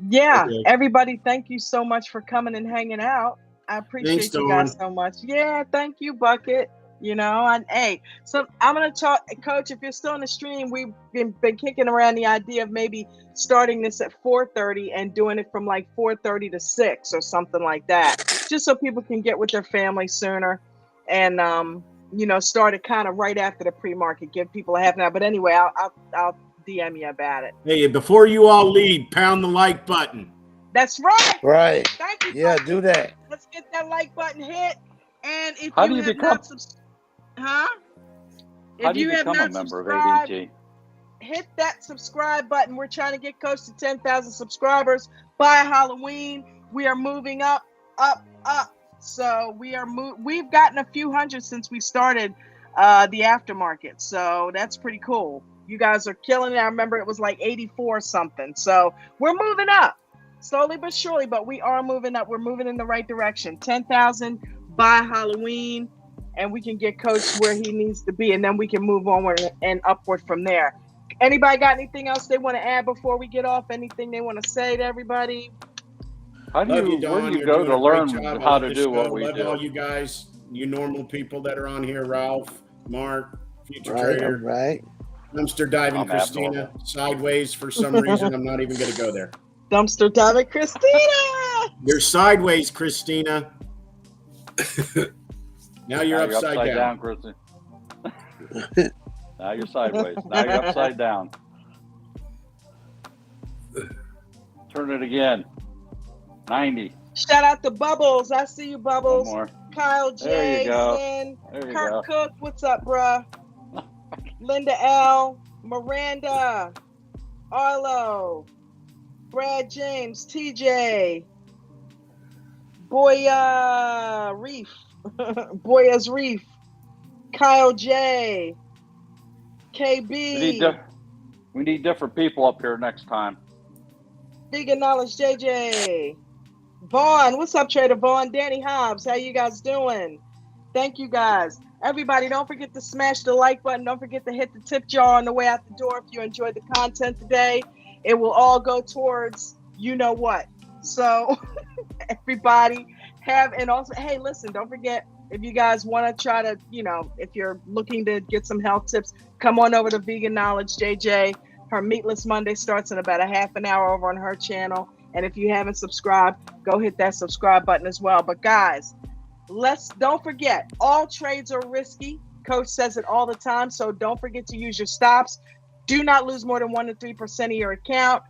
yeah, everybody, thank you so much for coming and hanging out. I appreciate you guys so much. Yeah, thank you, Bucket. You know, and hey, so I'm gonna talk, Coach. If you're still in the stream, we've been kicking around the idea of maybe starting this at 4:30 and doing it from like 4:30 to 6 or something like that, just so people can get with their family sooner, and you know, start it kind of right after the pre-market, give people a half an hour. But anyway, I'll DM you about it. Hey, before you all leave, pound the like button. That's right. Right. Thank you. Yeah, do that. Let's get that like button hit. And if How you do you have become? not How if do you have become not a member of subscribed, ADG? hit that subscribe button. We're trying to get close to 10,000 subscribers by Halloween. We are moving up. So we've gotten a few hundred since we started the aftermarket. So that's pretty cool. You guys are killing it. I remember it was like 84 something. So we're moving up slowly but surely, but we are moving up. We're moving in the right direction. 10,000 by Halloween, and we can get Coach where he needs to be, and then we can move onward and upward from there. Anybody got anything else they want to add before we get off? Anything they want to say to everybody? Where do you go to learn how to do what we do? All you guys, you normal people that are on here, Ralph, Mark, Future Right, Trader, right. Dumpster Diving Christina, Sideways for some reason. I'm not even going to go there. Dumpster Diving Christina! You're sideways, Christina. Now you're upside down, Christina. Now you're sideways. Now you're upside down. Turn it again. 90. Shout out to Bubbles. I see you, Bubbles. One more. Kyle J. There you go. Sin, There you Kirk go. Cook. What's up, bruh? Linda L. Miranda. Arlo. Brad James. TJ. Boya Reef. Boya's Reef. Kyle J. KB. We need different people up here next time. Vegan Knowledge JJ. Vaughn, what's up, Trader Vaughn? Danny Hobbs, how you guys doing? Thank you guys. Everybody, don't forget to smash the like button. Don't forget to hit the tip jar on the way out the door if you enjoyed the content today. It will all go towards you know what. So everybody and also, hey, listen, don't forget, if you guys want to try to, you know, if you're looking to get some health tips, come on over to Vegan Knowledge JJ. Her Meatless Monday starts in about a half an hour over on her channel. And if you haven't subscribed, go hit that subscribe button as well. But guys, don't forget, all trades are risky. Coach says it all the time. So don't forget to use your stops. Do not lose more than 1 to 3% of your account.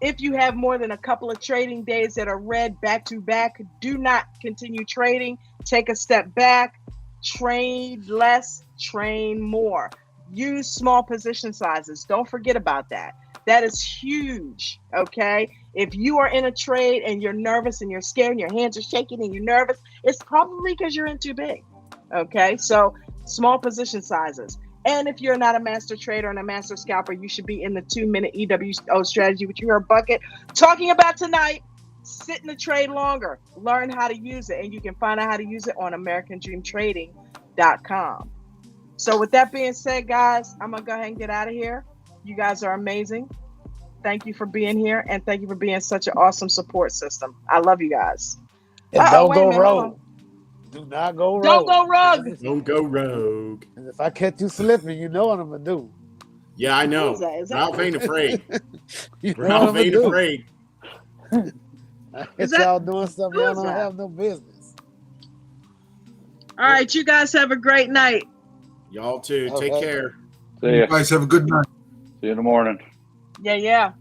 If you have more than a couple of trading days that are red back to back, do not continue trading. Take a step back. Trade less, train more. Use small position sizes. Don't forget about that. That is huge, okay? If you are in a trade and you're nervous and you're scared and your hands are shaking and you're nervous, it's probably because you're in too big, okay? So small position sizes. And if you're not a master trader and a master scalper, you should be in the 2-minute EWO strategy, which you heard Bucket talking about tonight. Sit in the trade longer. Learn how to use it. And you can find out how to use it on AmericanDreamTrading.com. So with that being said, guys, I'm going to go ahead and get out of here. You guys are amazing. Thank you for being here, and thank you for being such an awesome support system. I love you guys. And Uh-oh, don't wait a go minute, hold on. rogue. Do not go rogue. Don't go rogue. Don't go rogue. And if I catch you slipping, you know what I'm gonna do. Yeah, I know. Who's that? Is that- Ralph ain't afraid. You know what I'm Ralph gonna ain't do. afraid. I Is catch that- y'all doing something who y'all is don't that? have no business. All right, you guys have a great night. Y'all too. Take Okay. care. See You ya. guys have a good night. See you in the morning. Yeah.